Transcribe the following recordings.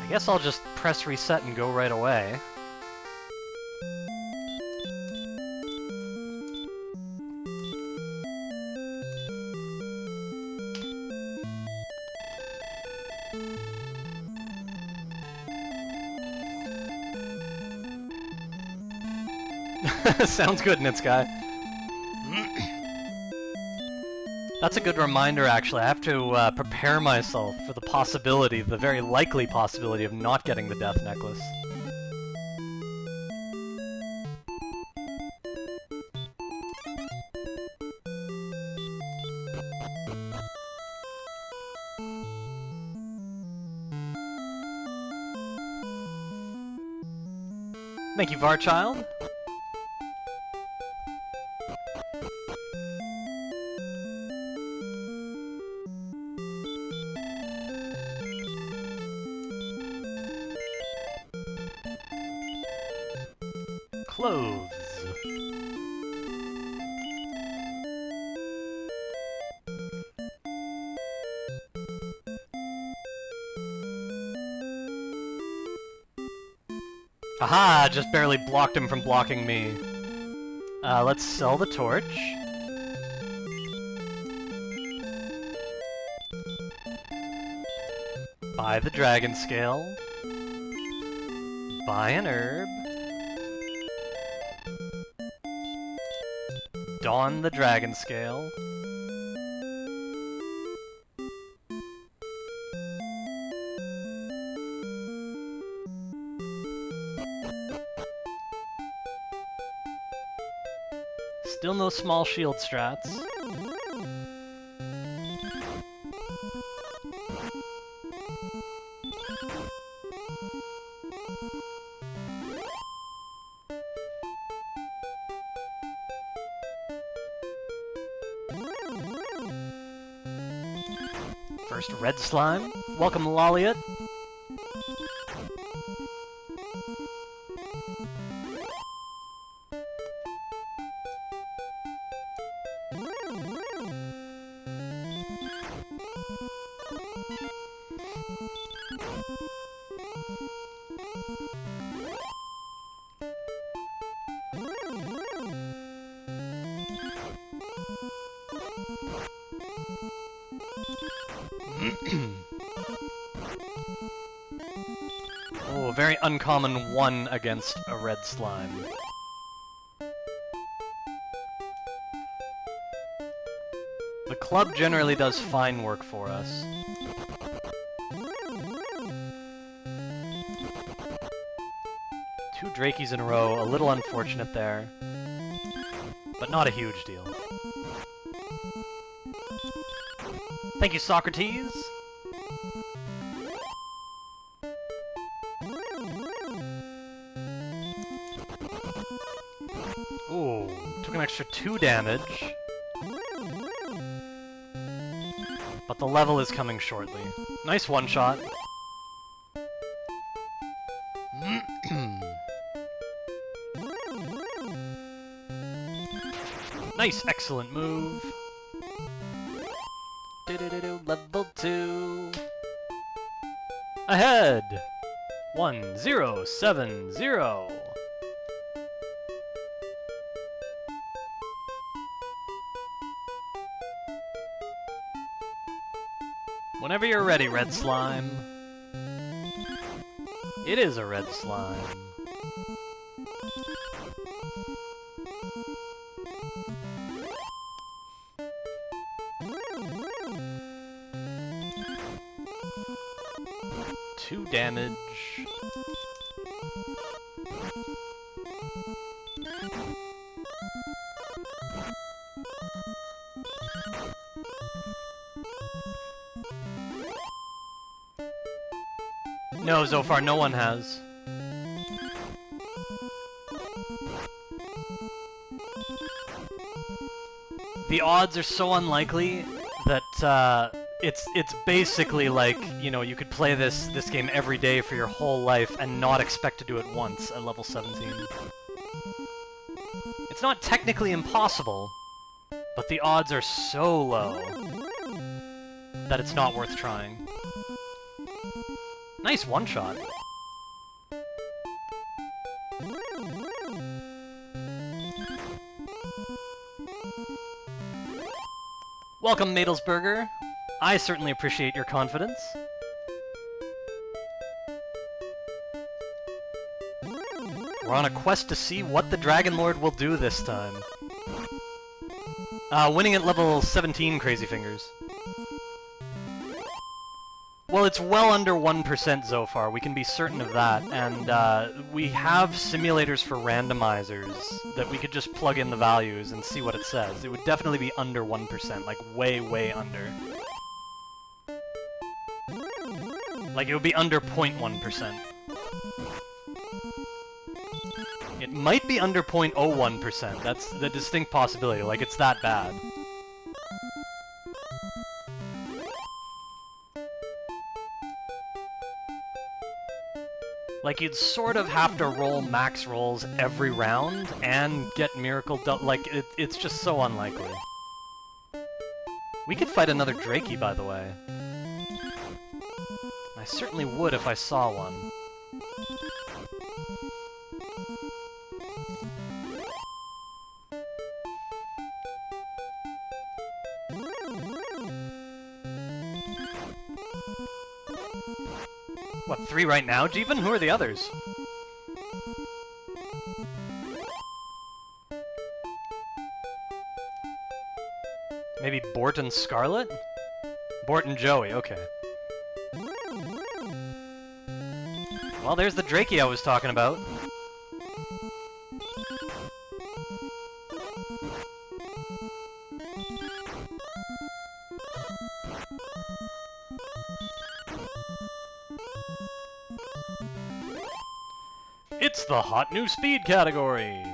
I guess I'll just press reset and go right away. Sounds good, Nitsky. That's a good reminder, actually. I have to prepare myself for the possibility, the very likely possibility of not getting the death necklace. Thank you, Varchild. Clothes. Aha! Just barely blocked him from blocking me. Let's sell the torch. Buy the dragon scale. Buy an herb. Don the dragon scale. Still no small shield strats. First red slime. Welcome, Lolliot. Oh, a very uncommon 1 against a red slime. The club generally does fine work for us. Two Drakies in a row, a little unfortunate there. But not a huge deal. Thank you, Socrates! Ooh, took an extra 2 damage. But the level is coming shortly. Nice one-shot. Nice, excellent move. Level 2. Ahead! 1070. Whenever you're ready, red slime. It is a red slime. Two damage. No, so far no one has. The odds are so unlikely that it's basically like, you know, you could play this game every day for your whole life and not expect to do it once at level 17. It's not technically impossible, but the odds are so low that it's not worth trying. Nice one-shot. Welcome, Madelsberger. I certainly appreciate your confidence. We're on a quest to see what the Dragon Lord will do this time. Winning at level 17, Crazy Fingers. Well, it's well under 1% so far, we can be certain of that, and we have simulators for randomizers that we could just plug in the values and see what it says. It would definitely be under 1%, like way, way under. Like, it would be under 0.1%. It might be under 0.01%, that's the distinct possibility, like it's that bad. Like, you'd sort of have to roll max rolls every round and get miracle like, it's just so unlikely. We could fight another Drakey, by the way. I certainly would if I saw one. What, 3 right now, Jeevan? Who are the others? Maybe Bort and Scarlet? Bort and Joey, okay. Well, there's the Drakey I was talking about. It's the hot new speed category!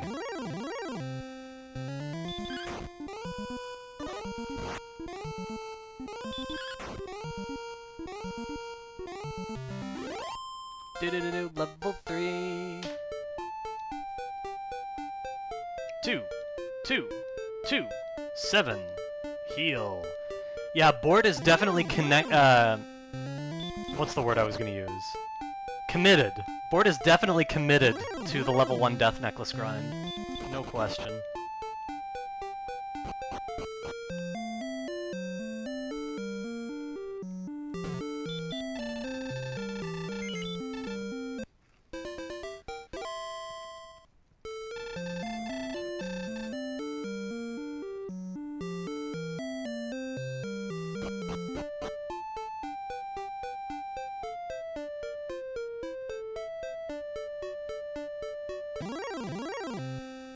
Do-do-do-do, level 3. 2, 2, 2, 7. Heal. Yeah, Bort is definitely what's the word I was gonna use? Committed. Bort is definitely committed to the level 1 Death Necklace grind. No question.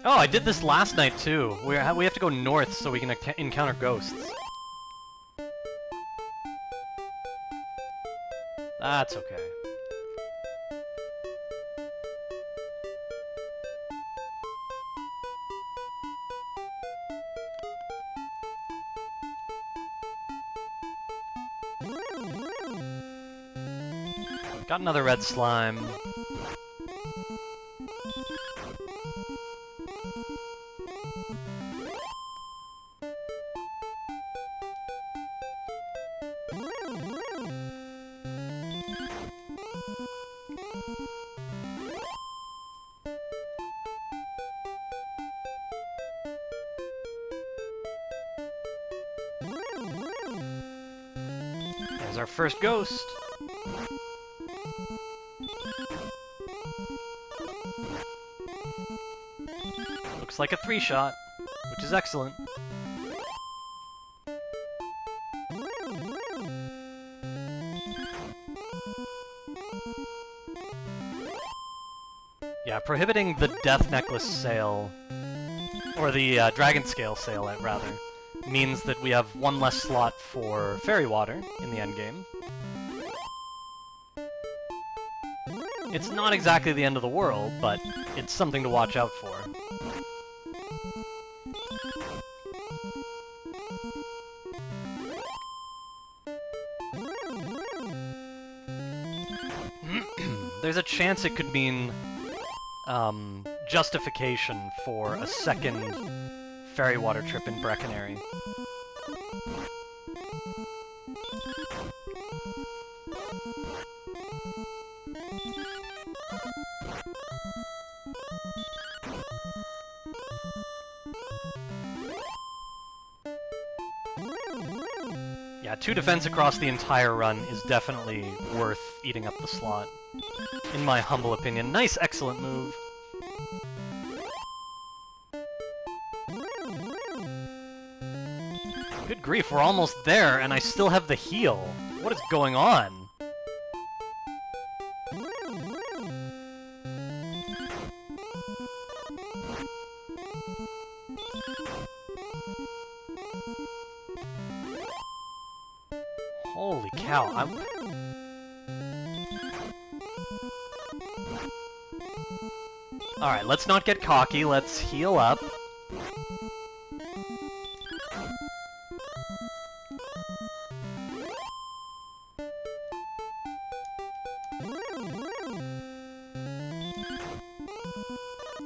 Oh, I did this last night too. We have to go north so we can encounter ghosts. That's okay. Got another red slime. There's our first ghost. Looks like a 3-shot, which is excellent. Yeah, prohibiting the Death Necklace sale, or the Dragon Scale sale, rather, means that we have one less slot for Fairy Water in the endgame. It's not exactly the end of the world, but it's something to watch out for. There's a chance it could mean justification for a second Fairy Water trip in Breckenary. Yeah, 2 defense across the entire run is definitely worth eating up the slot, in my humble opinion. Nice, excellent move. Good grief, we're almost there, and I still have the heal. What is going on? Holy cow, Alright, let's not get cocky, let's heal up.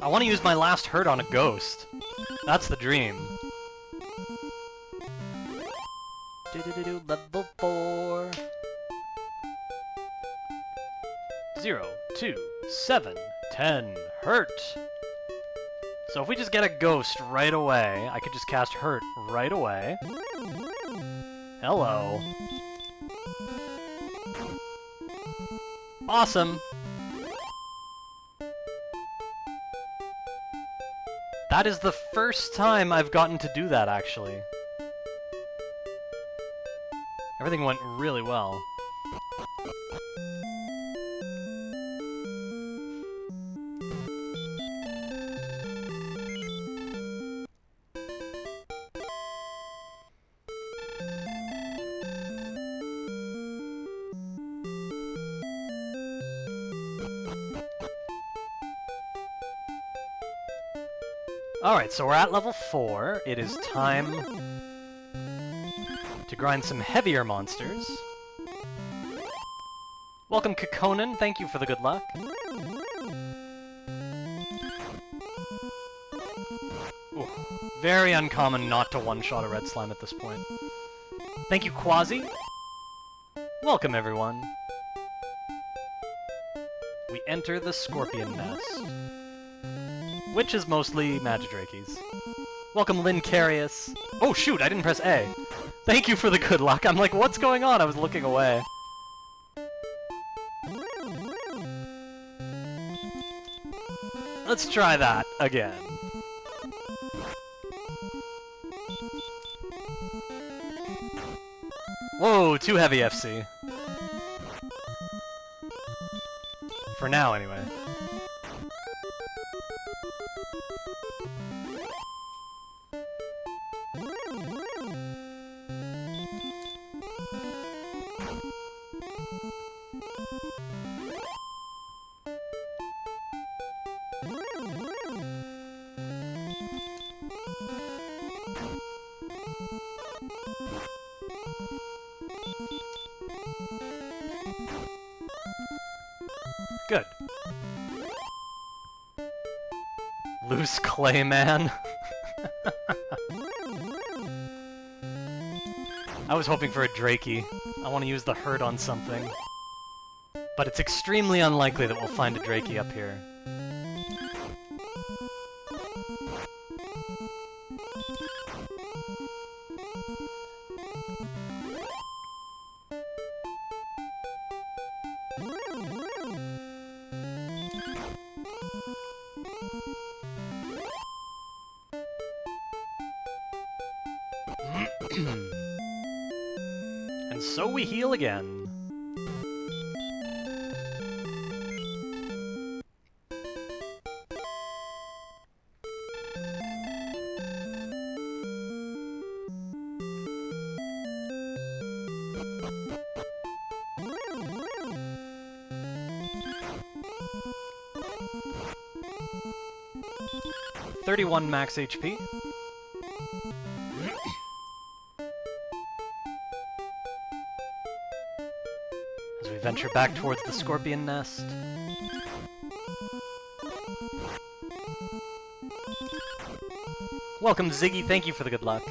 I want to use my last hurt on a ghost. That's the dream. Level 4. 0, 2, 7, 10. Hurt! So if we just get a ghost right away, I could just cast hurt right away. Hello. Awesome! That is the first time I've gotten to do that, actually. Everything went really well. Alright, so we're at level 4. It is time to grind some heavier monsters. Welcome, Kakonin. Thank you for the good luck. Ooh, very uncommon not to one-shot a red slime at this point. Thank you, Quasi. Welcome, everyone. We enter the Scorpion Nest, which is mostly Magidrakes. Welcome, Lynn Carius. Oh shoot, I didn't press A. Thank you for the good luck. I'm like, what's going on? I was looking away. Let's try that again. Whoa, too heavy FC. For now, anyway. Good. Loose clay man. I was hoping for a Drakey. I want to use the hurt on something. But it's extremely unlikely that we'll find a Drakey up here. And so we heal again. $31 max HP. As we venture back towards the Scorpion Nest. Welcome, Ziggy. Thank you for the good luck.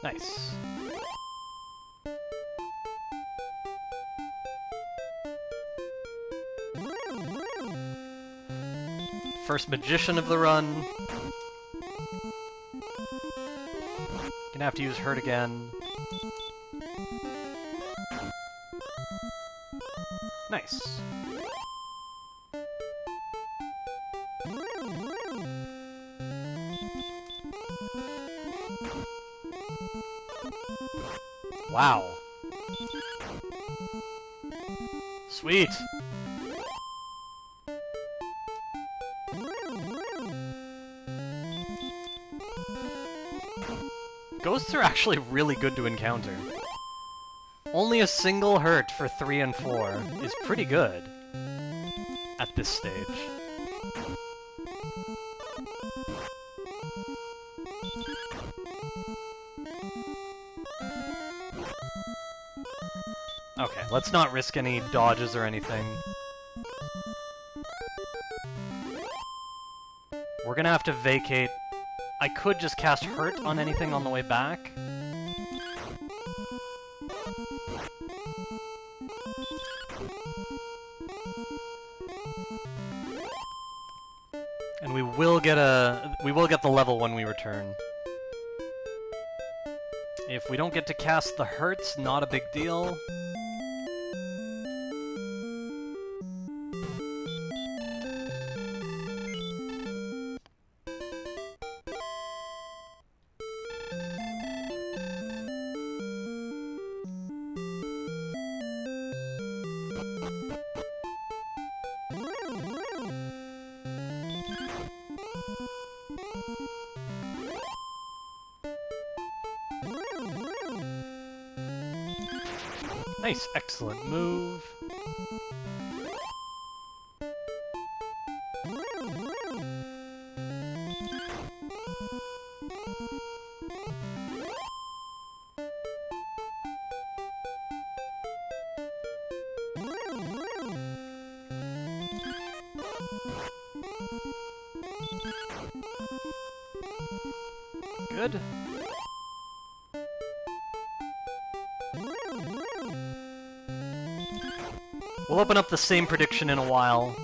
Nice. First magician of the run. Gonna have to use Hurt again. Nice. Wow. Sweet. Ghosts are actually really good to encounter. Only a single hurt for 3 and 4 is pretty good at this stage. Okay, let's not risk any dodges or anything. We're gonna have to vacate. I could just cast Hurt on anything on the way back. And we will get the level when we return. If we don't get to cast the Hurts, not a big deal. Nice, excellent move. Good. We'll open up the same prediction in a while.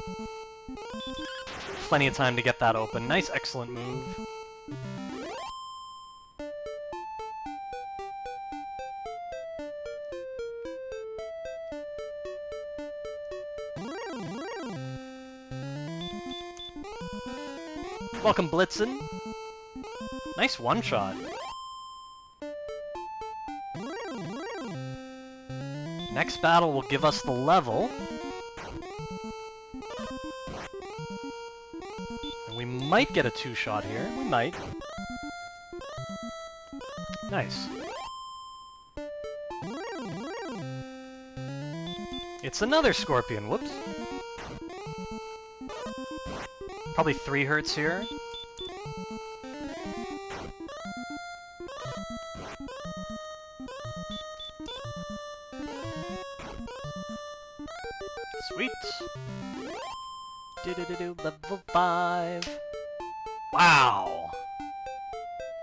Plenty of time to get that open. Nice, excellent move. Welcome, Blitzen. Nice one-shot. Next battle will give us the level. And we might get a two-shot here. We might. Nice. It's another Scorpion. Whoops. Probably 3 hurts here. Sweet. Do-do-do-do, level 5. Wow.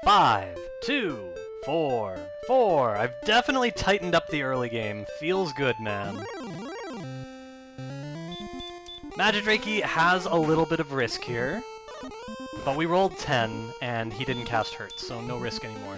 5, 2, 4, 4. I've definitely tightened up the early game. Feels good, man. Magidrakey has a little bit of risk here, but we rolled 10, and he didn't cast Hurt, so no risk anymore.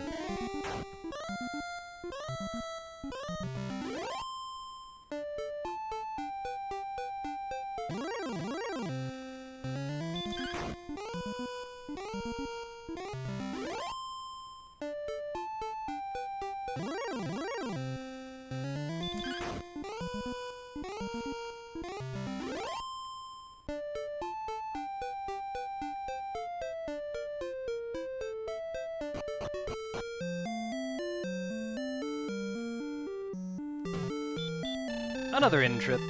Another in trip.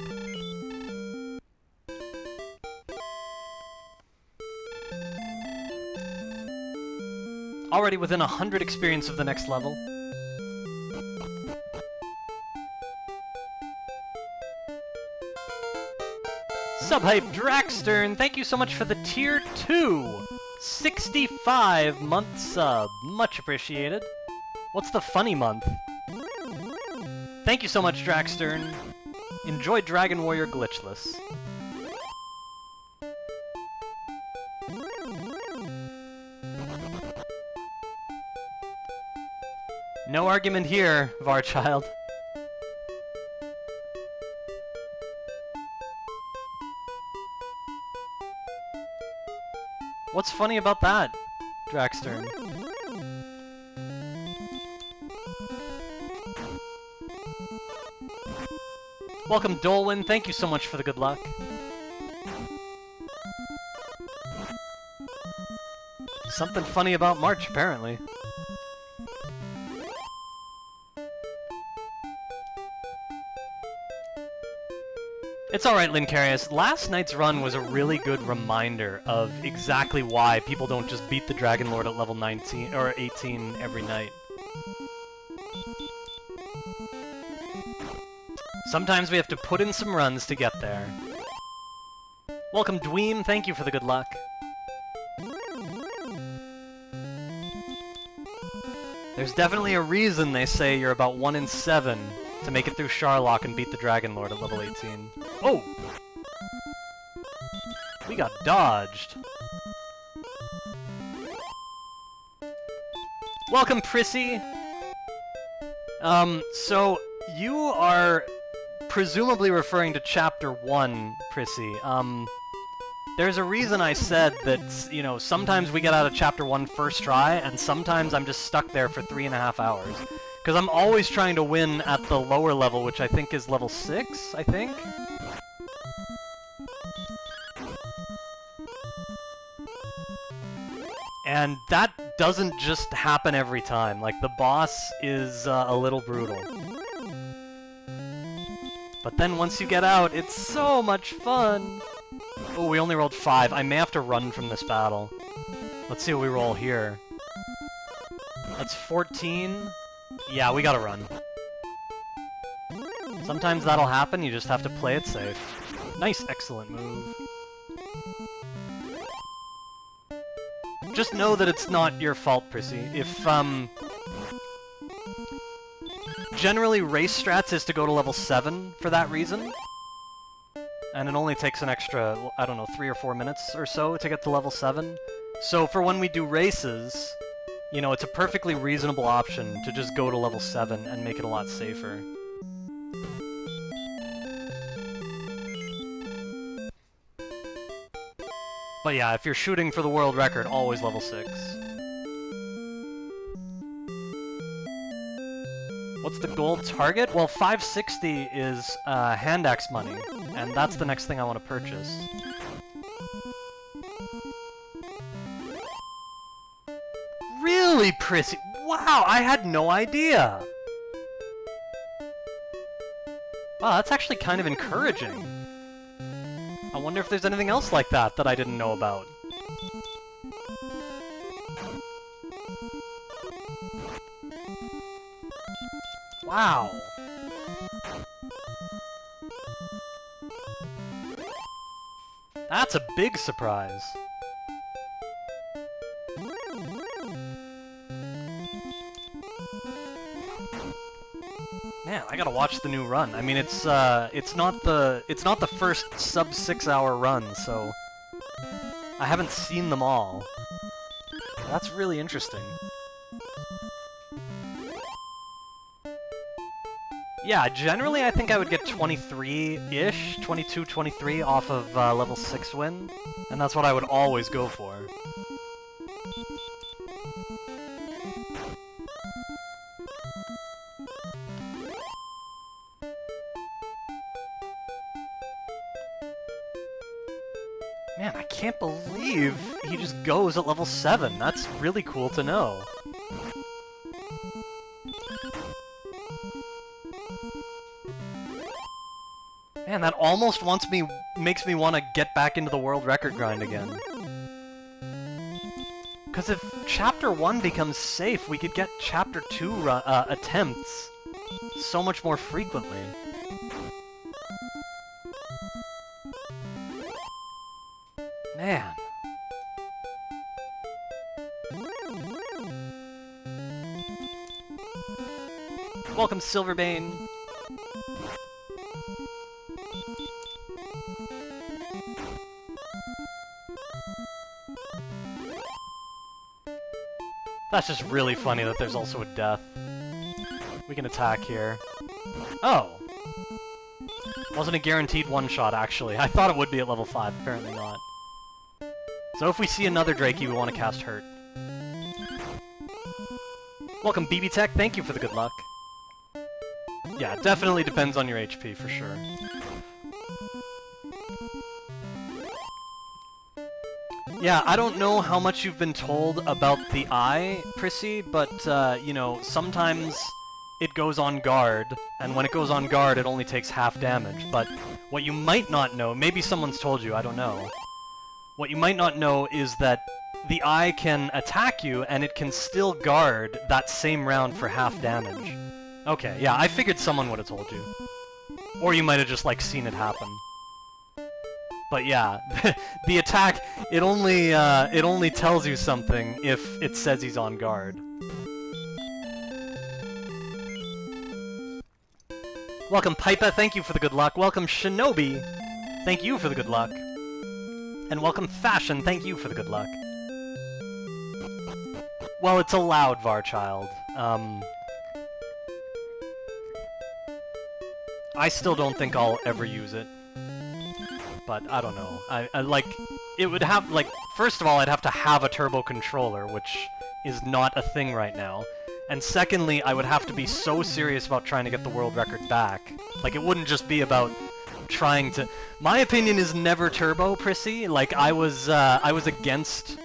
Already within 100 experience of the next level. Subhype Draxstern, thank you so much for the tier 2 65-month sub. Much appreciated. What's the funny month? Thank you so much, Draxstern. Enjoy Dragon Warrior glitchless. No argument here, Varchild. What's funny about that, Draxstern? Welcome, Dolwyn. Thank you so much for the good luck. Something funny about March, apparently. It's alright, Lincarius. Last night's run was a really good reminder of exactly why people don't just beat the Dragon Lord at level 19 or 18 every night. Sometimes we have to put in some runs to get there. Welcome, Dweem. Thank you for the good luck. There's definitely a reason they say you're about 1 in 7 to make it through Charlock and beat the Dragon Lord at level 18. Oh! We got dodged. Welcome, Prissy! So, you are presumably referring to Chapter 1, Prissy. There's a reason I said that, you know, sometimes we get out of Chapter 1 first try, and sometimes I'm just stuck there for 3.5 hours. Because I'm always trying to win at the lower level, which I think is level 6, I think? And that doesn't just happen every time. Like, the boss is a little brutal. But then once you get out, it's so much fun! Oh, we only rolled 5. I may have to run from this battle. Let's see what we roll here. That's 14. Yeah, we gotta run. Sometimes that'll happen, you just have to play it safe. Nice, excellent move. Just know that it's not your fault, Prissy. If, generally, race strats is to go to level 7 for that reason. And it only takes an extra, I don't know, 3 or 4 minutes or so to get to level 7. So for when we do races, you know, it's a perfectly reasonable option to just go to level 7 and make it a lot safer. But yeah, if you're shooting for the world record, always level 6. What's the gold target? Well, 560 is hand axe money, and that's the next thing I want to purchase. Really, Prissy? Wow, I had no idea! Wow, that's actually kind of encouraging. I wonder if there's anything else like that that I didn't know about. Wow. That's a big surprise. Man, I gotta watch the new run. I mean, it's not the first sub 6 hour run, so I haven't seen them all. That's really interesting. Yeah, generally I think I would get 23-ish, 22, 23 off of level 6 win, and that's what I would always go for. Man, I can't believe he just goes at level 7. That's really cool to know. Man, that almost makes me want to get back into the world record grind again. Because if Chapter 1 becomes safe, we could get Chapter 2 attempts so much more frequently. Man. Welcome, Silverbane. That's just really funny that there's also a death. We can attack here. Oh! Wasn't a guaranteed one-shot, actually. I thought it would be at level 5, apparently not. So if we see another Drakey, we want to cast Hurt. Welcome, BB Tech. Thank you for the good luck. Yeah, it definitely depends on your HP, for sure. Yeah, I don't know how much you've been told about the eye, Prissy, but, you know, sometimes it goes on guard, and when it goes on guard, it only takes half damage. But what you might not know, maybe someone's told you, I don't know. What you might not know is that the eye can attack you, and it can still guard that same round for half damage. Okay, yeah, I figured someone would have told you. Or you might have just, like, seen it happen. But yeah, the attack, it only tells you something if it says he's on guard. Welcome, Pipa, thank you for the good luck. Welcome, Shinobi, thank you for the good luck. And welcome, Fashion, thank you for the good luck. Well, it's allowed, Varchild. I still don't think I'll ever use it. But, I don't know. I like, it would have, like, first of all, I'd have to have a turbo controller, which is not a thing right now. And secondly, I would have to be so serious about trying to get the world record back. Like, it wouldn't just be about trying to... My opinion is never turbo, Prissy. Like, I was against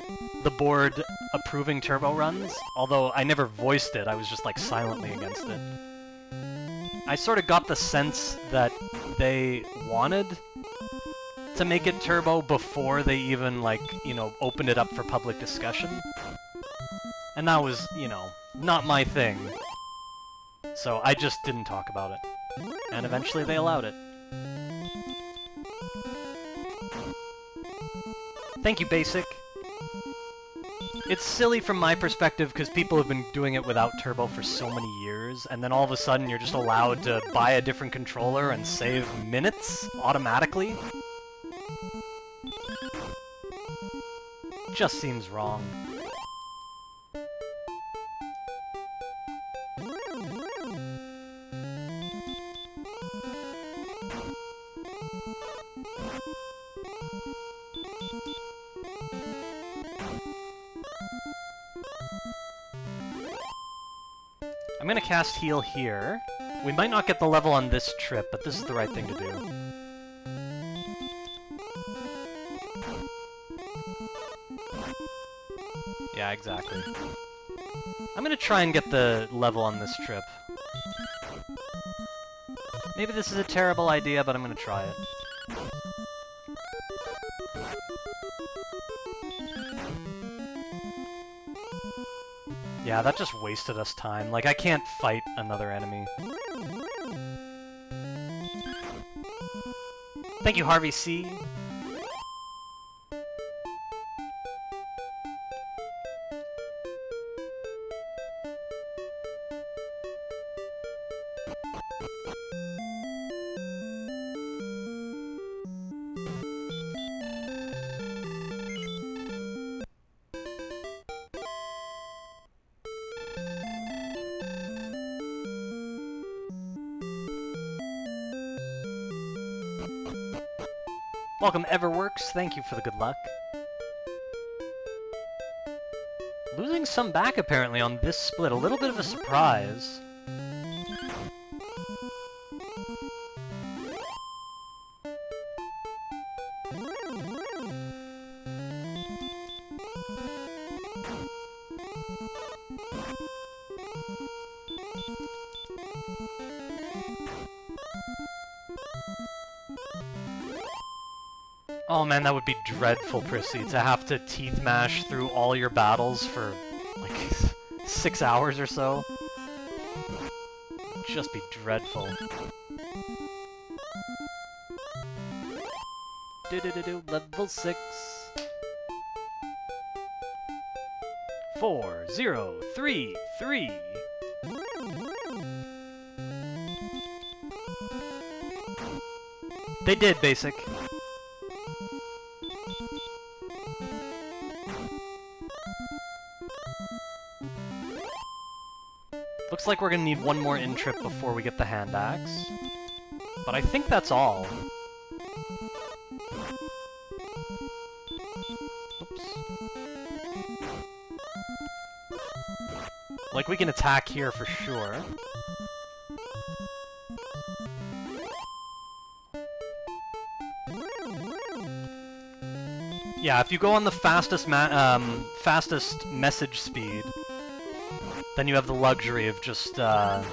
the board approving turbo runs, although I never voiced it, I was just, like, silently against it. I sort of got the sense that they wanted to make it turbo before they even, like, you know, opened it up for public discussion. And that was, you know, not my thing. So I just didn't talk about it. And eventually they allowed it. Thank you, Basic. It's silly from my perspective because people have been doing it without turbo for so many years, and then all of a sudden you're just allowed to buy a different controller and save minutes automatically. Just seems wrong. I'm gonna cast Heal here. We might not get the level on this trip, but this is the right thing to do. Yeah, exactly. I'm gonna try and get the level on this trip. Maybe this is a terrible idea, but I'm gonna try it. Yeah, that just wasted us time. Like, I can't fight another enemy. Thank you, Harvey C. Welcome, Everworks. Thank you for the good luck. Losing some back, apparently, on this split. A little bit of a surprise. Oh man, that would be dreadful, Prissy, to have to teeth mash through all your battles for, like, 6 hours or so. It'd just be dreadful. Level 6. 4, 0, 3, 3. They did, basic. Looks like we're gonna need one more in-trip before we get the hand axe. But I think that's all. Oops. Like, we can attack here for sure. Yeah, if you go on the fastest message speed, then you have the luxury of just, like,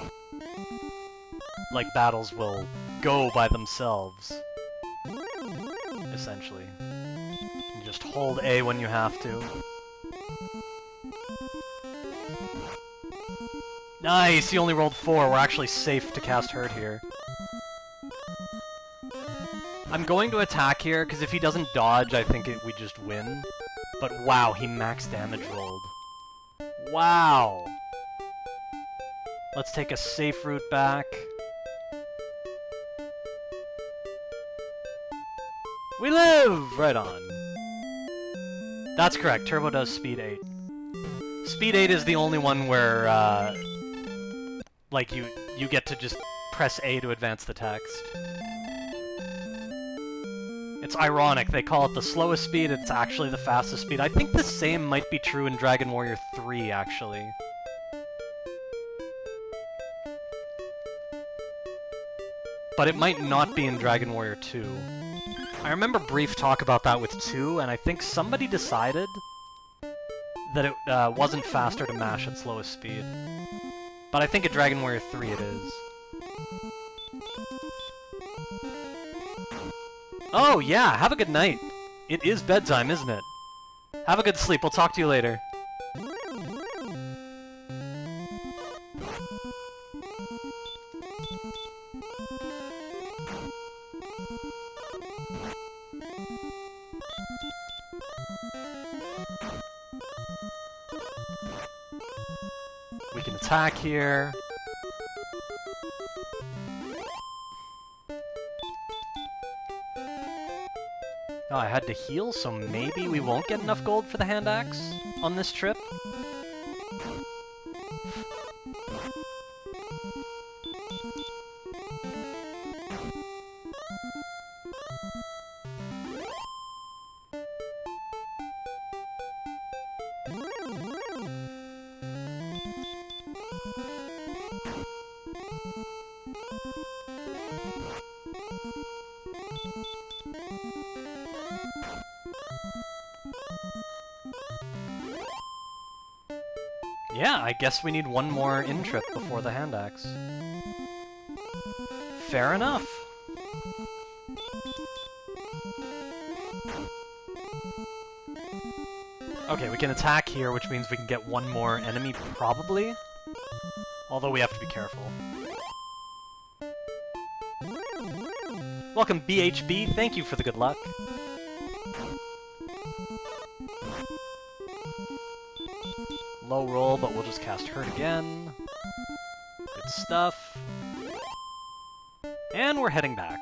battles will go by themselves, essentially. You just hold A when you have to. Nice! He only rolled 4. We're actually safe to cast Hurt here. I'm going to attack here, because if he doesn't dodge, I think we just win. But wow, he max damage rolled. Wow! Let's take a safe route back. We live! Right on. That's correct, Turbo does speed 8. Speed 8 is the only one where, like, you get to just press A to advance the text. It's ironic, they call it the slowest speed, it's actually the fastest speed. I think the same might be true in Dragon Warrior 3, actually. But it might not be in Dragon Warrior 2. I remember brief talk about that with 2, and I think somebody decided that it wasn't faster to mash at slowest speed. But I think in Dragon Warrior 3 it is. Oh, yeah, have a good night. It is bedtime, isn't it? Have a good sleep, we'll talk to you later. We can attack here. Oh, I had to heal, so maybe we won't get enough gold for the hand axe on this trip. Yeah, I guess we need one more in-trip before the hand axe. Fair enough. Okay, we can attack here, which means we can get one more enemy, probably. Although we have to be careful. Welcome, BHB. Thank you for the good luck. Low roll, but we'll just cast Hurt again. Good stuff. And we're heading back.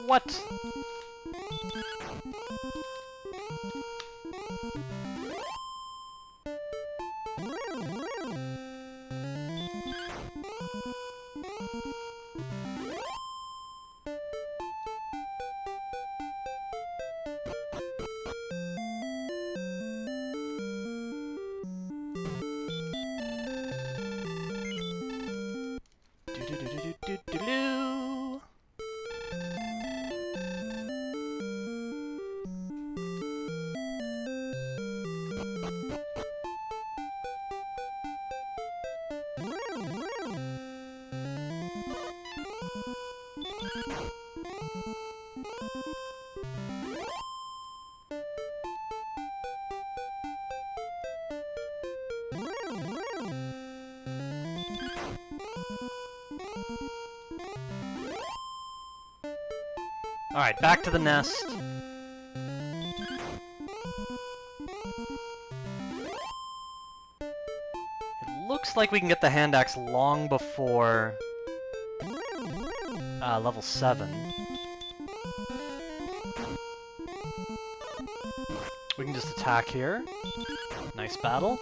What? Alright, back to the nest. It looks like we can get the hand axe long before level 7. We can just attack here. Nice battle.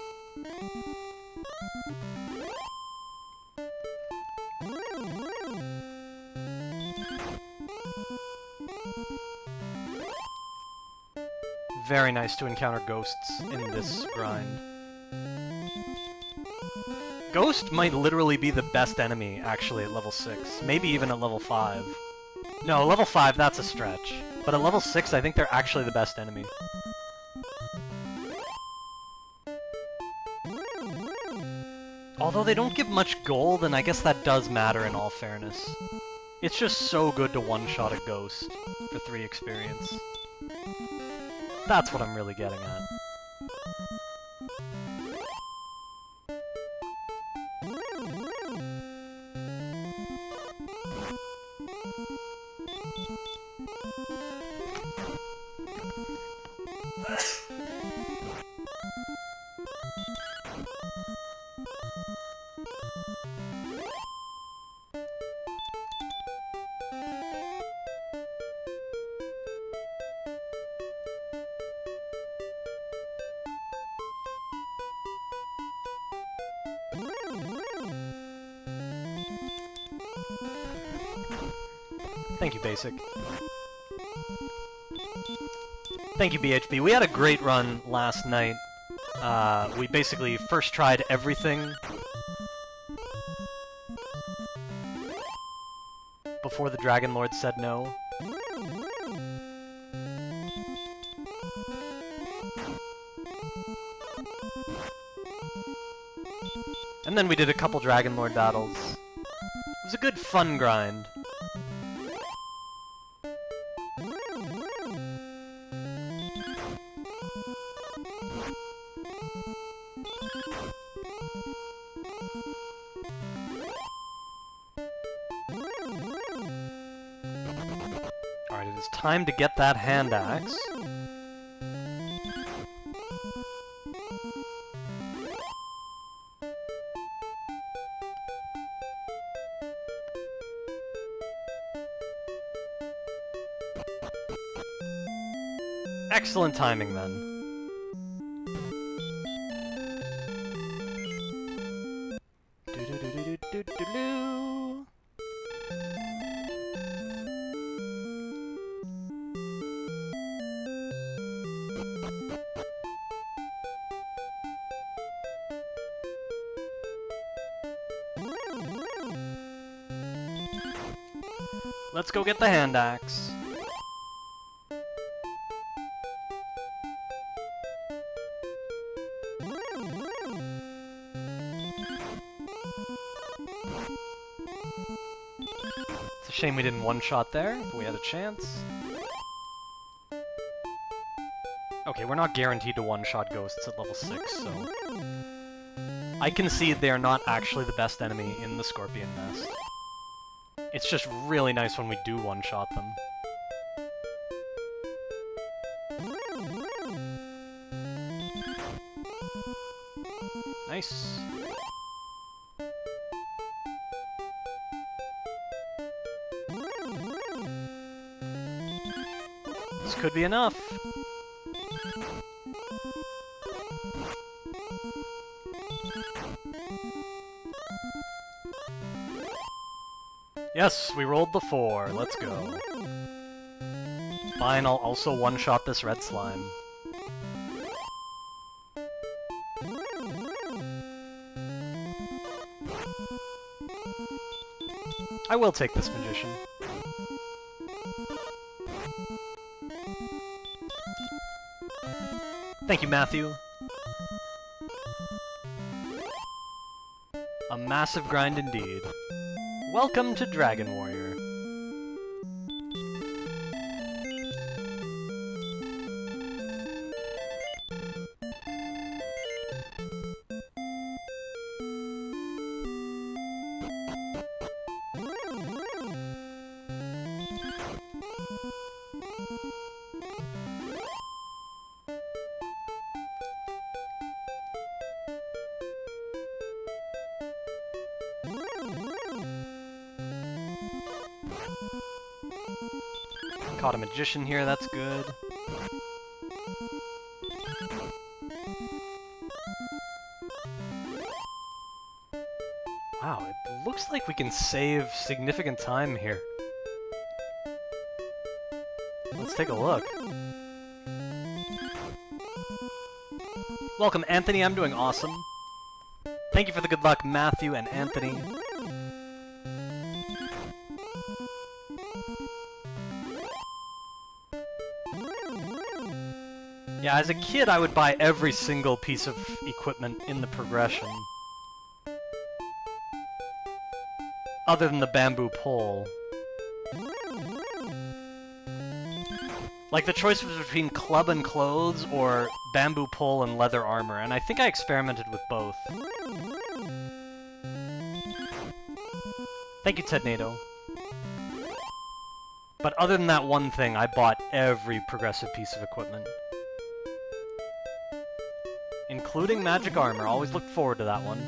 Very nice to encounter ghosts in this grind. Ghost might literally be the best enemy, actually, at level 6. Maybe even at level 5. No, level 5, that's a stretch. But at level 6, I think they're actually the best enemy. Although they don't give much gold, and I guess that does matter in all fairness. It's just so good to one-shot a ghost for 3 experience. That's what I'm really getting at. Thank you, Basic. Thank you, BHB. We had a great run last night. We basically first tried everything before the Dragon Lord said no. And then we did a couple Dragon Lord battles. It was a good fun grind. Alright, it is time to get that hand axe. Excellent timing, then. Do-do-do-do-do-do-do-do. Let's go get the hand axe. It's a shame we didn't one-shot there, but we had a chance. Okay, we're not guaranteed to one-shot ghosts at level 6, so... I concede they are not actually the best enemy in the Scorpion Nest. It's just really nice when we do one-shot them. Nice. This could be enough. Yes, we rolled the 4. Let's go. Fine, I'll also one-shot this red slime. I will take this magician. Thank you, Matthew. A massive grind indeed. Welcome to Dragon Warrior. Caught a magician here, that's good. Wow, it looks like we can save significant time here. Let's take a look. Welcome, Anthony. I'm doing awesome. Thank you for the good luck, Matthew and Anthony. Yeah, as a kid, I would buy every single piece of equipment in the progression. Other than the bamboo pole. Like, the choice was between club and clothes, or bamboo pole and leather armor, and I think I experimented with both. Thank you, Tednado. But other than that one thing, I bought every progressive piece of equipment. Including magic armor, always looked forward to that one.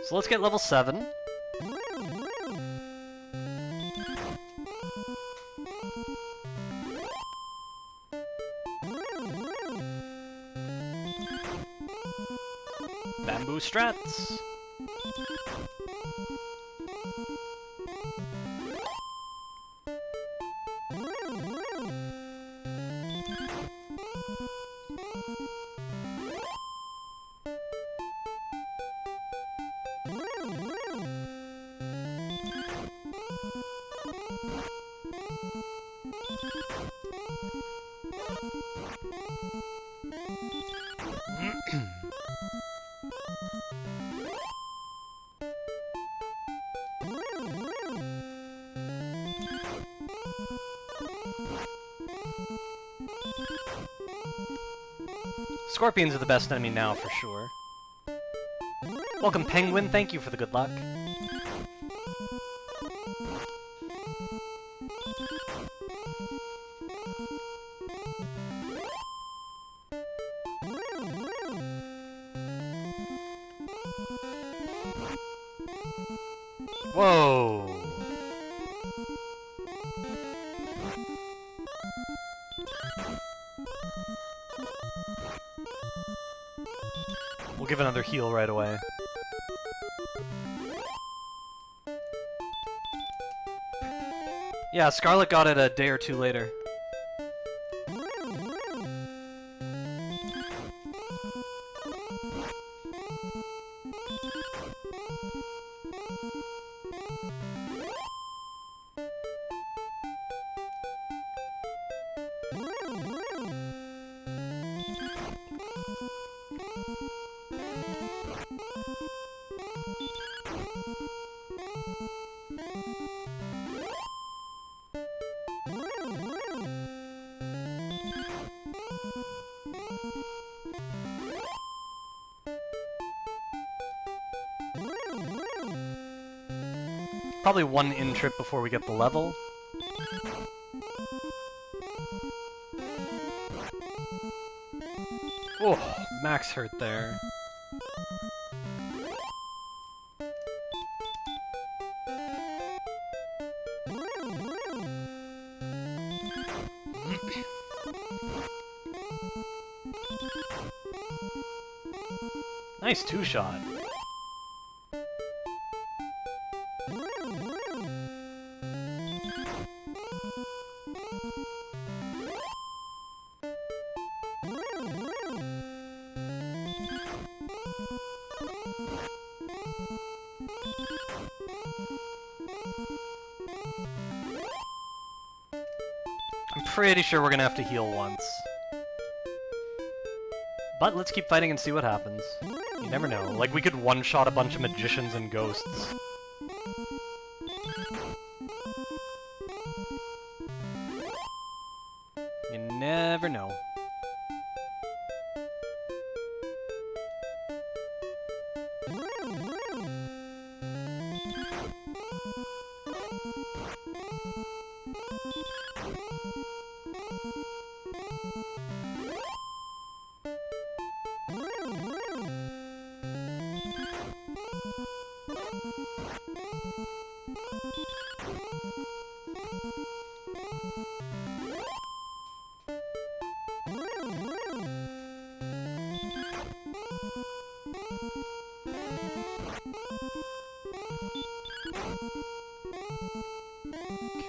So let's get level 7. Bamboo strats. Scorpions are the best enemy now, for sure. Welcome, Penguin. Thank you for the good luck. Whoa! We'll give another heal right away. Yeah, Scarlet got it a day or two later. Probably one in trip before we get the level. Oh, Max hurt there. Nice two-shot. I'm pretty sure we're gonna have to heal once. But let's keep fighting and see what happens. You never know. Like, we could one-shot a bunch of magicians and ghosts. You never know.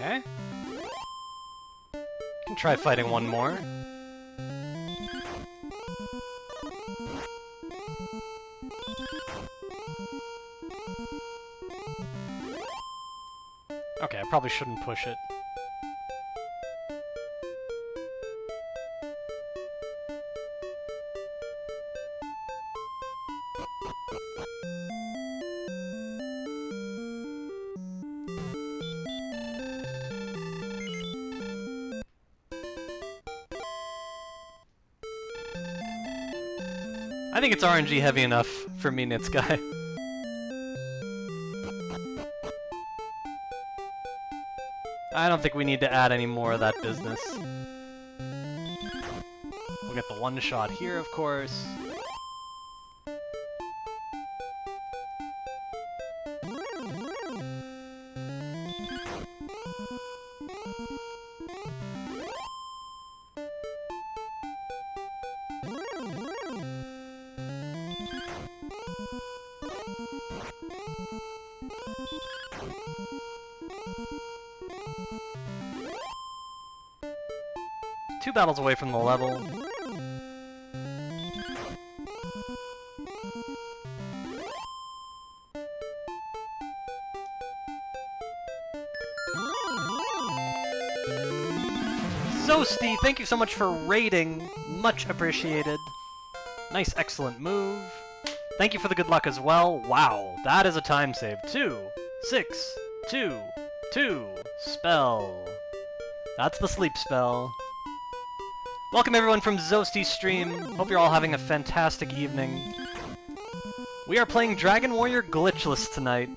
Okay. Can try fighting one more. Okay, I probably shouldn't push it. I think it's RNG heavy enough for me, Nitz guy. I don't think we need to add any more of that business. We'll get the one shot here, of course. Two battles away from the level. Zosty, thank you so much for raiding. Much appreciated. Nice, excellent move. Thank you for the good luck as well. Wow, that is a time save. 2, 6, 2, 2, spell. That's the sleep spell. Welcome everyone from Zosty's stream. Hope you're all having a fantastic evening. We are playing Dragon Warrior Glitchless tonight.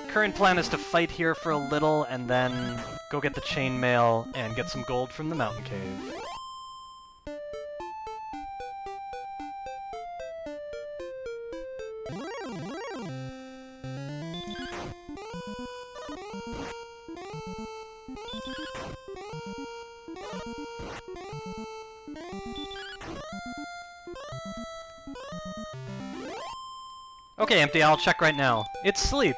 Current plan is to fight here for a little and then go get the chainmail and get some gold from the mountain cave. Okay, Empty, I'll check right now. It's sleep.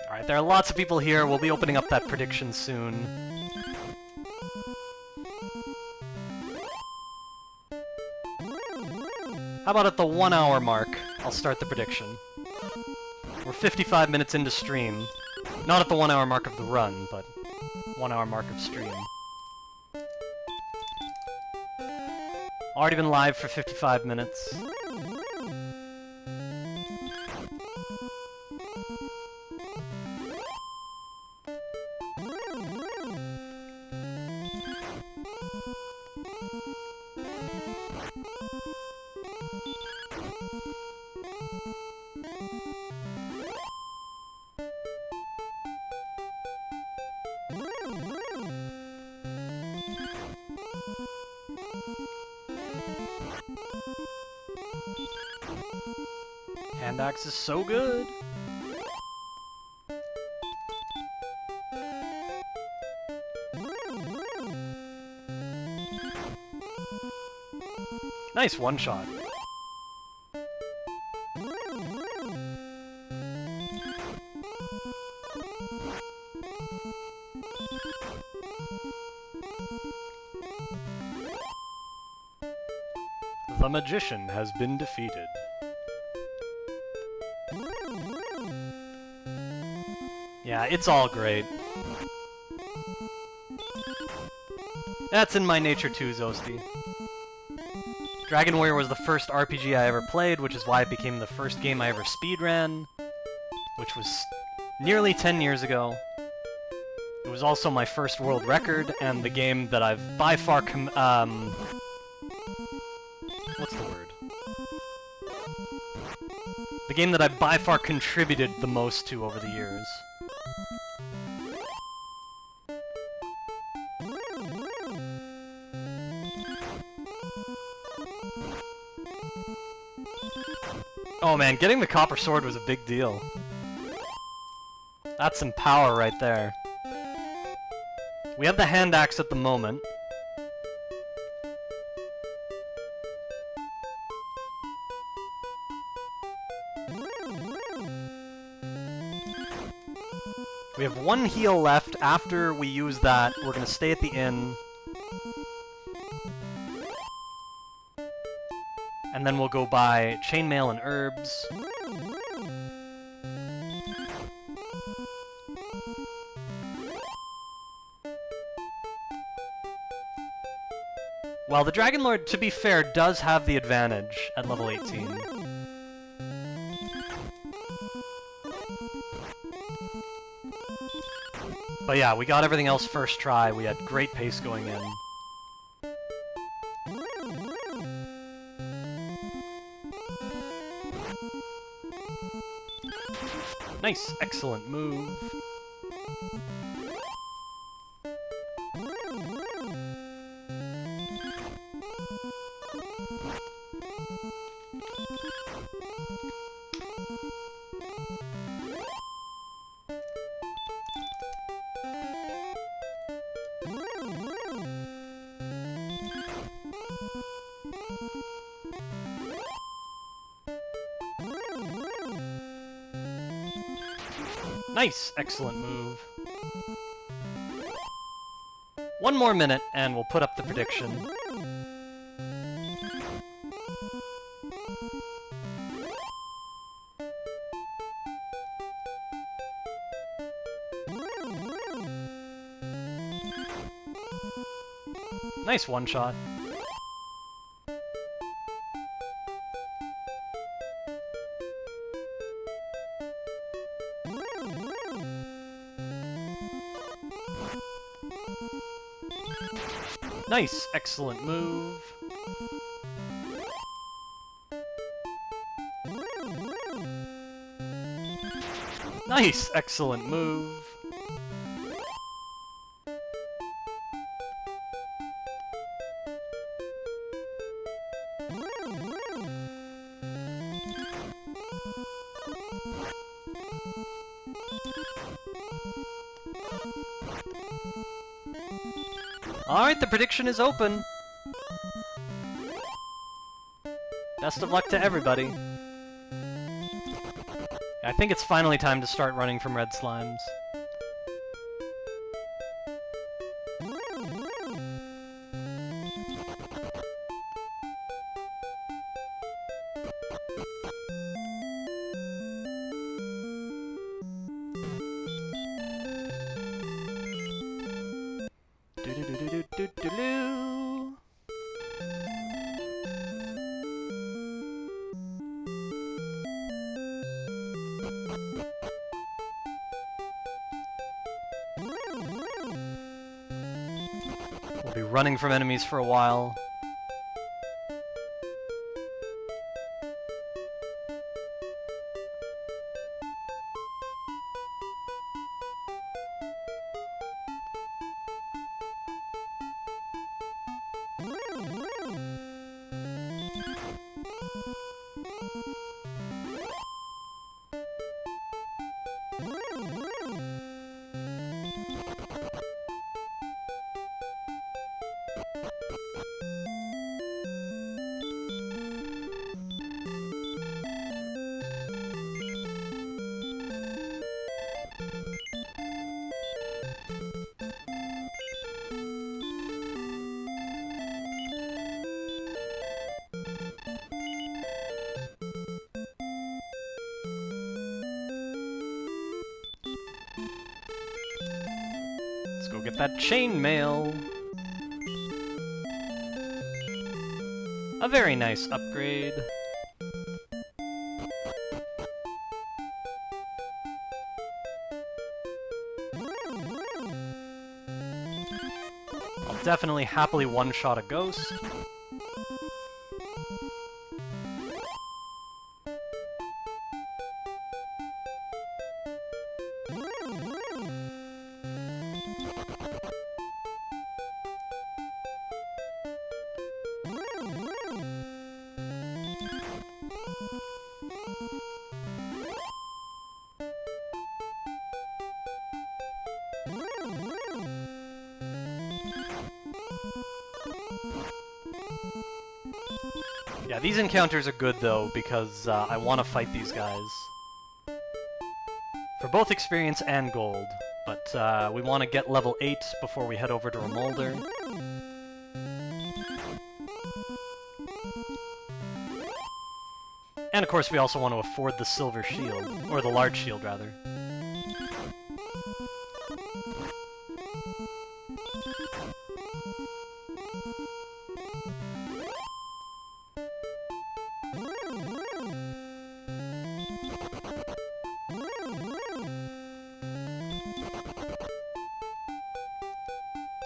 Alright, there are lots of people here. We'll be opening up that prediction soon. How about at the 1 hour mark, I'll start the prediction. We're 55 minutes into stream. Not at the 1 hour mark of the run, but 1 hour mark of stream. Already been live for 55 minutes. Hand axe is so good. Nice one shot. The magician has been defeated. Yeah, it's all great. That's in my nature too, Zosti. Dragon Warrior was the first RPG I ever played, which is why it became the first game I ever speedran, which was nearly 10 years ago. It was also my first world record, and the game that I've by far what's the word? The game that I by far contributed the most to over the years. Oh man, getting the copper sword was a big deal. That's some power right there. We have the hand axe at the moment. We have one heal left. After we use that, we're gonna stay at the inn. And then we'll go buy chainmail and herbs. Well, the Dragon Lord, to be fair, does have the advantage at level 18. But yeah, we got everything else first try. We had great pace going in. Nice, excellent move. Nice! Excellent move. One more minute, and we'll put up the prediction. Nice one-shot. Nice, excellent move. Nice, excellent move. Alright, the prediction is open. Best of luck to everybody. I think it's finally time to start running from red slimes. Do-do-do-do-do-do-do. We'll be running from enemies for a while. Let's go get that chainmail. A very nice upgrade. I'll definitely happily one-shot a ghost. Yeah, these encounters are good though, because I want to fight these guys. For both experience and gold, but we want to get level 8 before we head over to Remolder. And of course we also want to afford the silver shield, or the large shield rather.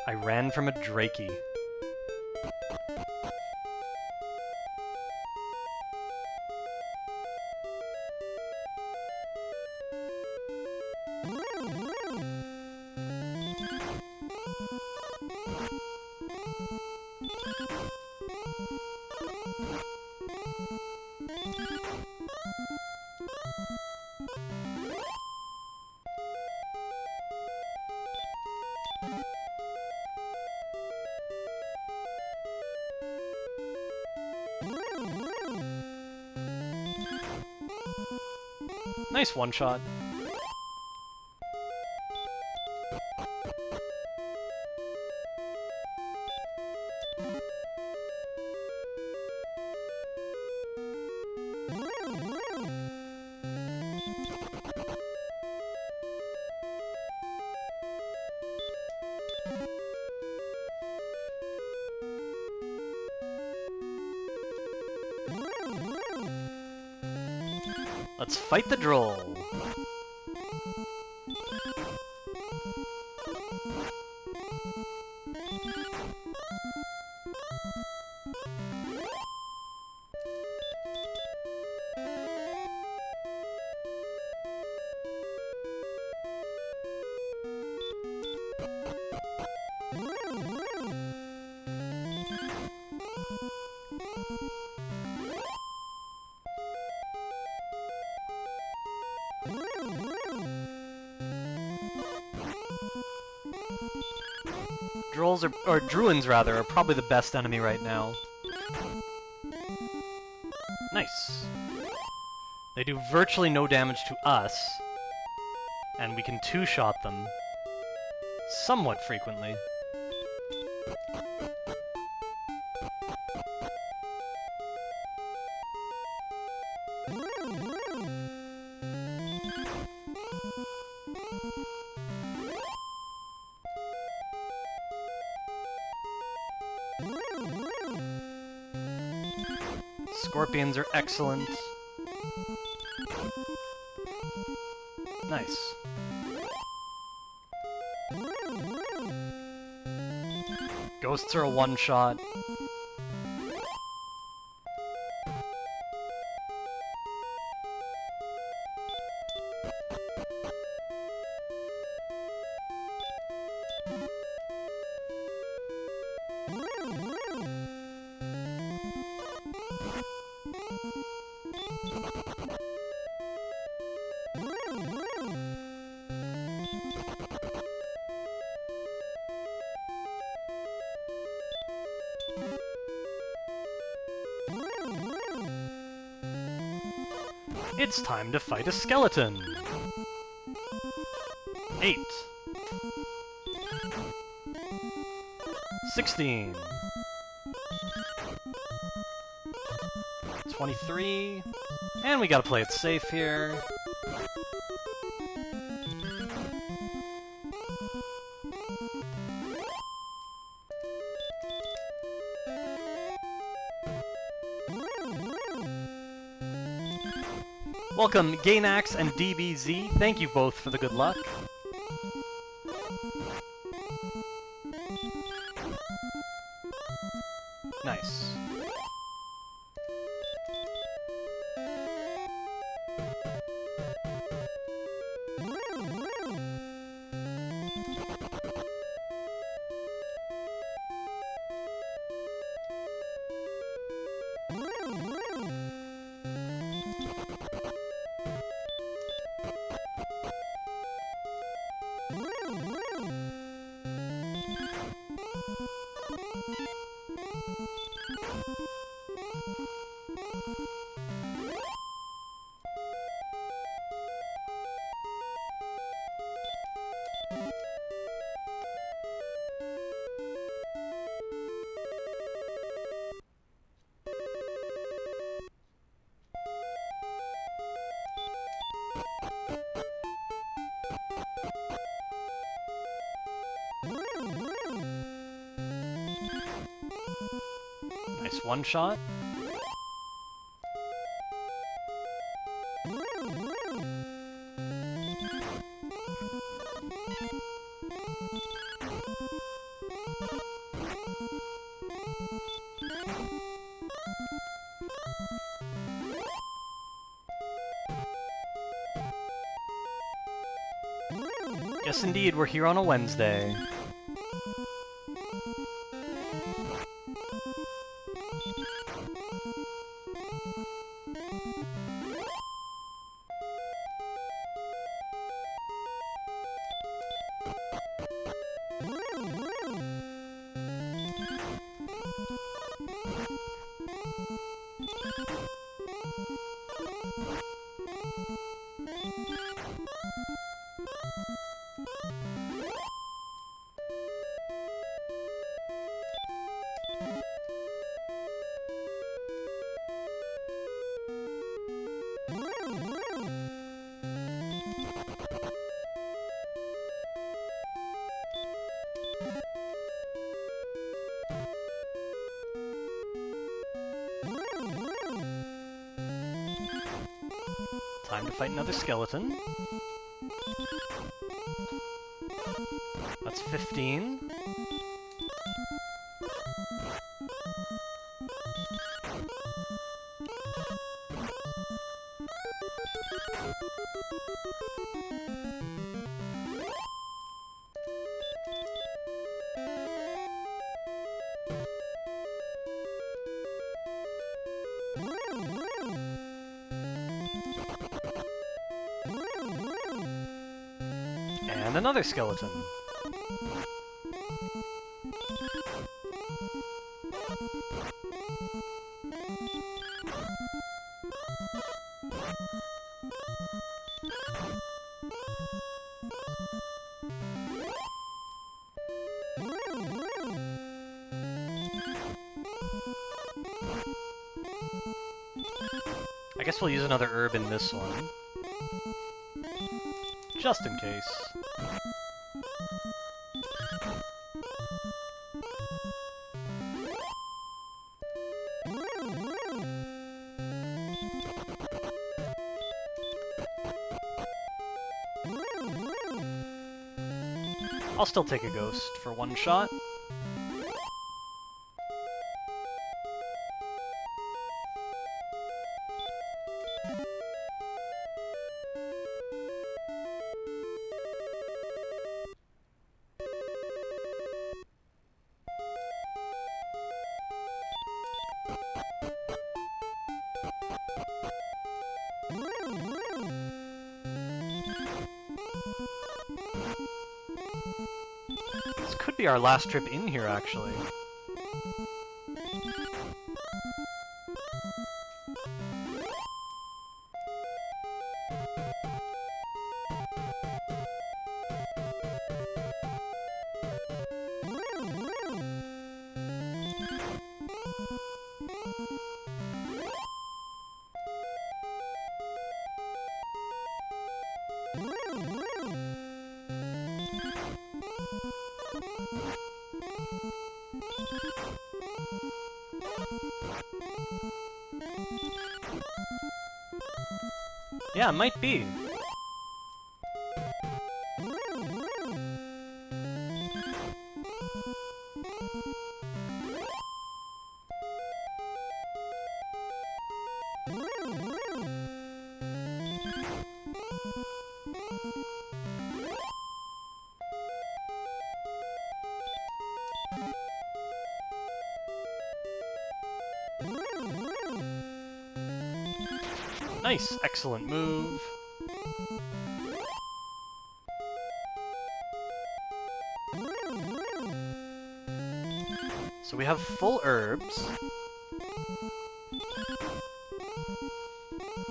I ran from a Drakey. Nice one-shot. Let's fight the droll. Drolls or Druins rather, are probably the best enemy right now. Nice. They do virtually no damage to us, and we can two-shot them somewhat frequently. Scorpions are excellent. Nice. Ghosts are a one-shot. It's time to fight a skeleton! 8 16 23 and we gotta play it safe here. Welcome, Gainax and DBZ. Thank you both for the good luck. Nice. Nice one shot. Yes, indeed, we're here on a Wednesday. Time to fight another skeleton. That's 15. And another skeleton. I guess we'll use another herb in this one. Just in case. I'll still take a ghost for one shot. This could be our last trip in here, actually. Yeah, it might be. Nice, excellent move. So we have full herbs.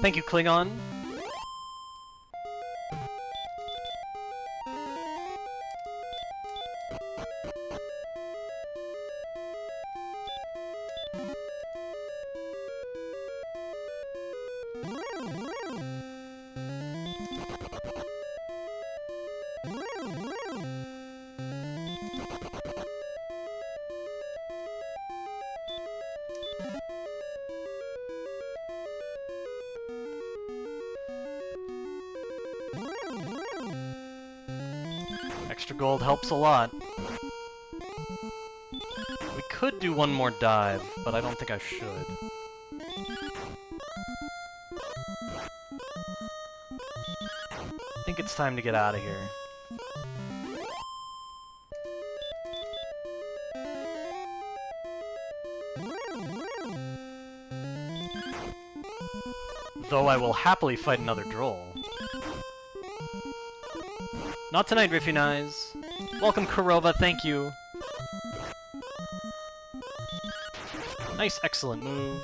Thank you, Klingon. Extra gold helps a lot. We could do one more dive, but I don't think I should. I think it's time to get out of here. Though I will happily fight another droll. Not tonight, Riffy Eyes. Welcome, Kurova, thank you. Nice, excellent move.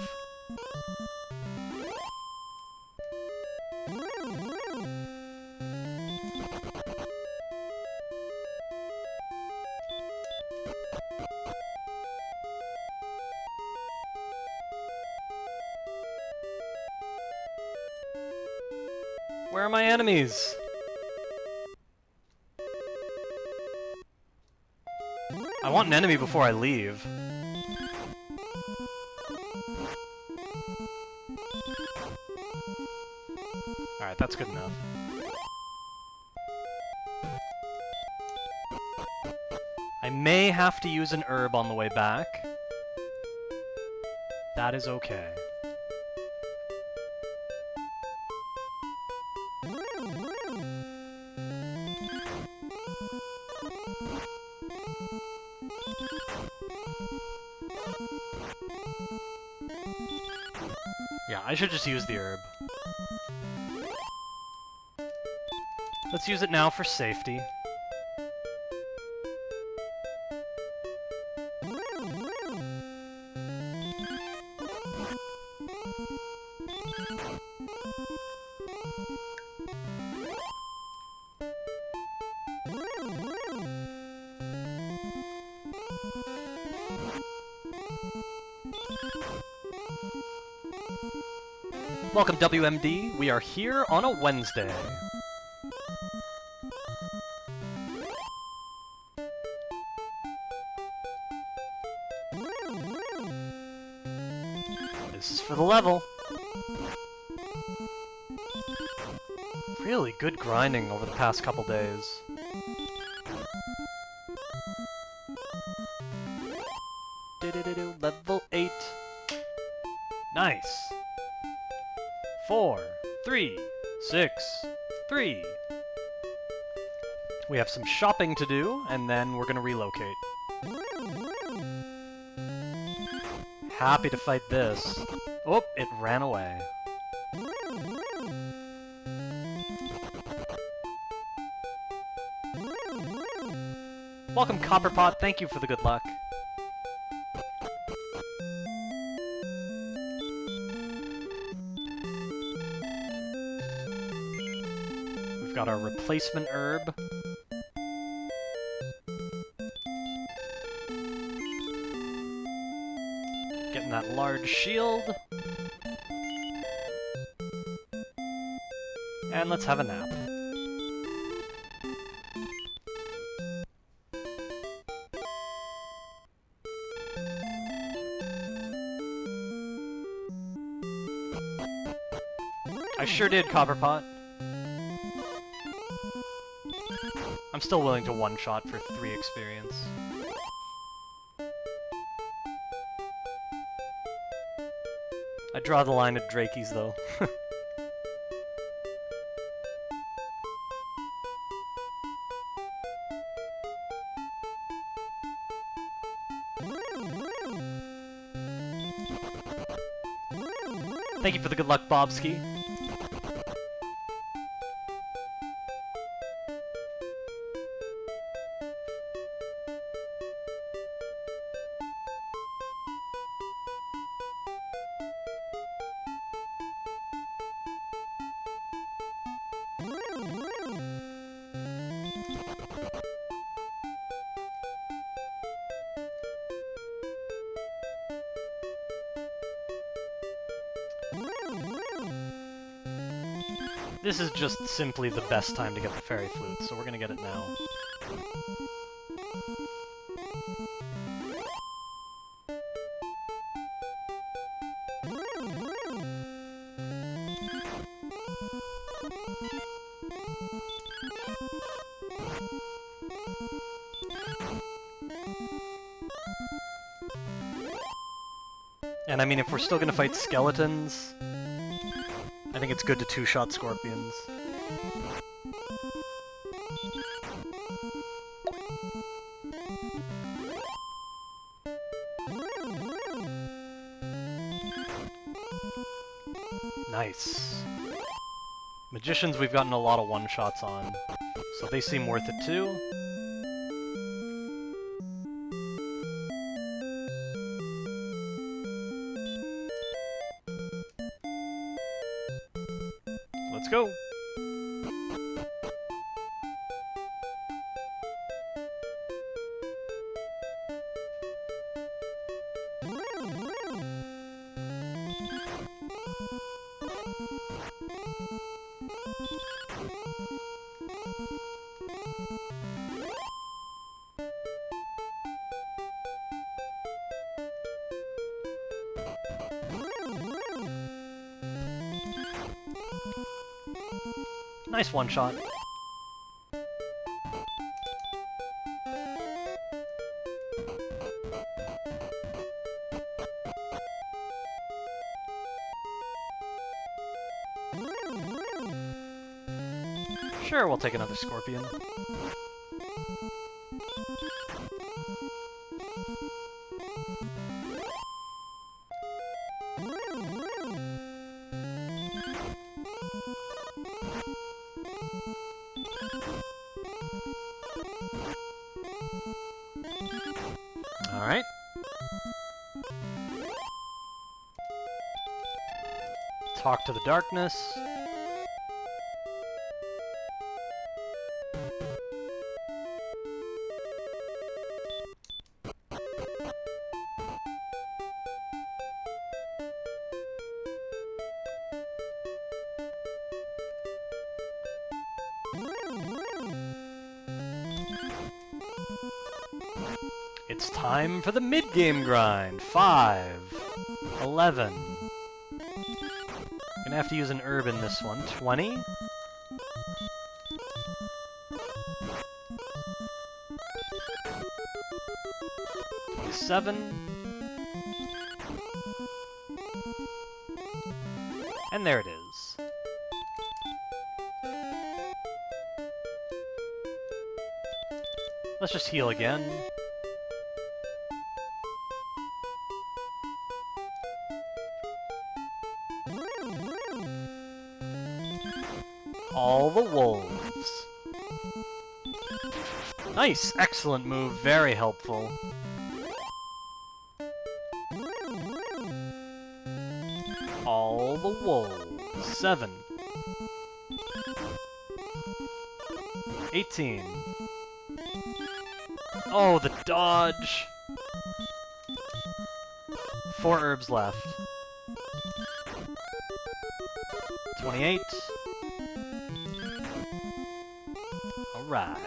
Where are my enemies? I want an enemy before I leave. Alright, that's good enough. I may have to use an herb on the way back. That is okay. Yeah, I should just use the herb. Let's use it now for safety. Welcome, WMD. We are here on a Wednesday. This is for the level. Really good grinding over the past couple days. Level 8. Nice. 4, 3, 6, 3. We have some shopping to do, and then we're gonna relocate. Happy to fight this. Oh, it ran away. Welcome, Copperpot. Thank you for the good luck. We've got our replacement herb. Getting that large shield. And let's have a nap. I sure did, Copperpot. I'm still willing to one-shot for 3 experience. I draw the line at Drakeys, though. Thank you for the good luck, Bobski. This is just simply the best time to get the fairy flute, so we're gonna get it now. And I mean, if we're still gonna fight skeletons, I think it's good to two-shot scorpions. Nice. Magicians we've gotten a lot of one-shots on, so they seem worth it too. Let's go! Nice one-shot. Sure, we'll take another scorpion. Alright. Talk to the darkness. It's time for the mid-game grind. 5, 11. Gonna have to use an herb in this one. 20. 27. And there it is. Let's just heal again. All the wolves. Nice! Excellent move. Very helpful. All the wolves. 7. 18. Oh, the dodge! 4 herbs left. 28. Alright.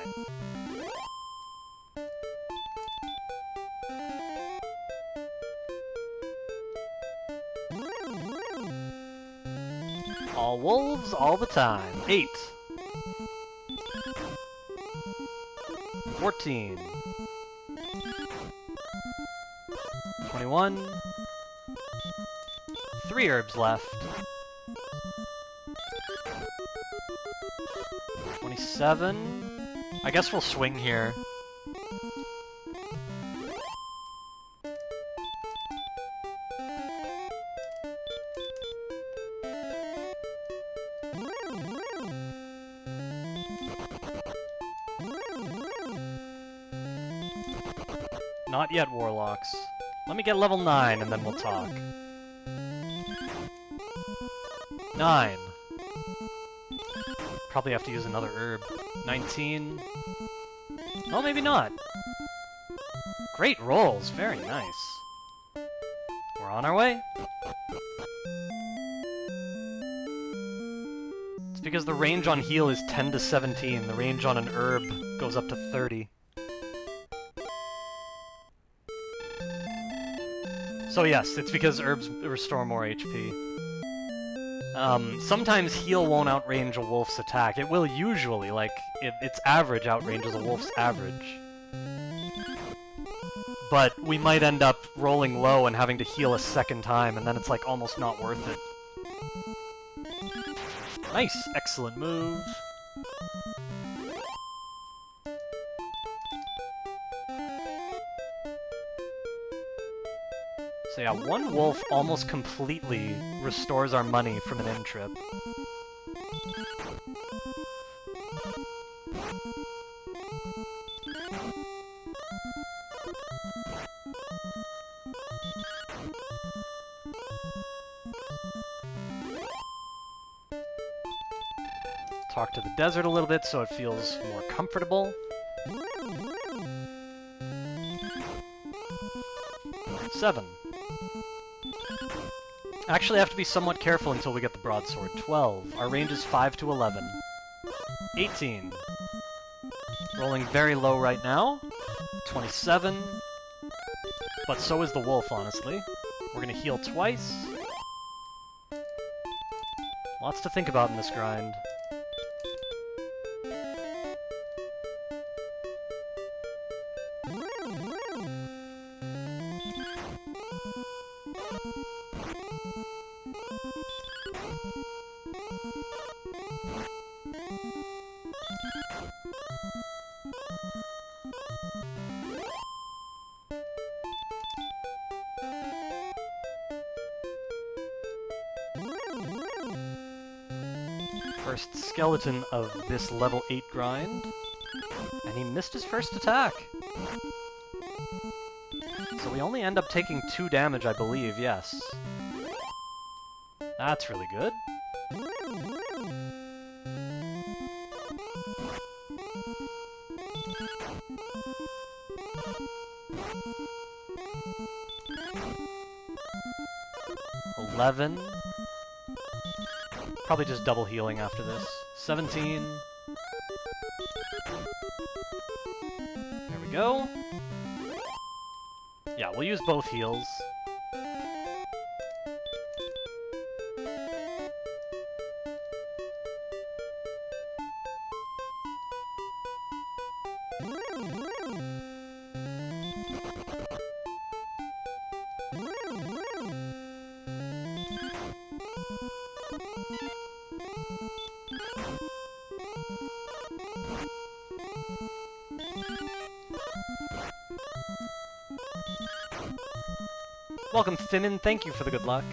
All wolves, all the time. 8. 14. 21. 3 herbs left. 27. I guess we'll swing here. Not yet, Warlocks. Let me get level 9 and then we'll talk. 9. Probably have to use another herb. 19. Oh, maybe not. Great rolls, very nice. We're on our way. It's because the range on heal is 10 to 17. The range on an herb goes up to 30. So yes, it's because herbs restore more HP. Sometimes heal won't outrange a wolf's attack. It will usually, like, its average outranges a wolf's average. But we might end up rolling low and having to heal a second time, and then it's, like, almost not worth it. Nice! Excellent move. So yeah, one wolf almost completely restores our money from an end trip. Talk to the desert a little bit so it feels more comfortable. 7. Actually, I have to be somewhat careful until we get the broadsword. 12. Our range is 5 to 11. 18. Rolling very low right now. 27. But so is the wolf, honestly. We're gonna heal twice. Lots to think about in this grind. First skeleton of this level 8 grind, and he missed his first attack. So we only end up taking 2 damage, I believe, yes. That's really good. $11. Probably just double healing after this. 17. There we go. Yeah, we'll use both heals. Welcome, Finnan. Thank you for the good luck.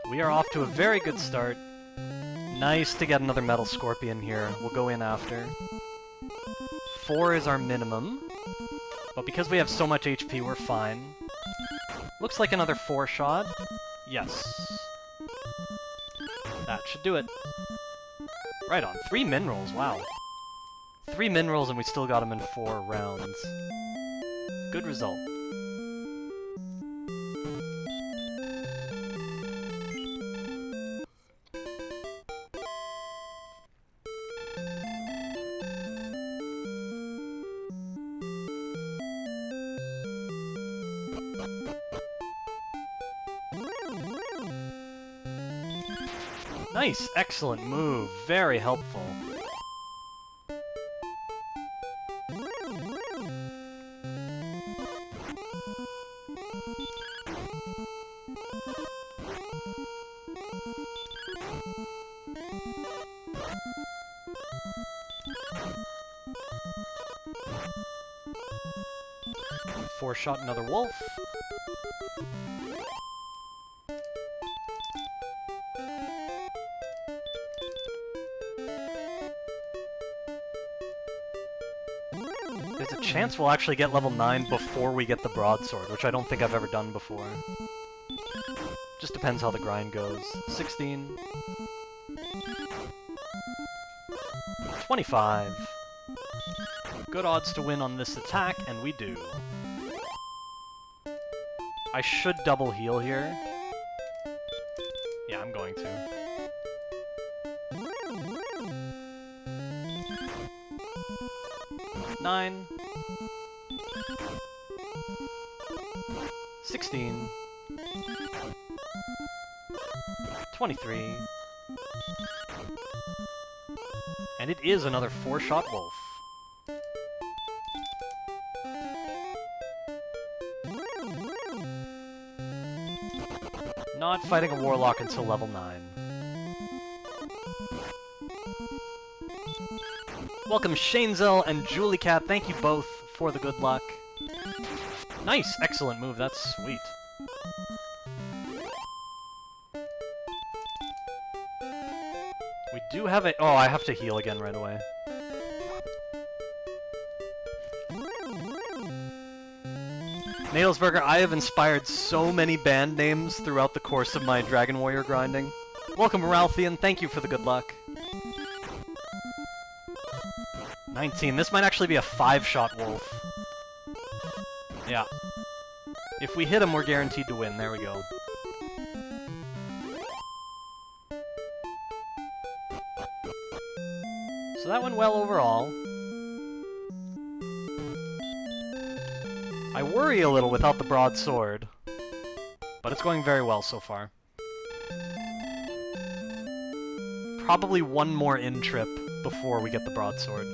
We are off to a very good start. Nice to get another Metal Scorpion here. We'll go in after. 4 is our minimum. But because we have so much HP, we're fine. Looks like another 4 shot. Yes. That should do it. Right on. 3 minerals, wow. 3 minerals and we still got them in 4 rounds. Good result. Nice, excellent move, very helpful. Four-shot another wolf. There's a chance we'll actually get level 9 before we get the broadsword, which I don't think I've ever done before. Just depends how the grind goes. 16. 25. Good odds to win on this attack, and we do. I should double heal here. Yeah, I'm going to. Nine. 16. 23. And it is another 4-shot wolf. Not fighting a warlock until level 9. Welcome Shanezel and Juliecat, thank you both for the good luck. Nice, excellent move, that's sweet. We do have a... Oh, I have to heal again right away. Nailsburger, I have inspired so many band names throughout the course of my Dragon Warrior grinding. Welcome Ralphian, thank you for the good luck. 19, this might actually be a 5-shot wolf. Yeah. If we hit him, we're guaranteed to win, there we go. So that went well overall. I worry a little without the broadsword, but it's going very well so far. Probably one more in-trip before we get the broadsword.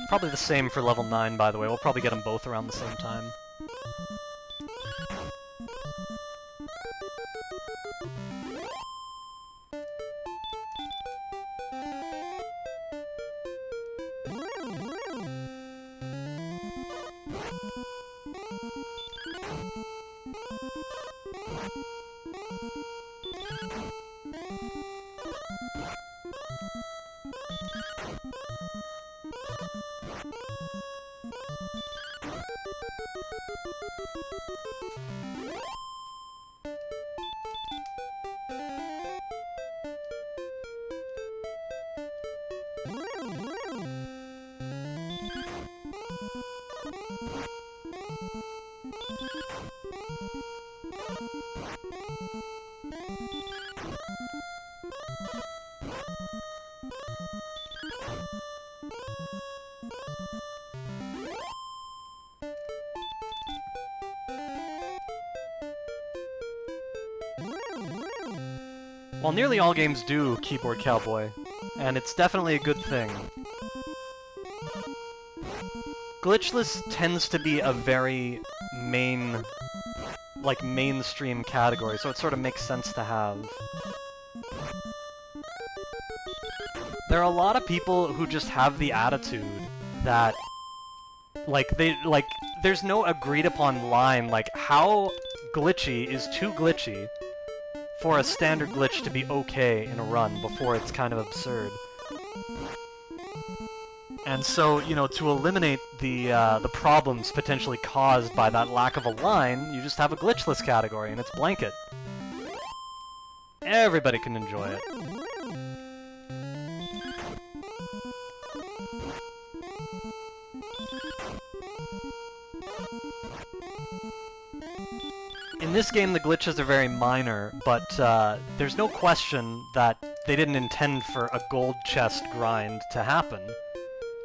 Probably the same for level 9, by the way. We'll probably get them both around the same time. Well, nearly all games do Keyboard Cowboy, and it's definitely a good thing. Glitchless tends to be a very mainstream category, so it sort of makes sense to have. There are a lot of people who just have the attitude that, there's no agreed upon line, like, how glitchy is too glitchy for a standard glitch to be okay in a run before it's kind of absurd. And so, you know, to eliminate the problems potentially caused by that lack of a line, you just have a glitchless category, and it's blanket. Everybody can enjoy it. In this game, the glitches are very minor, but there's no question that they didn't intend for a gold chest grind to happen,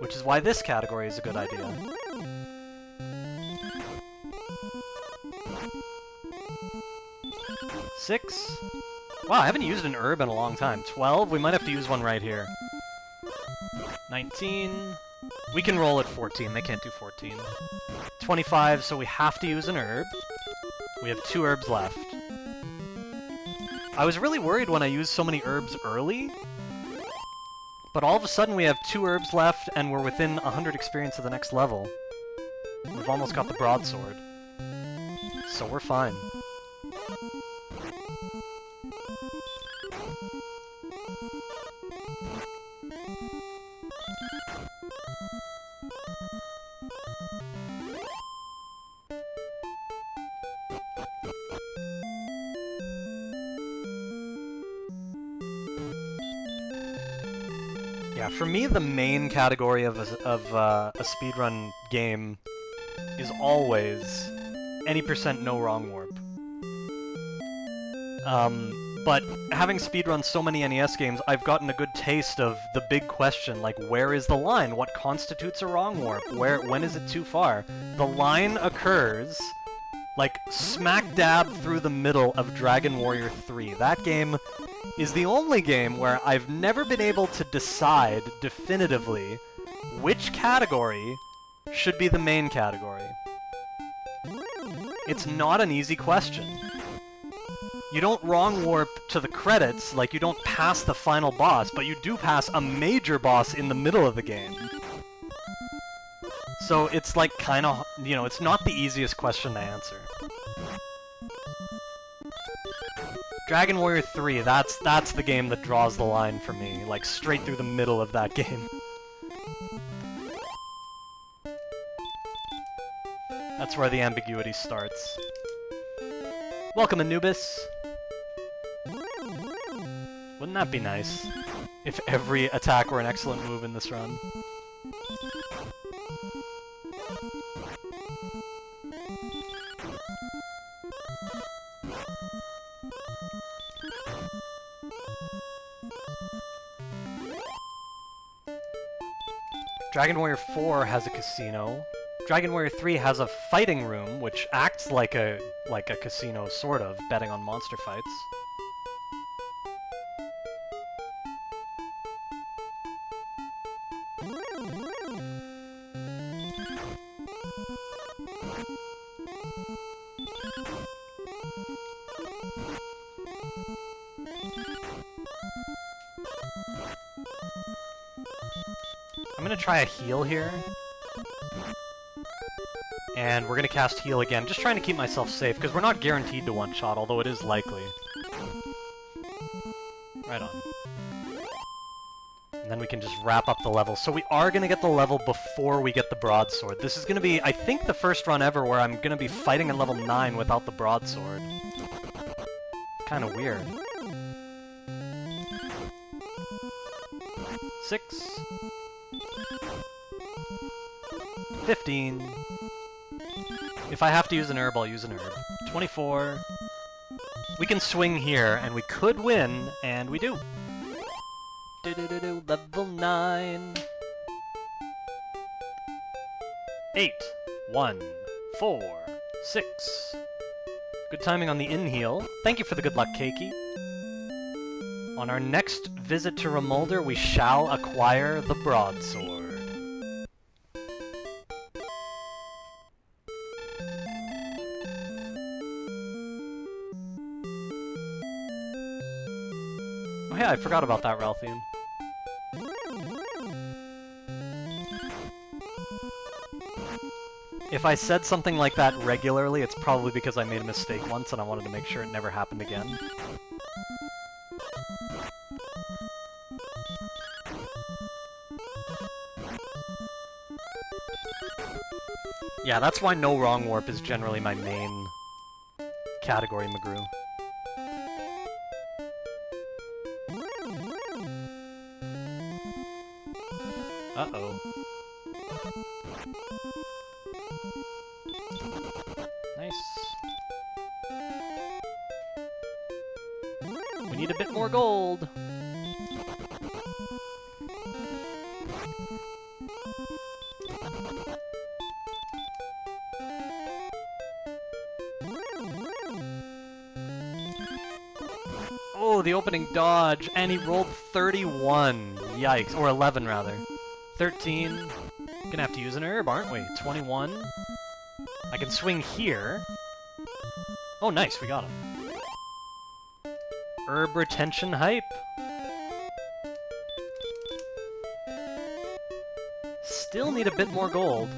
which is why this category is a good idea. Six. Wow, I haven't used an herb in a long time. 12? We might have to use one right here. 19. We can roll at 14. They can't do 14. 25, so we have to use an herb. We have 2 herbs left. I was really worried when I used so many herbs early, but all of a sudden we have 2 herbs left and we're within 100 experience of the next level. We've almost got the broadsword. So we're fine. Yeah, for me, the main category of a speedrun game is always any % no wrong warp. But having speedrun so many NES games, I've gotten a good taste of the big question, like, where is the line? What constitutes a wrong warp? When is it too far? The line occurs, like, smack dab through the middle of Dragon Warrior 3. That game is the only game where I've never been able to decide definitively which category should be the main category. It's not an easy question. You don't wrong warp to the credits, like you don't pass the final boss, but you do pass a major boss in the middle of the game. So it's like kinda, you know, it's not the easiest question to answer. Dragon Warrior 3, that's the game that draws the line for me, like straight through the middle of that game. That's where the ambiguity starts. Welcome, Anubis! Wouldn't that be nice, if every attack were an excellent move in this run? Dragon Warrior 4 has a casino. Dragon Warrior 3 has a fighting room, which acts like a casino, sort of, betting on monster fights. I'm gonna try a heal here. And we're gonna cast heal again, just trying to keep myself safe, because we're not guaranteed to one-shot, although it is likely. Right on. And then we can just wrap up the level. So we are gonna get the level before we get the broadsword. This is gonna be, I think, the first run ever where I'm gonna be fighting in level 9 without the broadsword. Kinda weird. 6. 15. If I have to use an herb, I'll use an herb. 24. We can swing here, and we could win, and we do. Level 9. 8. 1. 4. 6. Good timing on the in-heal. Thank you for the good luck, Keiki. On our next visit to Remulder, we shall acquire the broadsword. Oh yeah, I forgot about that, Ralphian. If I said something like that regularly, it's probably because I made a mistake once and I wanted to make sure it never happened again. Yeah, that's why no wrong warp is generally my main category, McGrew. Uh-oh. Nice. We need a bit more gold. Oh, the opening dodge, and he rolled 31. Yikes. Or 11, rather. 13. Gonna have to use an herb, aren't we? 21. I can swing here. Oh, nice, we got him. Herb retention hype. Still need a bit more gold.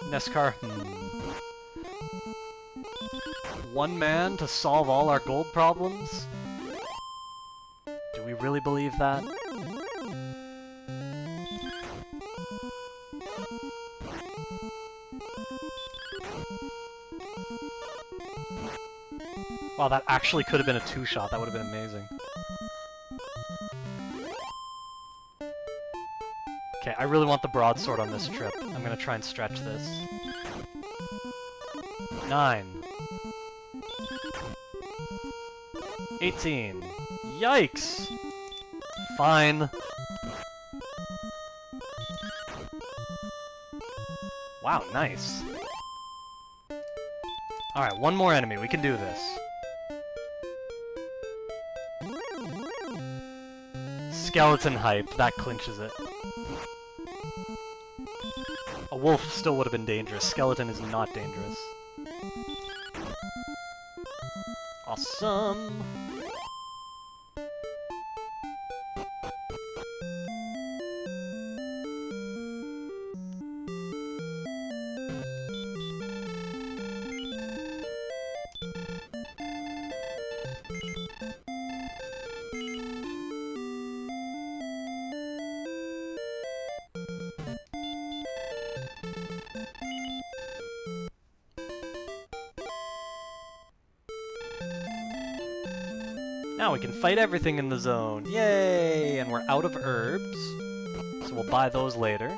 Nescar, One man to solve all our gold problems? Do we really believe that? Wow, that actually could have been a two-shot. That would have been amazing. Okay, I really want the broadsword on this trip. I'm gonna try and stretch this. 9. 18. Yikes! Fine. Wow, nice. Alright, one more enemy. We can do this. Skeleton hype. That clinches it. A wolf still would have been dangerous. Skeleton is not dangerous. Awesome! Now we can fight everything in the zone. Yay! And we're out of herbs, so we'll buy those later.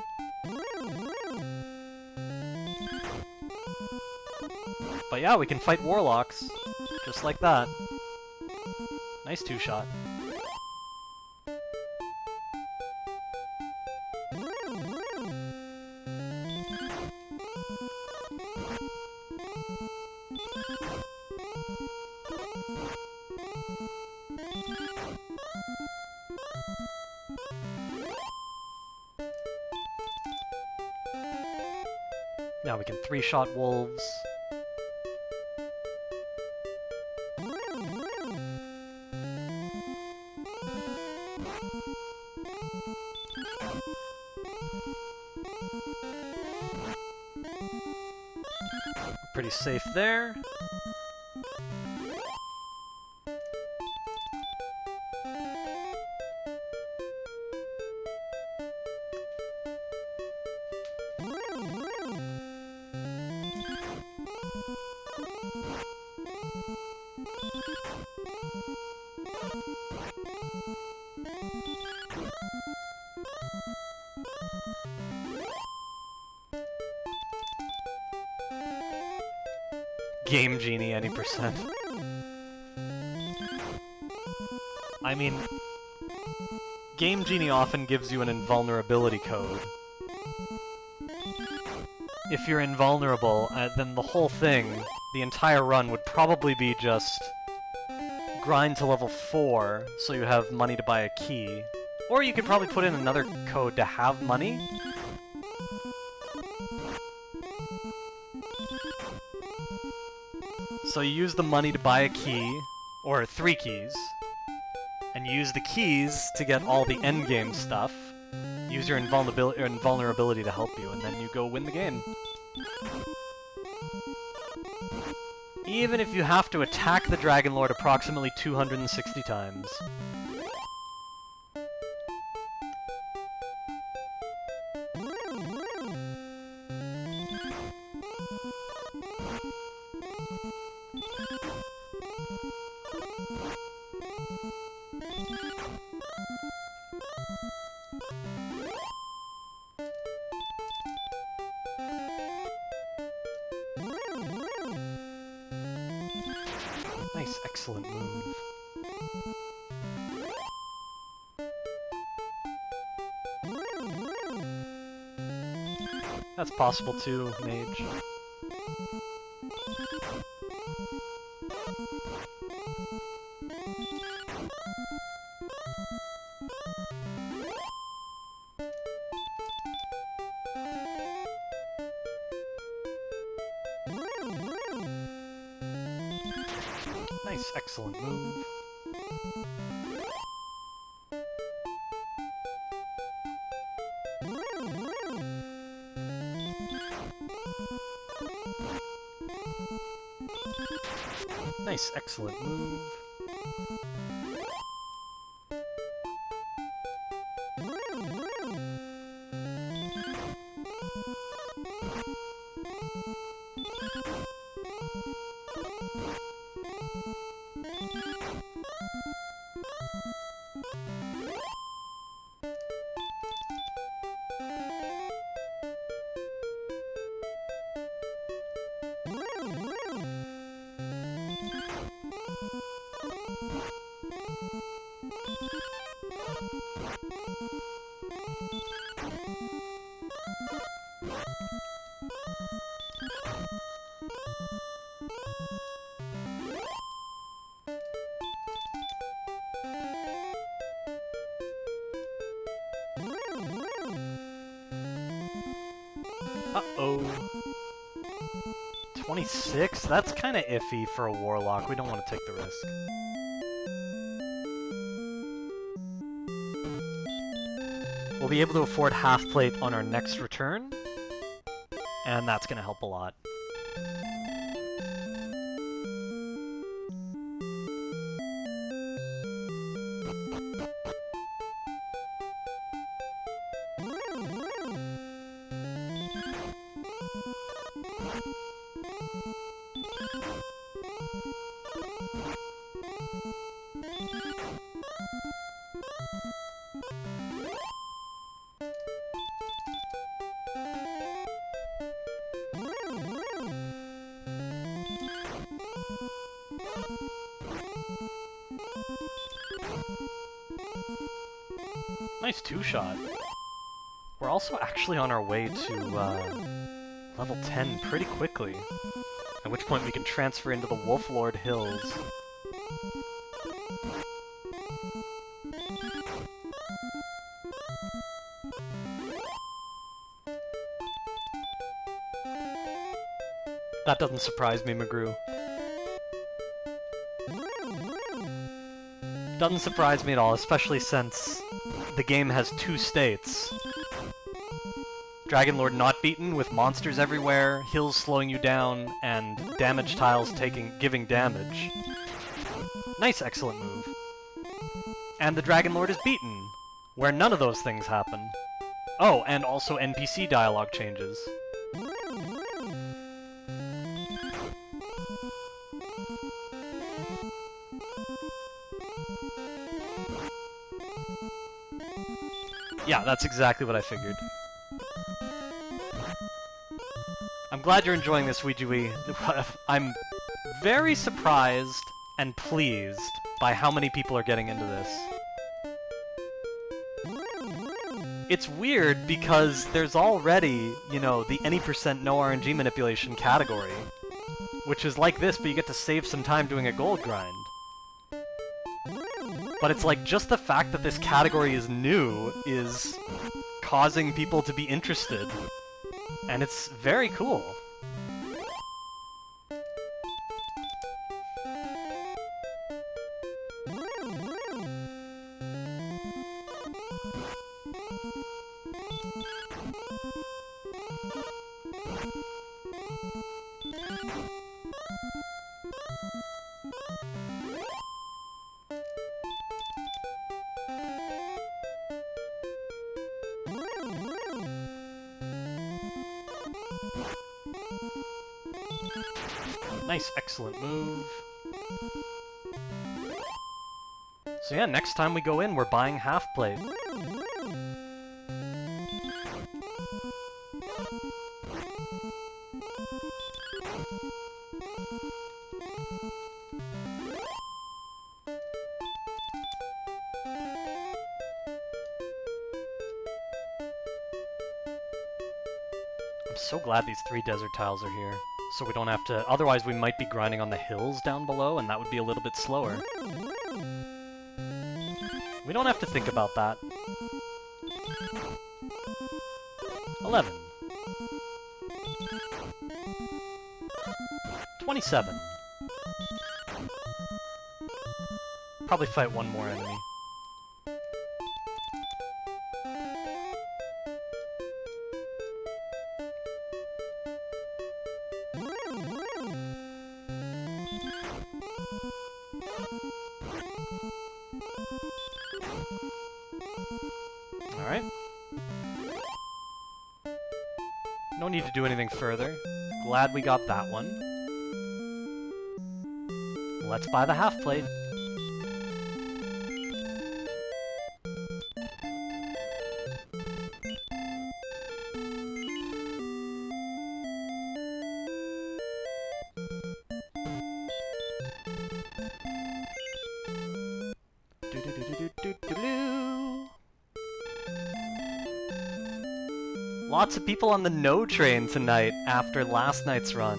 But yeah, we can fight warlocks, just like that. Nice two-shot. Now we can three-shot wolves. Pretty safe there. Game Genie any percent. I mean, Game Genie often gives you an invulnerability code. If you're invulnerable, then the whole thing, the entire run, would probably be just grind to level 4 so you have money to buy a key. Or you could probably put in another code to have money. So you use the money to buy a key, or 3 keys, and you use the keys to get all the endgame stuff. Use your invulnerability to help you, and then you go win the game. Even if you have to attack the Dragon Lord approximately 260 times. Nice, excellent move. That's possible too, Mage. Nice, excellent move. Nice, excellent move. Uh-oh. 26? That's kinda iffy for a Warlock. We don't want to take the risk. We'll be able to afford half plate on our next return, and that's gonna help a lot. Nice 2-shot. We're also actually on our way to level 10 pretty quickly, at which point we can transfer into the Wolflord Hills. That doesn't surprise me, McGrew. Doesn't surprise me at all, especially since the game has 2 states. Dragon Lord not beaten, with monsters everywhere, hills slowing you down, and damage tiles giving damage. Nice, excellent move. And the Dragon Lord is beaten, where none of those things happen. Oh, and also NPC dialogue changes. Yeah, that's exactly what I figured. I'm glad you're enjoying this, Weejui. I'm very surprised and pleased by how many people are getting into this. It's weird because there's already, you know, the any percent no RNG manipulation category, which is like this, but you get to save some time doing a gold grind. But it's like, just the fact that this category is new is causing people to be interested. And it's very cool. Nice, excellent move. So yeah, next time we go in, we're buying half plate. I'm so glad these 3 desert tiles are here, so we don't have to... Otherwise we might be grinding on the hills down below, and that would be a little bit slower. We don't have to think about that. 11. 27. Probably fight one more enemy. Alright. No need to do anything further. Glad we got that one. Let's buy the half plate. Lots of people on the no train tonight after last night's run.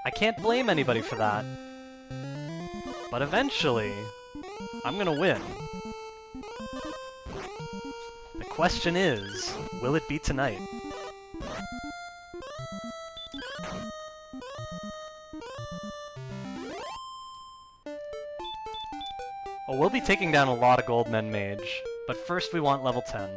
I can't blame anybody for that. But eventually, I'm gonna win. The question is, will it be tonight? Oh, we'll be taking down a lot of Goldmen Mage, but first we want level 10.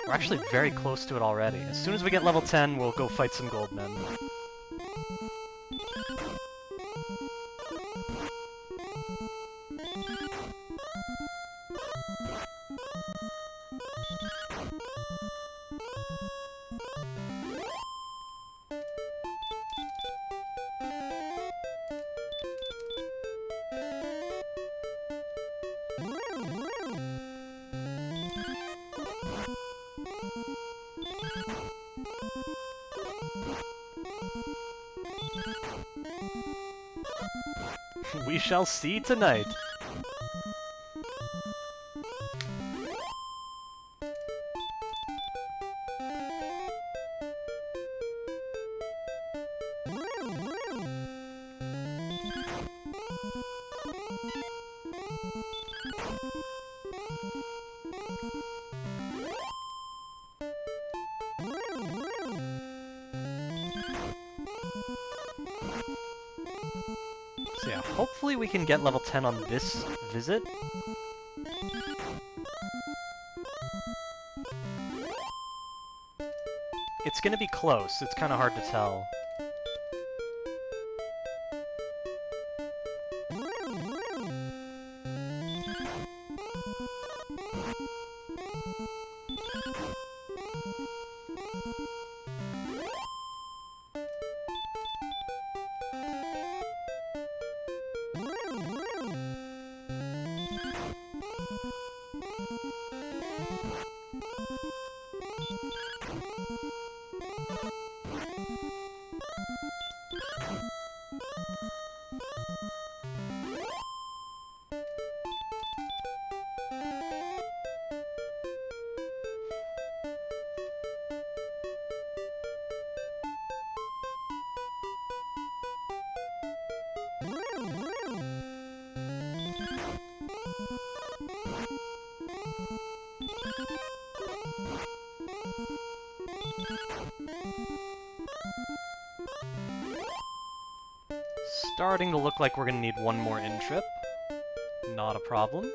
We're actually very close to it already. As soon as we get level 10, we'll go fight some Goldmen. We shall see tonight. So yeah, hopefully we can get level 10 on this visit. It's gonna be close, it's kinda hard to tell. Starting to look like we're gonna need one more in-trip. Not a problem.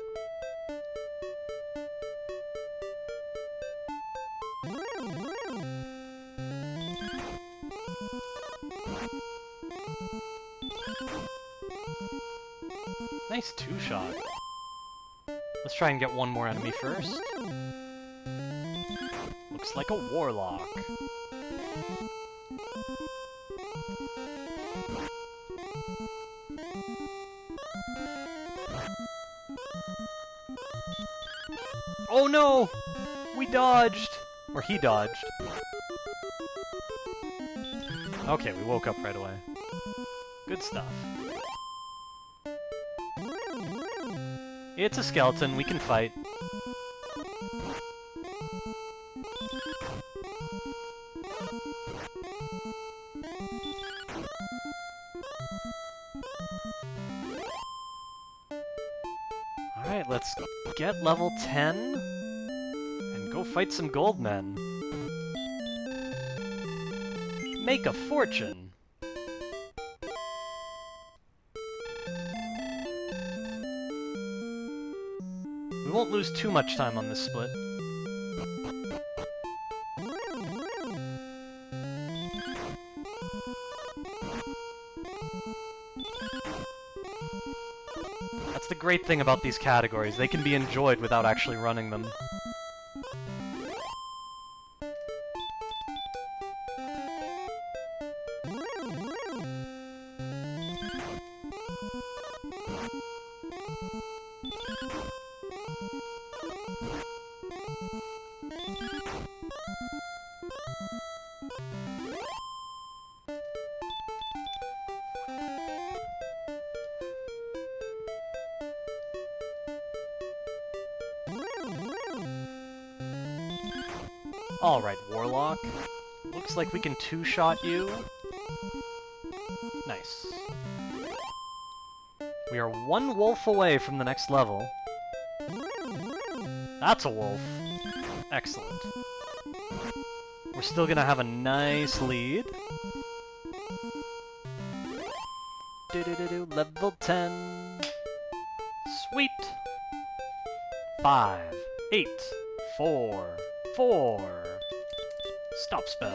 Nice two-shot. Let's try and get one more enemy first. Looks like a warlock. Oh no! We dodged! Or he dodged. Okay, we woke up right away. Good stuff. It's a skeleton, we can fight. Alright, let's get level 10 and go fight some gold men. Make a fortune! We won't lose too much time on this split. That's the great thing about these categories. They can be enjoyed without actually running them. Alright, Warlock. Looks like we can two-shot you. Nice. We are one wolf away from the next level. That's a wolf. Excellent. We're still gonna have a nice lead. Level 10. Sweet. 5, 8, 4, 4. Stop spell.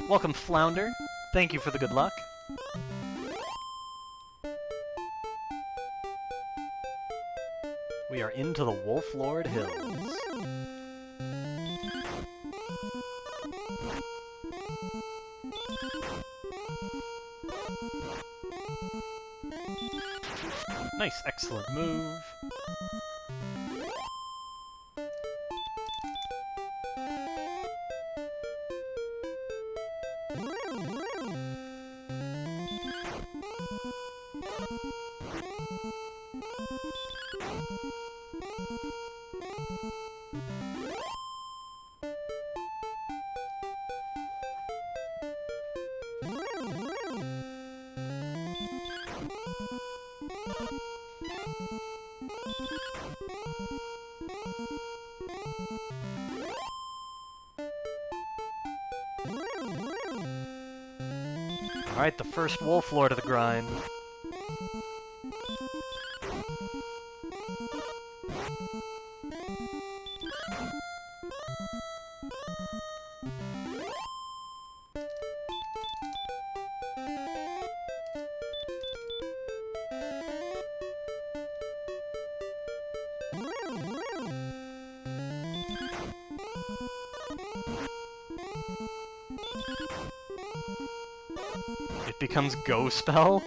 Welcome, Flounder. Thank you for the good luck. We are into the Wolf Lord Hills. Nice, excellent move. Alright, the first Wolf Lord of the grind. It becomes Go Spell?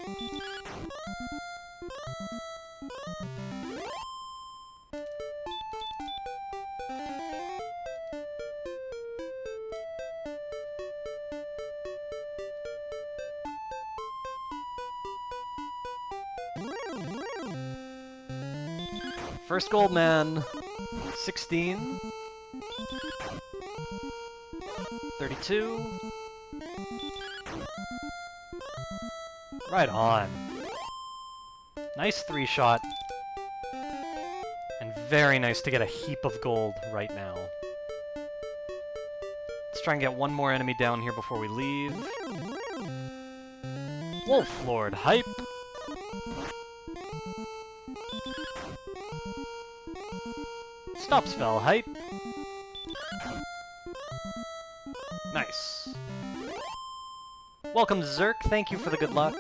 First gold man, 16, 32, right on. Nice 3-shot, and very nice to get a heap of gold right now. Let's try and get one more enemy down here before we leave. Wolf Lord hype! Stop spell hype! Nice. Welcome, Zerk. Thank you for the good luck.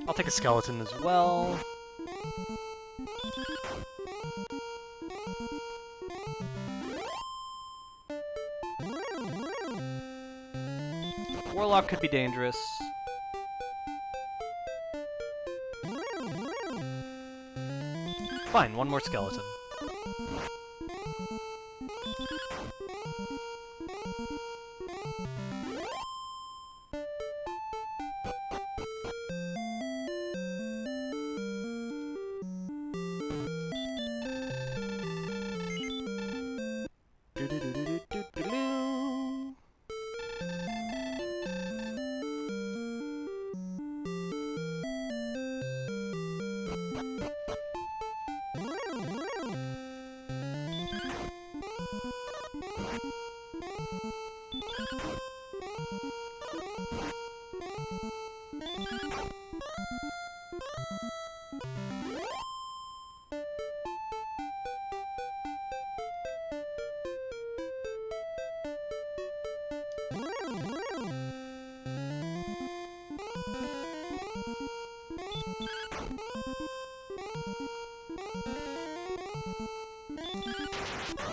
I'll take a skeleton as well. Warlock could be dangerous. Fine, one more skeleton.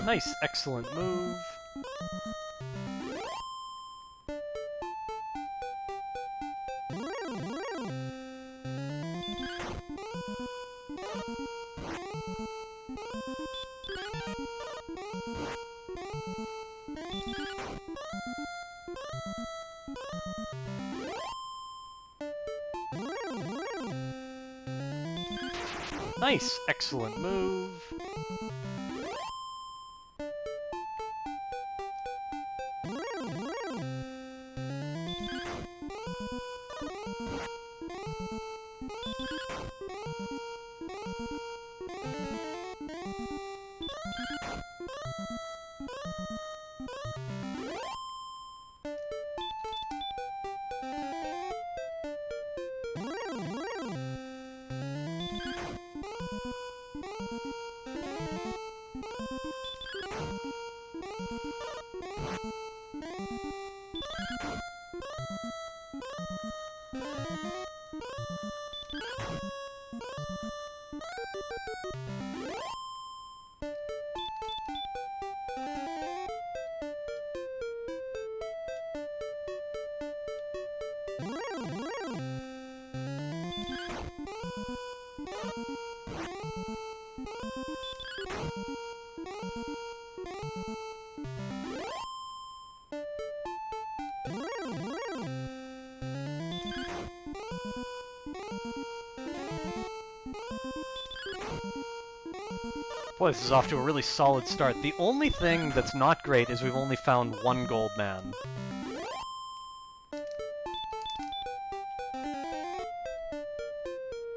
Nice, excellent move. Nice, excellent move. Boy, this is off to a really solid start. The only thing that's not great is we've only found one gold man.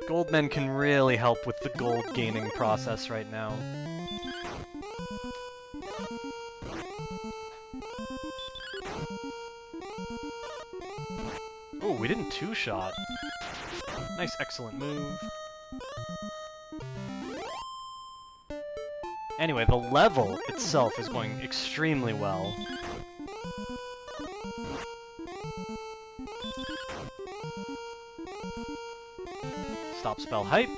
Gold men can really help with the gold gaining process right now. Oh, we didn't two-shot. Nice, excellent move. Anyway, the level itself is going extremely well. Stop spell hype.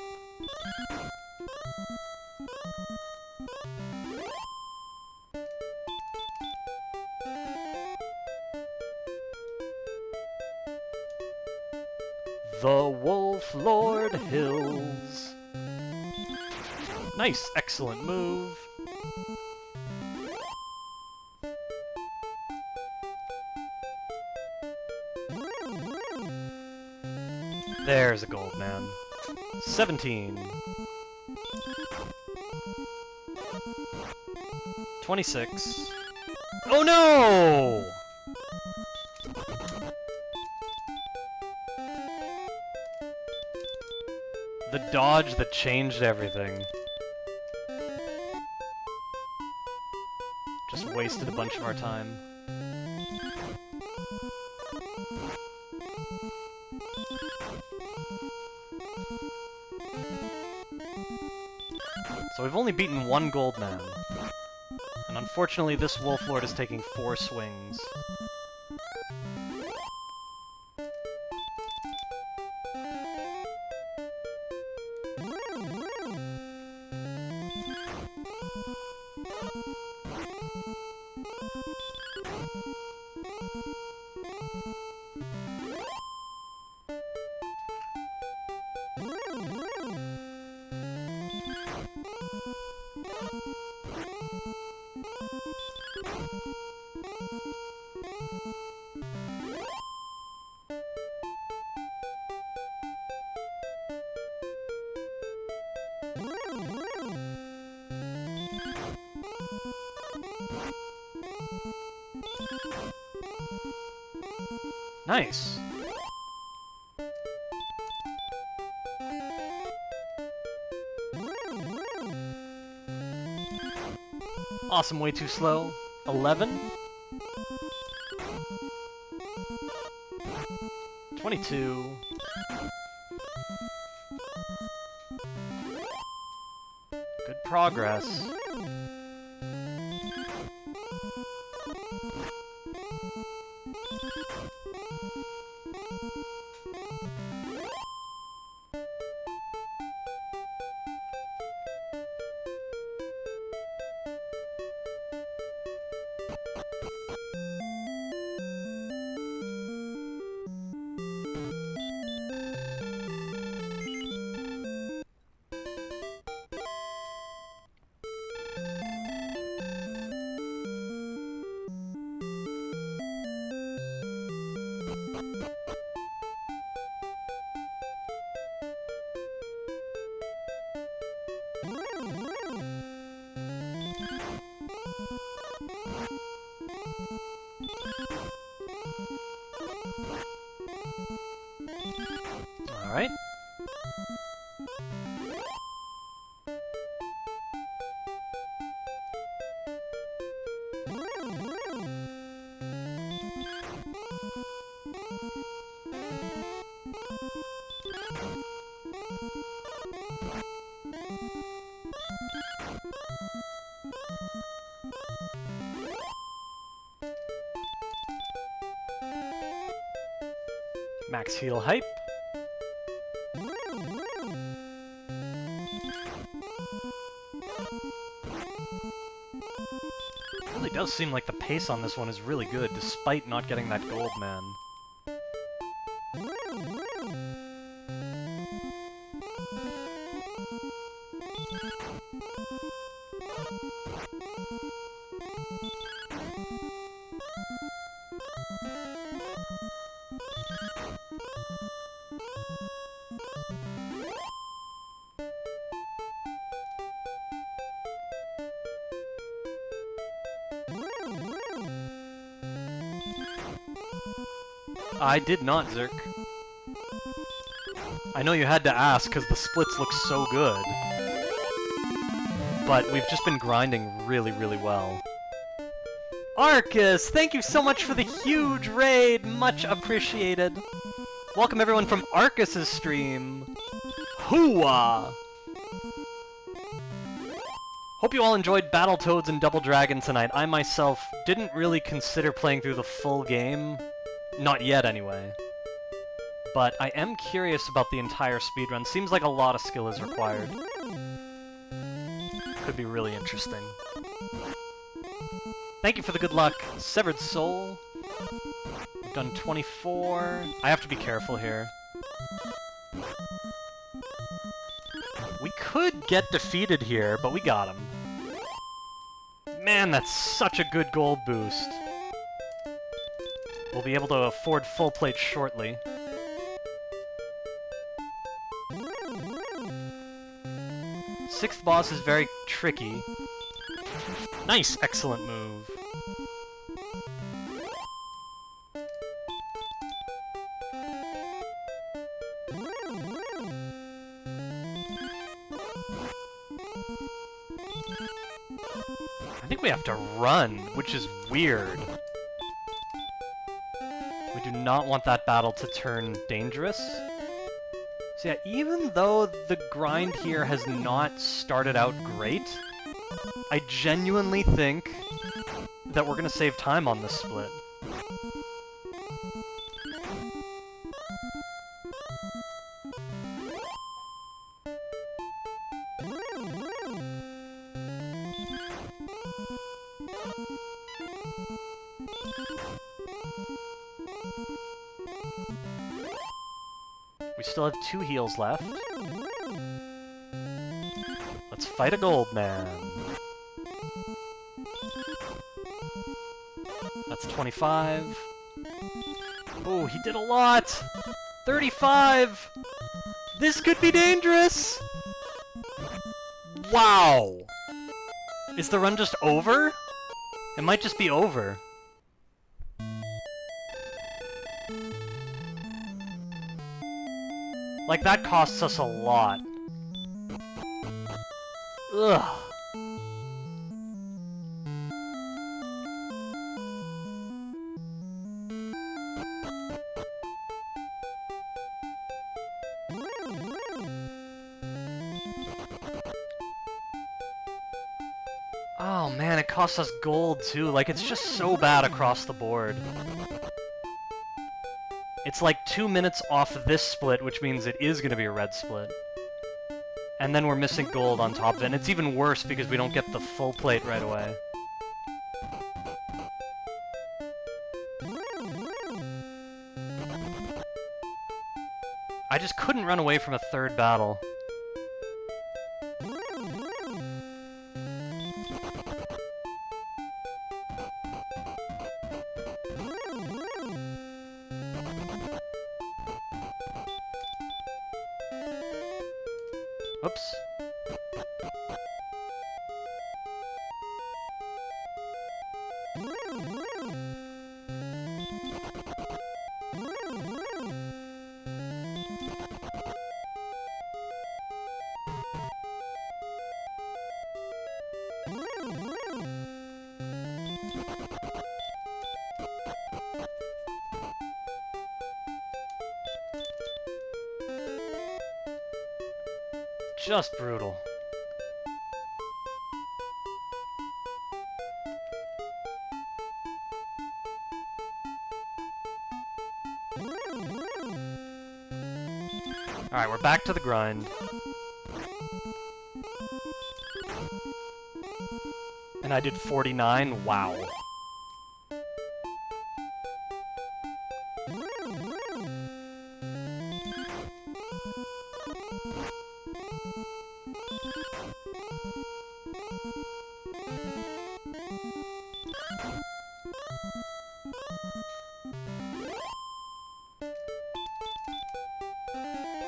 The Wolf Lord Hills. Nice, excellent move. There's a gold man. 17. 26. Oh no! The dodge that changed everything. Just wasted a bunch of our time. So we've only beaten one gold man. And unfortunately this Wolf Lord is taking 4 swings. Nice! Awesome, way too slow. 11? 22. Good progress. Alright. Max heal hype. Really does seem like the pace on this one is really good, despite not getting that gold man. I did not, Zerk. I know you had to ask because the splits look so good. But we've just been grinding really, really well. Arcus, thank you so much for the huge raid! Much appreciated! Welcome everyone from Arcus's stream! Hooah! Hope you all enjoyed Battletoads and Double Dragon tonight. I myself didn't really consider playing through the full game. Not yet, anyway. But I am curious about the entire speedrun. Seems like a lot of skill is required. Could be really interesting. Thank you for the good luck, Severed Soul. We've done 24. I have to be careful here. We could get defeated here, but we got him. Man, that's such a good gold boost. We'll be able to afford full plates shortly. Sixth boss is very tricky. Nice! Excellent move. I think we have to run, which is weird. We do not want that battle to turn dangerous. So yeah, even though the grind here has not started out great, I genuinely think that we're gonna save time on this split. We still have 2 heals left. Let's fight a gold man. That's 25. Oh, he did a lot! 35! This could be dangerous! Wow! Is the run just over? It might just be over. Like, that costs us a lot. Ugh. Oh man, it costs us gold too. Like, it's just so bad across the board. It's like 2 minutes off this split, which means it is going to be a red split. And then we're missing gold on top of it, and it's even worse because we don't get the full plate right away. I just couldn't run away from a third battle. Oops. Just brutal. Alright, we're back to the grind. And I did 49? Wow.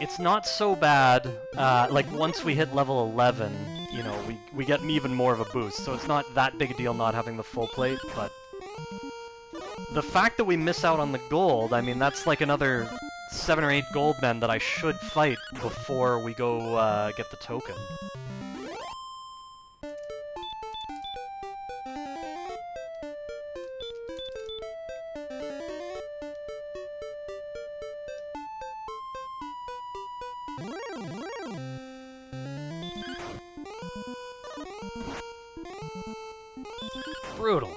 It's not so bad, like once we hit level 11, you know, we get even more of a boost, so it's not that big a deal not having the full plate, but the fact that we miss out on the gold, I mean, that's like another 7 or 8 gold men that I should fight before we go get the token. Brutal.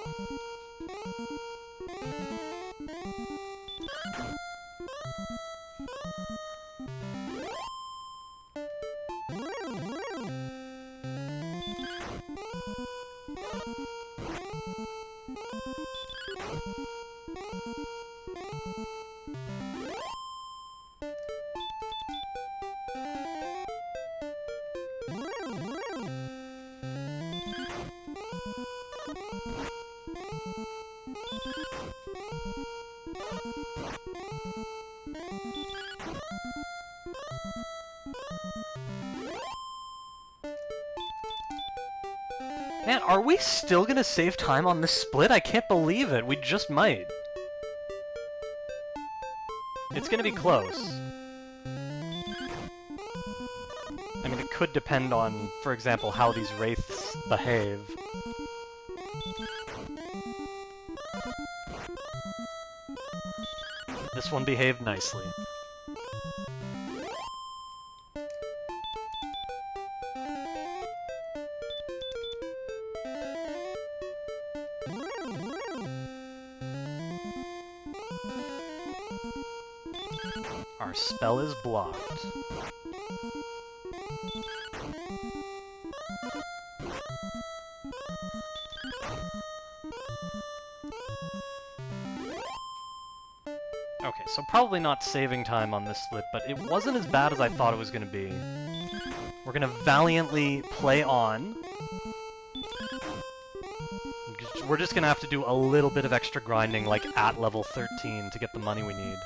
Man, are we still gonna save time on this split? I can't believe it. We just might. It's gonna be close. I mean, it could depend on, for example, how these wraiths behave. This one behaved nicely. Our spell is blocked. Okay, so probably not saving time on this split, but it wasn't as bad as I thought it was going to be. We're going to valiantly play on. We're just going to have to do a little bit of extra grinding, like at level 13, to get the money we need.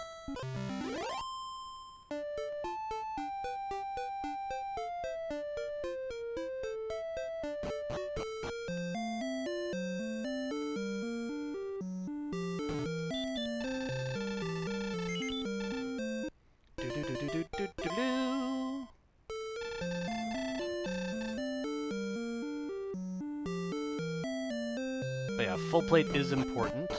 But yeah, full plate is important.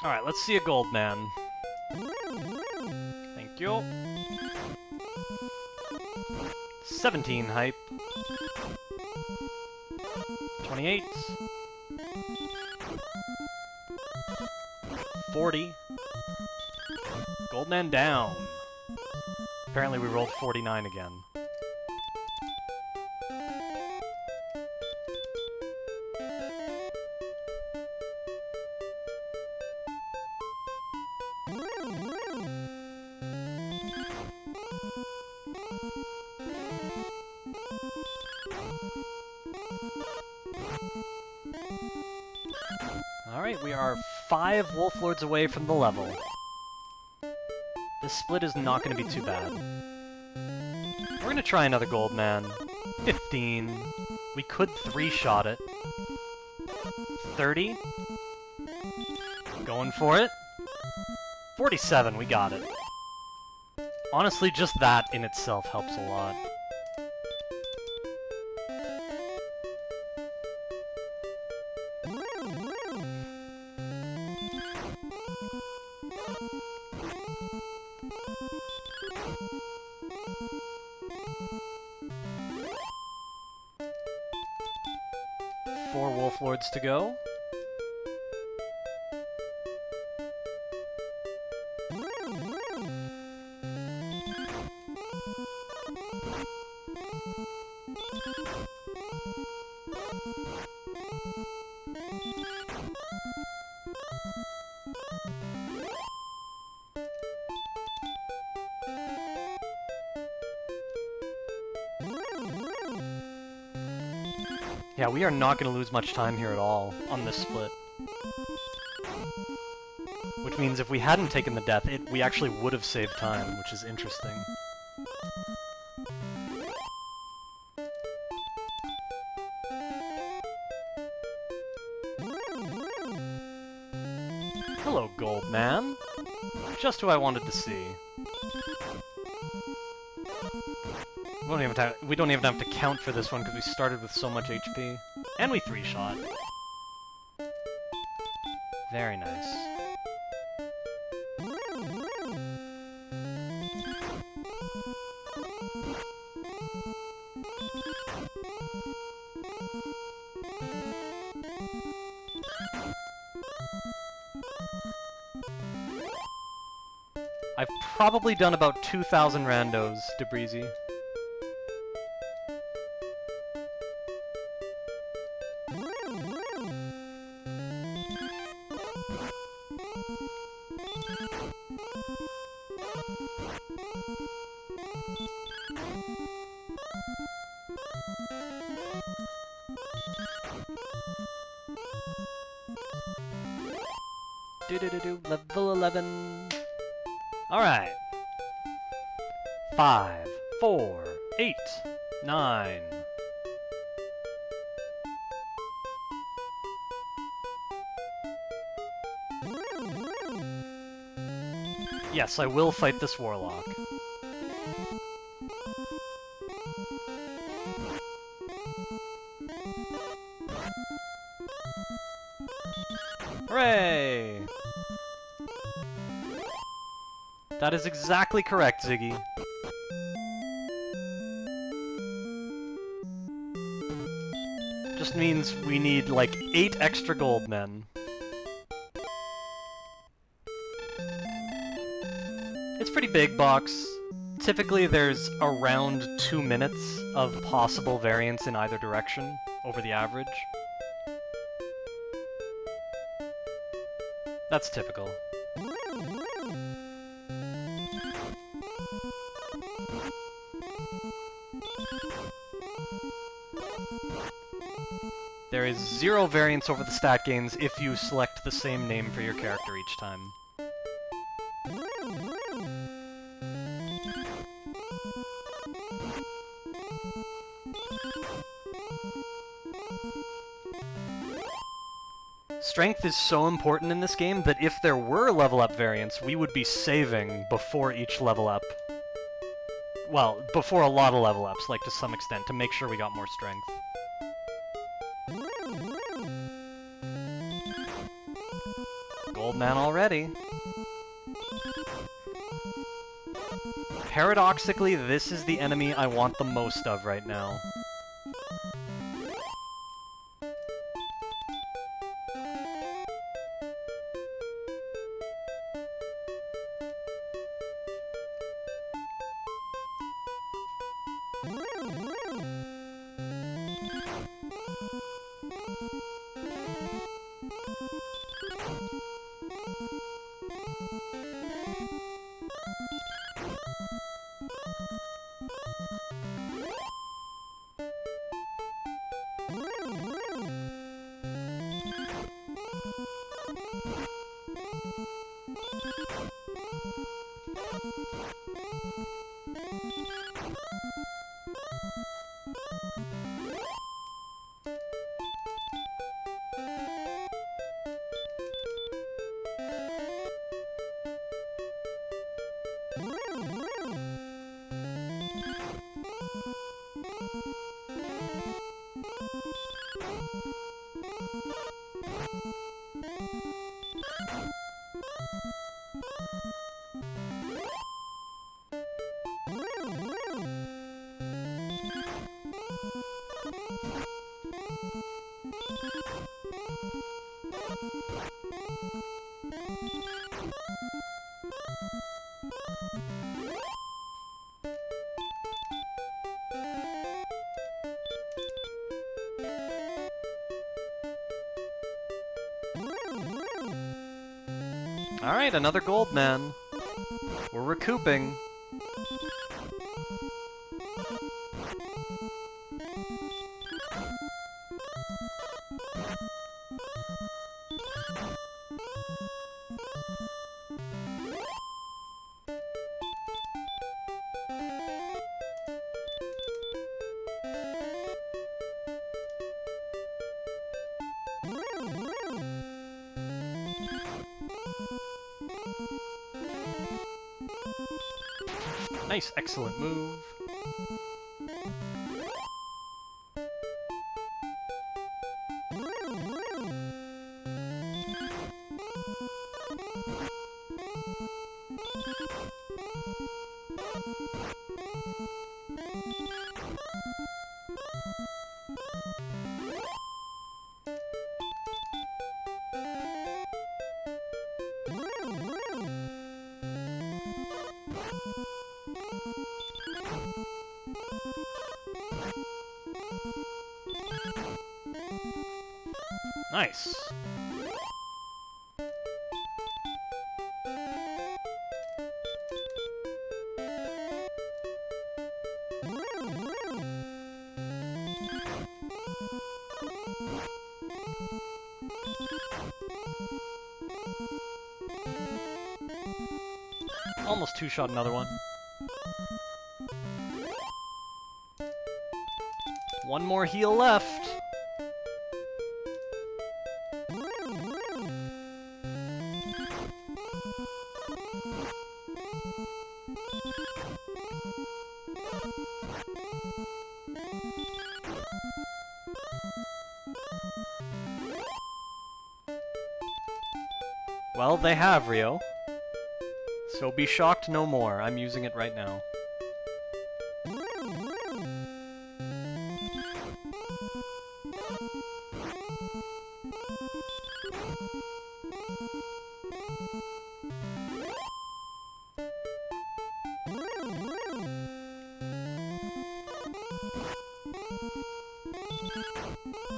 Alright, let's see a gold man. Thank you. 17 hype. 28. 40. Gold man down. Apparently we rolled 49 again. Alright, we are 5 Wolf Lords away from the level. This split is not going to be too bad. We're going to try another gold man. 15. We could 3-shot it. 30. Going for it. 47, we got it. Honestly, just that in itself helps a lot. Four Wolf Lords to go. Yeah, we are not going to lose much time here at all on this split. Which means if we hadn't taken the death, we actually would have saved time, which is interesting. Hello, Gold Man. Just who I wanted to see. We don't even have to count for this one because we started with so much HP. And we 3-shot. Very nice. I've probably done about 2,000 randos, Debreezy. Level 11. Alright. 5, 4, 8, 9. Yes, I will fight this warlock. Hooray! That is exactly correct, Ziggy. Just means we need, like, 8 extra gold men. It's pretty big box. Typically there's around 2 minutes of possible variance in either direction over the average. That's typical. There is 0 variance over the stat gains if you select the same name for your character each time. Strength is so important in this game that if there were level up variance, we would be saving before each level up. Well, before a lot of level ups, like to some extent, to make sure we got more strength. Gold man already. Paradoxically, this is the enemy I want the most of right now. Alright, another gold man. We're recouping. Nice, excellent move. Nice. Almost two-shot another one. One more heal left. Well, they have, Rio. So be shocked no more. I'm using it right now.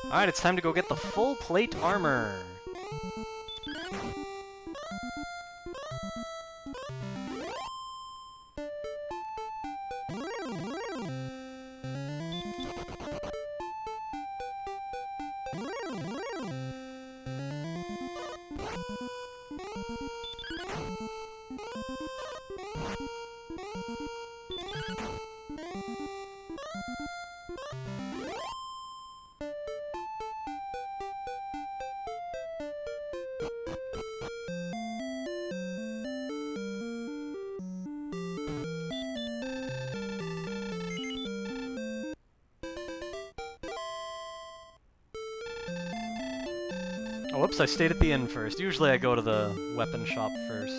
Alright, it's time to go get the full plate armor. Oh, whoops, I stayed at the inn first. Usually I go to the weapon shop first.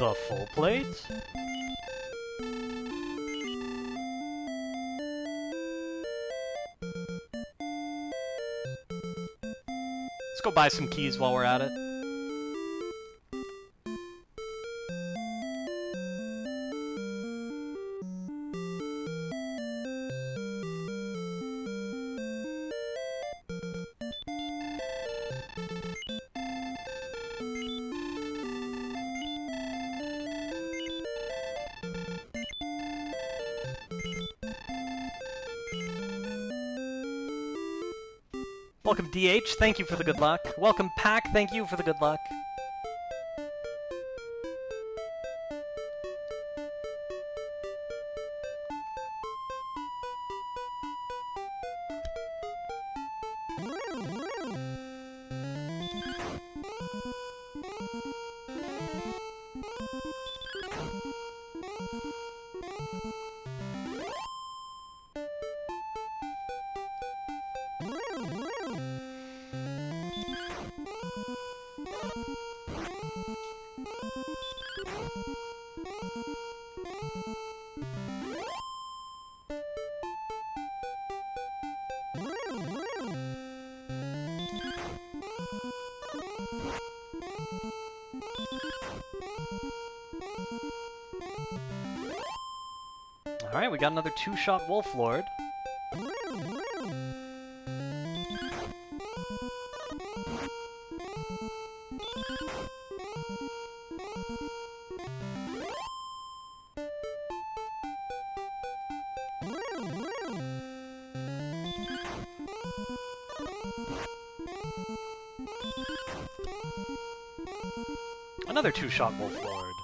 The full plate? Let's go buy some keys while we're at it. Welcome DH, thank you for the good luck. Welcome Pack, thank you for the good luck. Alright, we got another two-shot Wolf Lord. Another two-shot Wolf Lord.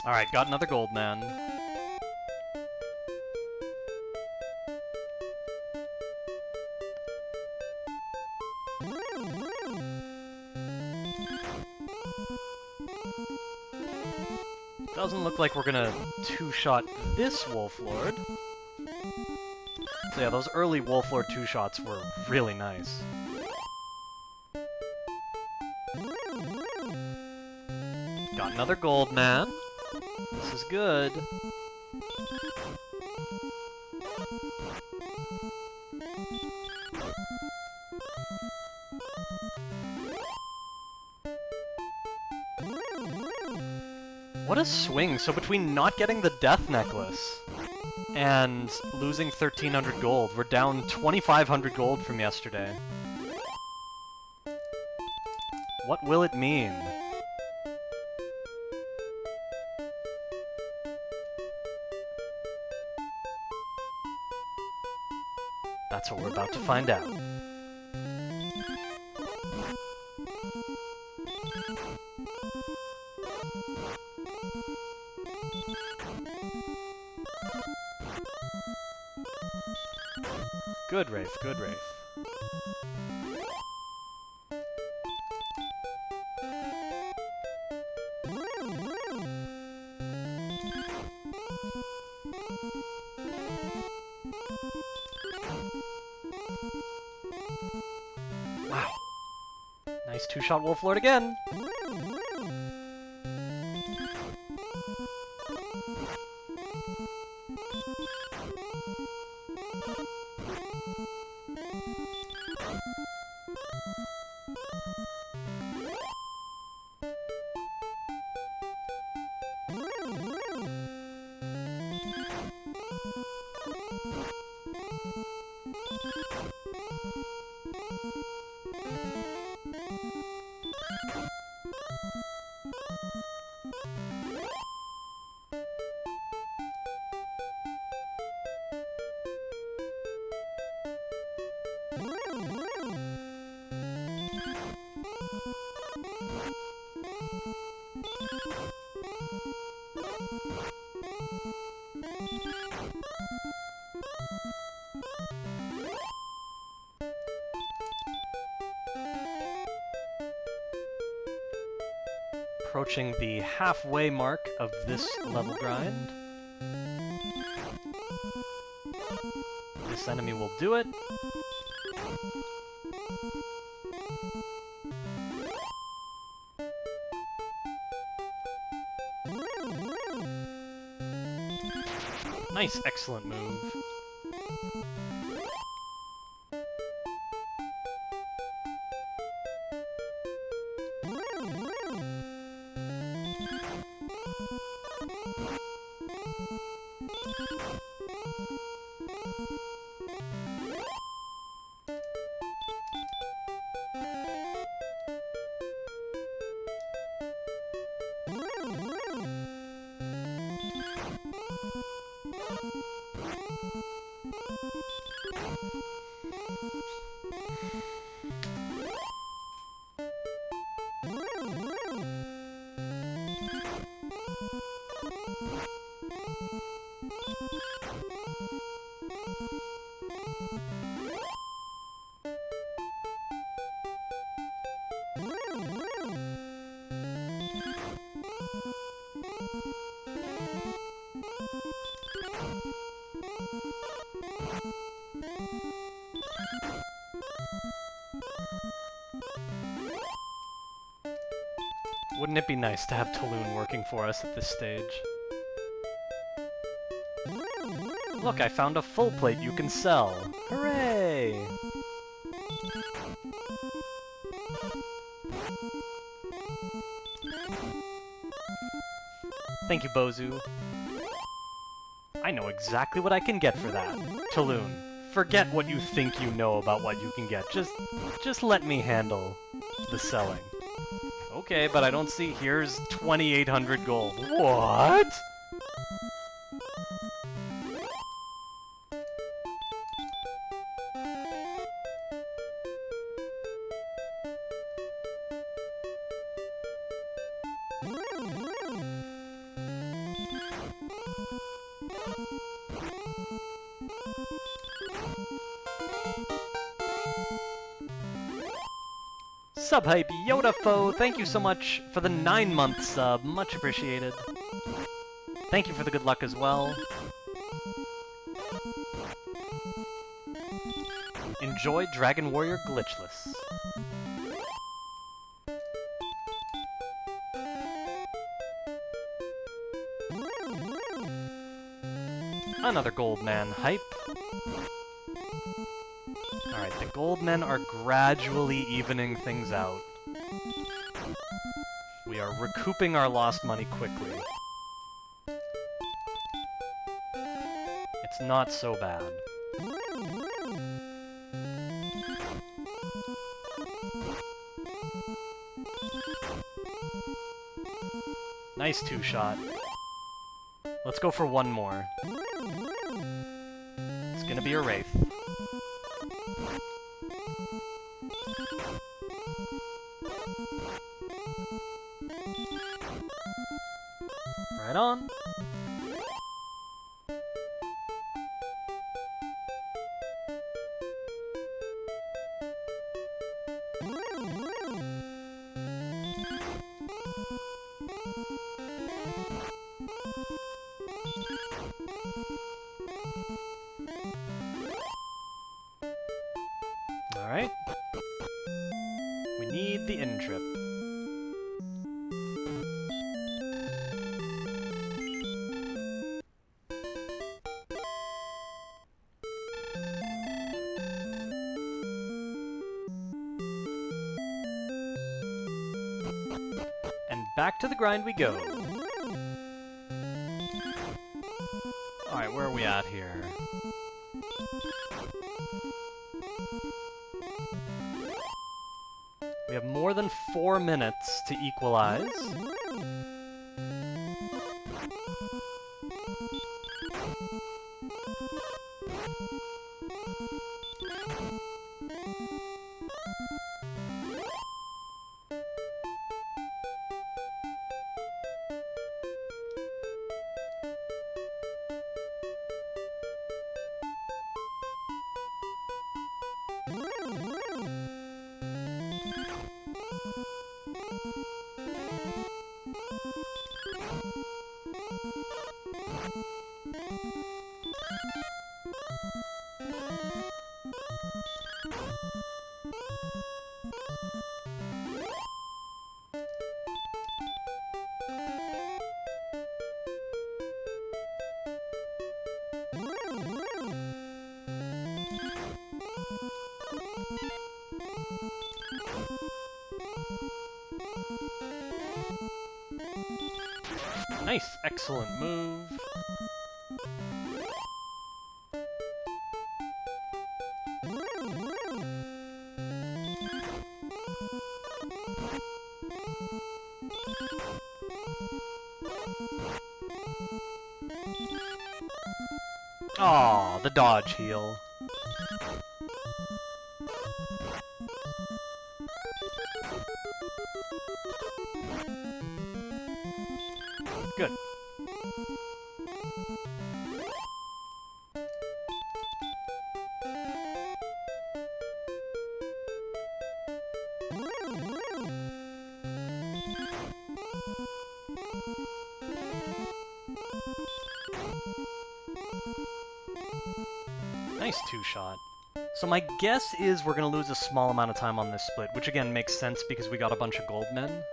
Alright, got another gold man. Doesn't look like we're gonna two-shot this Wolf Lord. So yeah, those early Wolf Lord two-shots were really nice. Got another gold man. This is good. What a swing! So between not getting the Death Necklace and losing 1,300 gold, we're down 2,500 gold from yesterday. What will it mean? That's what we're about to find out. Good Wraith, good Wraith. Wow. Nice two-shot Wolf Lord again. Approaching the halfway mark of this level grind. This enemy will do it. Nice, excellent move. Wouldn't it be nice to have Taloon working for us at this stage? Look, I found a full plate you can sell! Hooray! Thank you, Bozu. I know exactly what I can get for that. Taloon, forget what you think you know about what you can get. Just let me handle the selling. Okay, but I don't see... Here's 2,800 gold. What? Sub-hype Yodafo, thank you so much for the 9-month sub. Much appreciated. Thank you for the good luck as well. Enjoy Dragon Warrior glitchless. Another Goldman hype. Alright, the Goldmen are gradually evening things out. We are recouping our lost money quickly. It's not so bad. Nice two-shot. Let's go for one more. It's gonna be a Wraith. Right on. Alright. We need the in-trip. And back to the grind we go. Alright, where are we at here? We have more than 4 minutes to equalize. Nice, excellent move. Aw, the dodge heal. Good. Nice two-shot. So my guess is we're gonna lose a small amount of time on this split, which again makes sense because we got a bunch of gold men.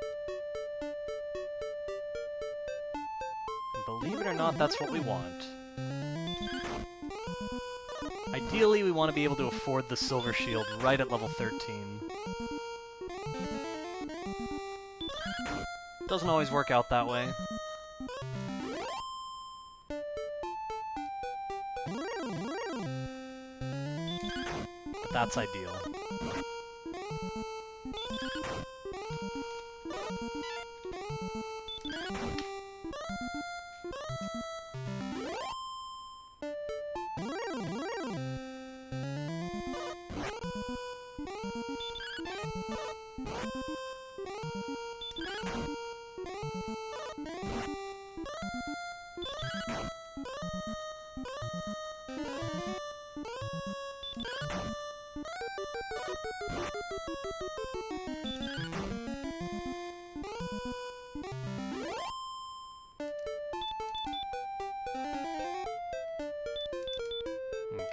Believe it or not, that's what we want. Ideally, we want to be able to afford the silver shield right at level 13. Doesn't always work out that way. But that's ideal.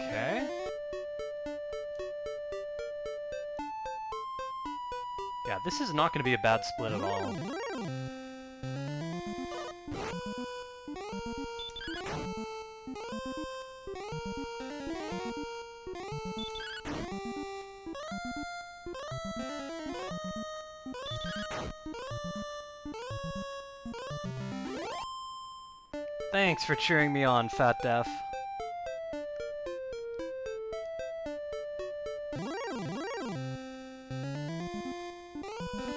Okay. Yeah, this is not going to be a bad split at all. Thanks for cheering me on, Fat Def.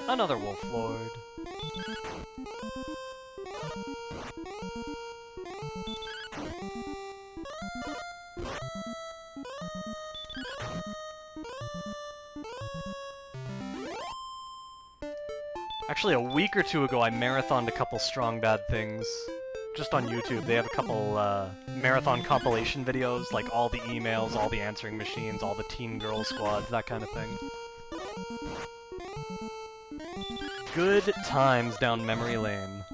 Another Wolf Lord. Actually, a week or two ago, I marathoned a couple Strong Bad Things. Just on YouTube, they have a couple marathon compilation videos, like all the emails, all the answering machines, all the teen girl squads, that kind of thing. Good times down memory lane.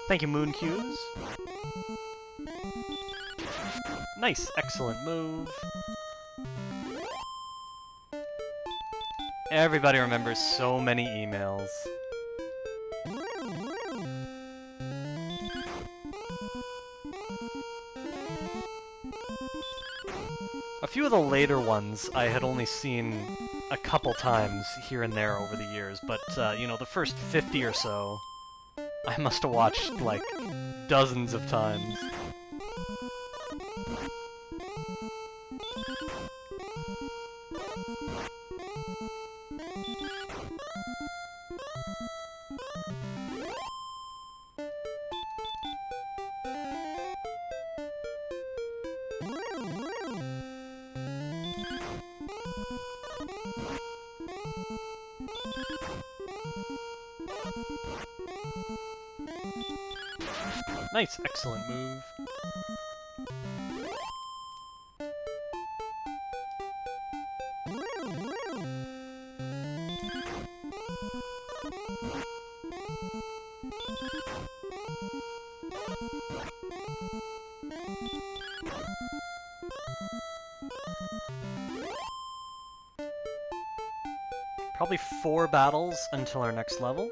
Thank you, Moon Cues. Nice, excellent move. Everybody remembers so many emails. A few of the later ones I had only seen a couple times here and there over the years, but, you know, the first 50 or so, I must have watched, like, dozens of times. Nice, excellent move. Probably 4 battles until our next level.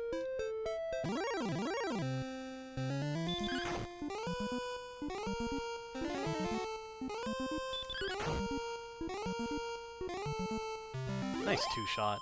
Nice 2-shot.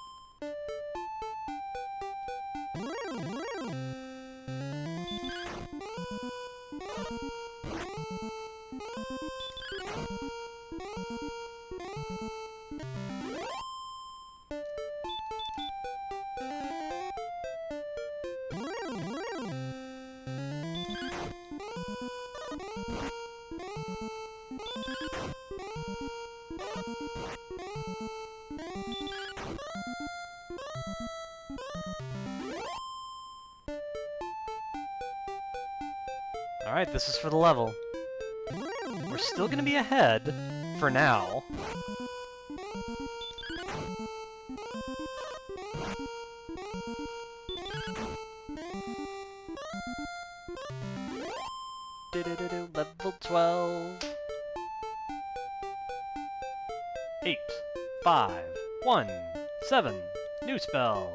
Alright, this is for the level. We're still gonna be ahead, for now. Level 12. 8, 5, 1, 7. New spell.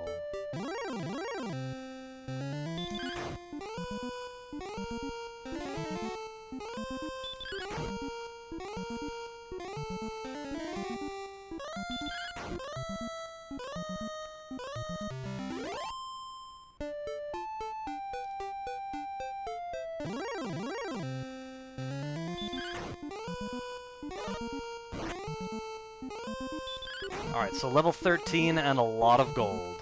Alright, so level 13 and a lot of gold.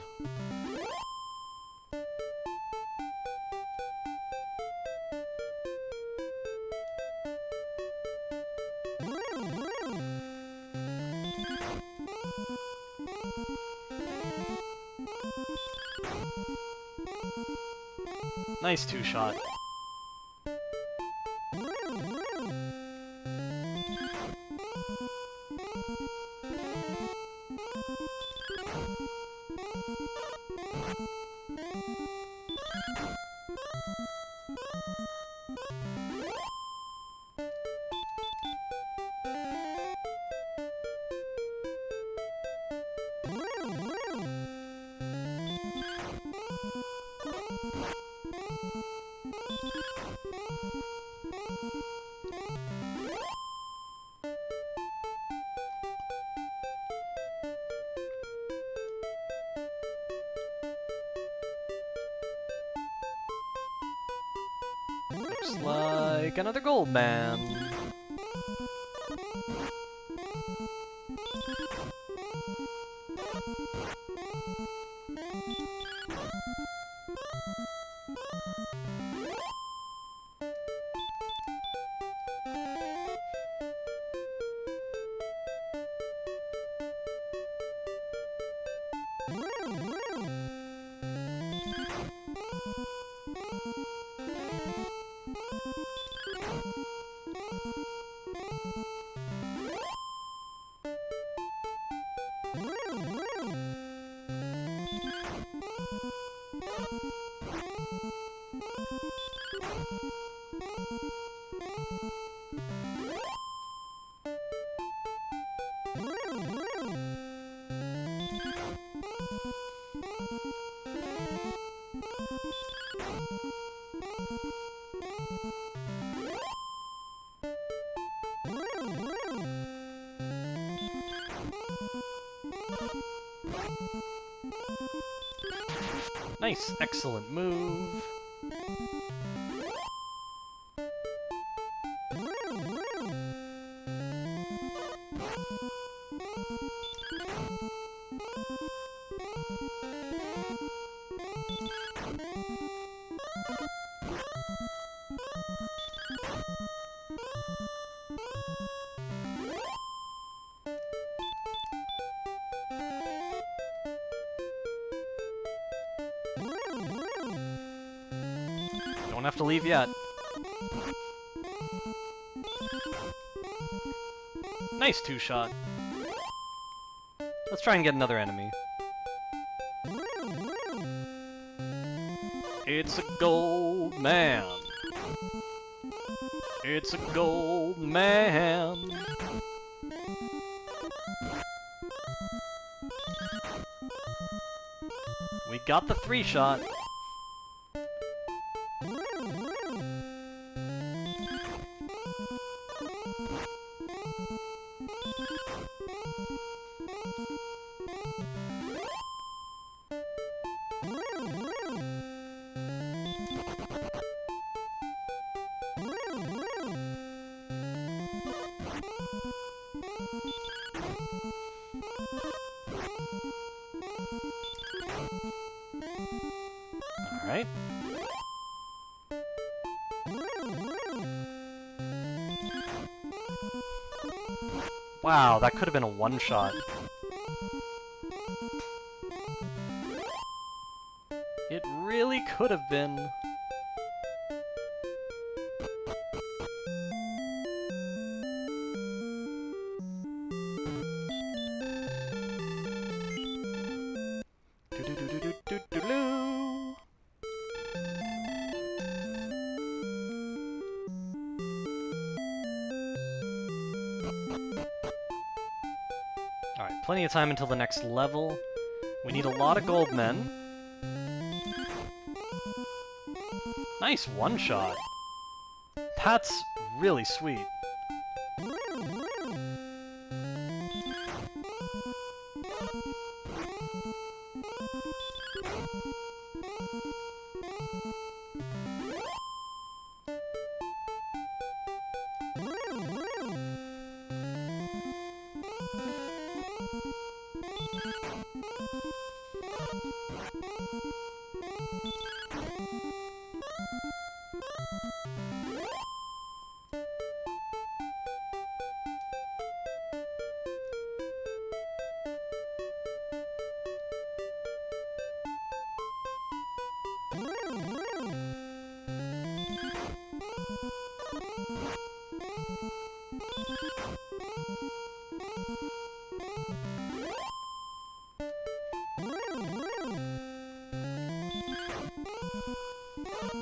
Nice two-shot. Looks like another gold man. Nice, excellent move. Don't have to leave yet. Nice two-shot. Let's try and get another enemy. It's a gold man. It's a gold man. We got the three-shot. Alright. Wow, that could have been a one-shot. It really could have been. Do-do-do-do-do-do-do-do. Alright, plenty of time until the next level. We need a lot of gold men. Nice one-shot. That's really sweet.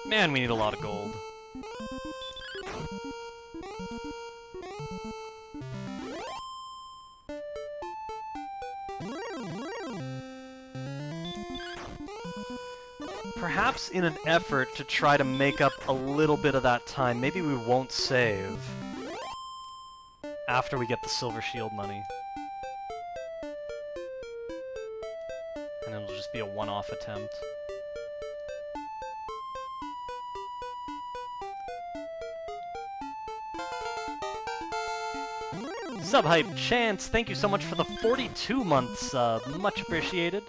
Man, we need a lot of gold. Perhaps in an effort to try to make up a little bit of that time, maybe we won't save after we get the Silver Shield money. And it'll just be a one-off attempt. Subhype Chance, thank you so much for the 42 months sub. Much appreciated.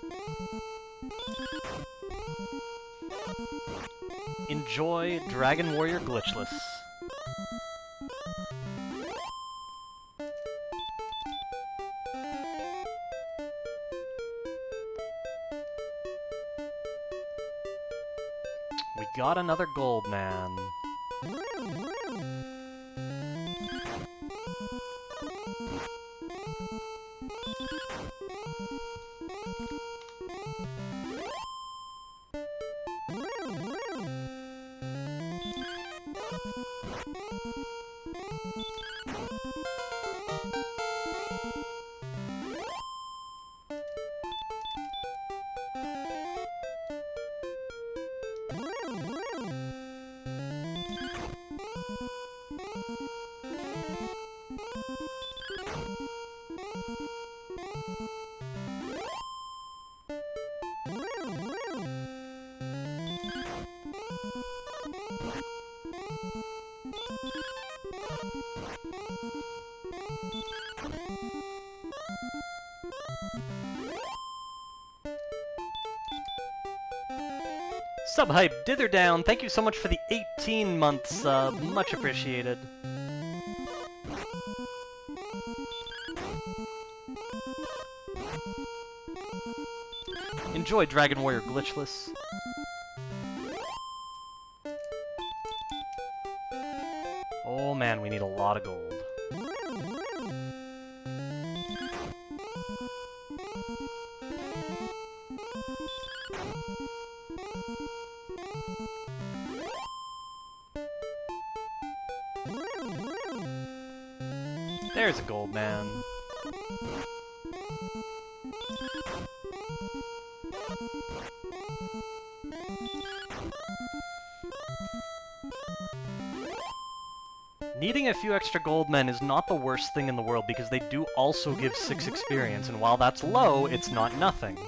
Enjoy Dragon Warrior Glitchless. We got another gold man. Subhype Ditherdown, thank you so much for the 18 months sub. Much appreciated. Enjoy Dragon Warrior Glitchless. Oh man, we need a lot of gold. There's a gold man. Needing a few extra gold men is not the worst thing in the world because they do also give 6 experience, and while that's low, it's not nothing.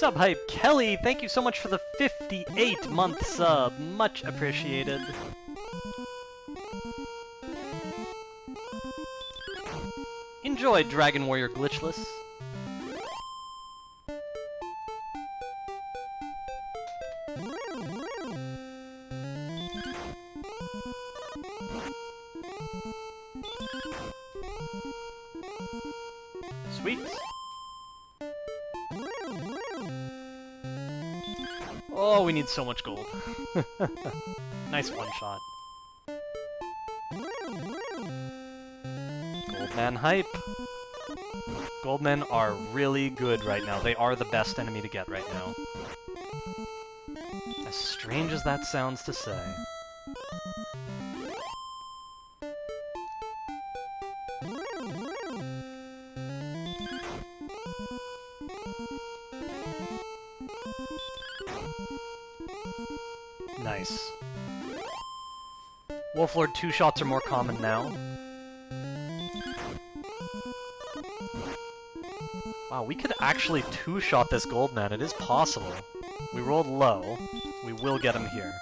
Subhype Kelly, thank you so much for the 58-month sub. Much appreciated. Enjoy Dragon Warrior Glitchless. Sweet. Oh, we need so much gold. Nice one shot. Goldman hype. Goldmen are really good right now. They are the best enemy to get right now. As strange as that sounds to say. Nice. Wolflord 2 shots are more common now. Wow, we could actually 2-shot this Goldman. It is possible. We rolled low. We will get him here.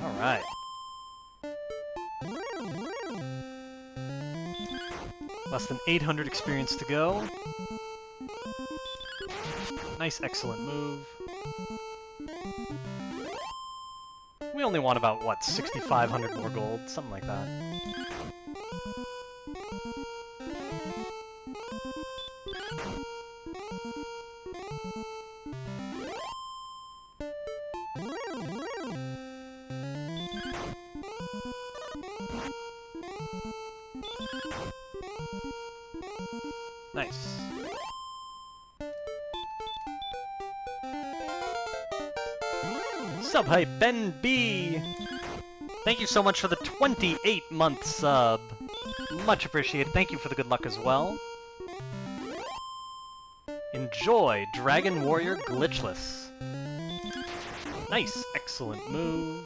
Alright. Less than 800 experience to go. Nice, excellent move. We only want about, what, 6,500 more gold? Something like that. Nice. Sub-hype Ben B! Thank you so much for the 28-month sub. Much appreciated. Thank you for the good luck as well. Enjoy Dragon Warrior Glitchless. Nice, excellent move.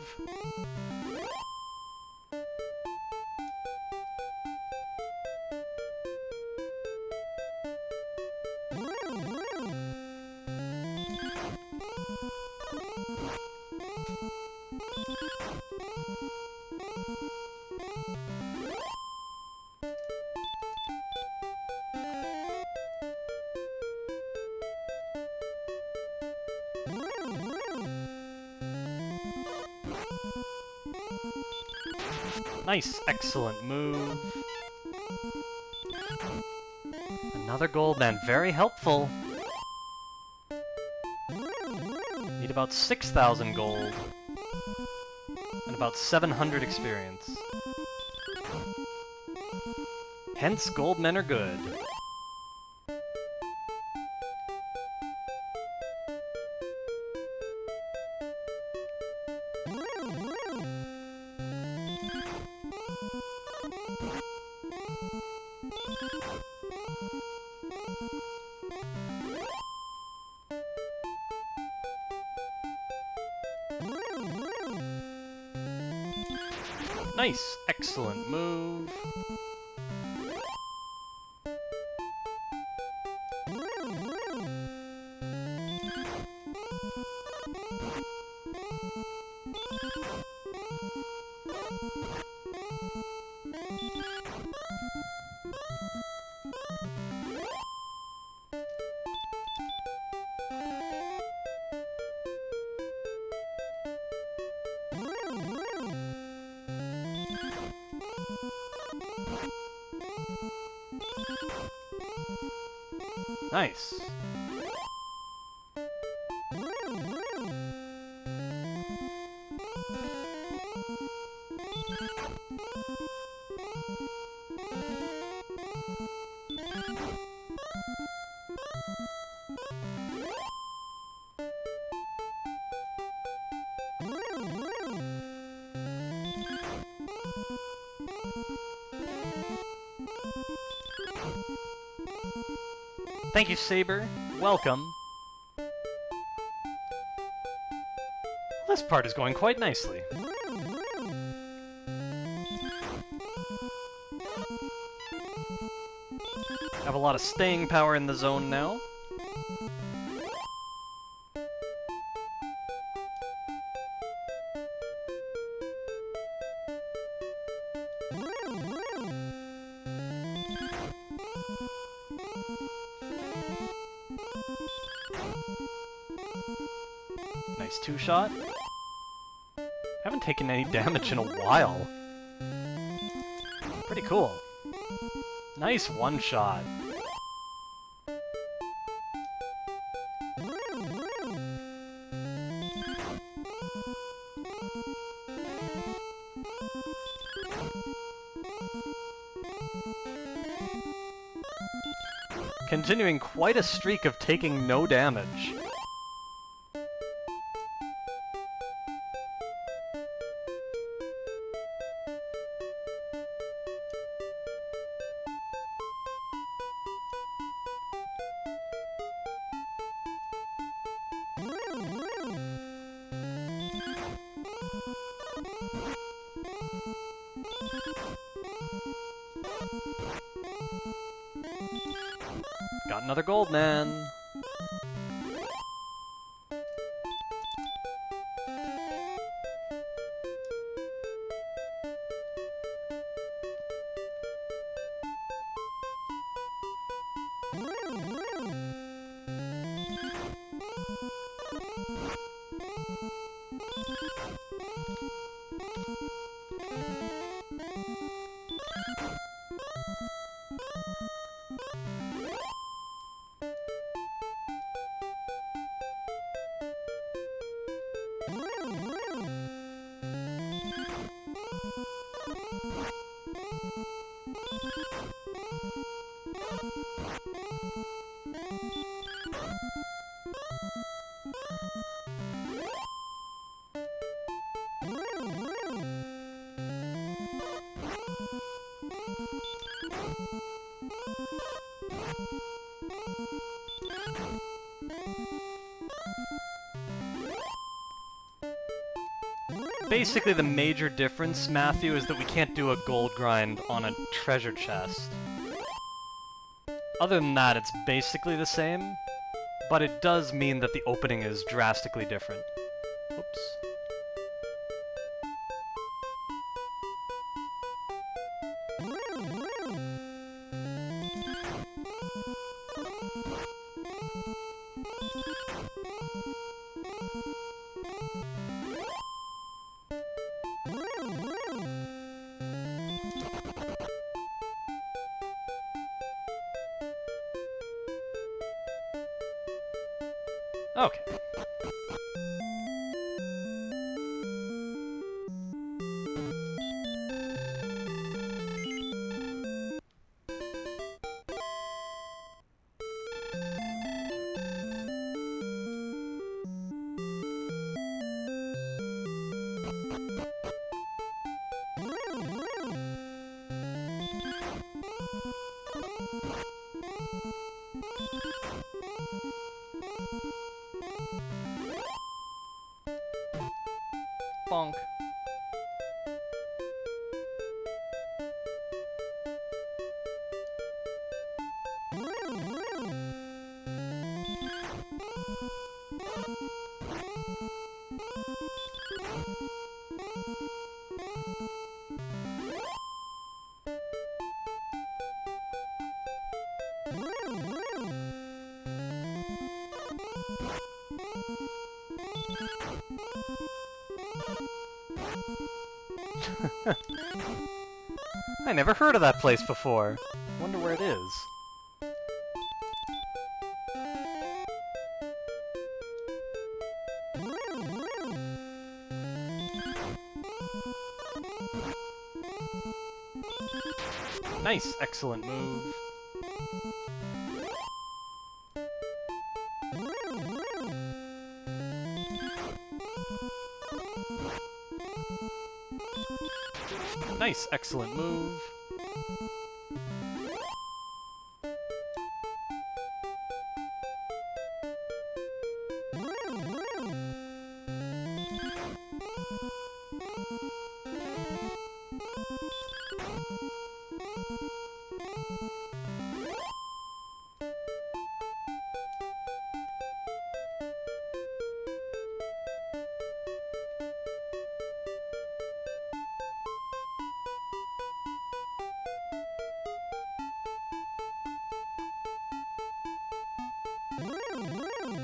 Nice, excellent move. Another gold man, very helpful. Need about 6,000 gold. And about 700 experience. Hence, gold men are good. Nice! Excellent move. Nice. Thank you, Saber. Welcome. This part is going quite nicely. Have a lot of staying power in the zone now. Nice two-shot. Haven't taken any damage in a while. Pretty cool. Nice one-shot. Continuing quite a streak of taking no damage. Got another gold man. Basically, the major difference, Matthew, is that we can't do a gold grind on a treasure chest. Other than that, it's basically the same, but it does mean that the opening is drastically different. Oops. Okay. Bonk. I never heard of that place before. Wonder where it is. Nice, excellent move. Nice, excellent move.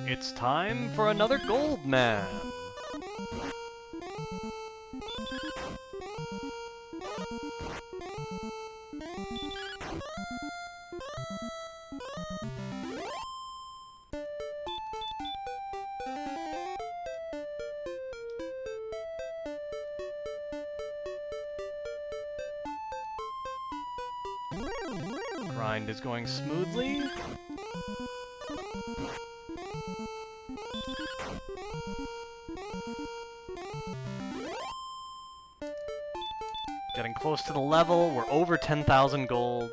It's time for another gold man. Grind is going smoothly. Getting close to the level, we're over 10,000 gold.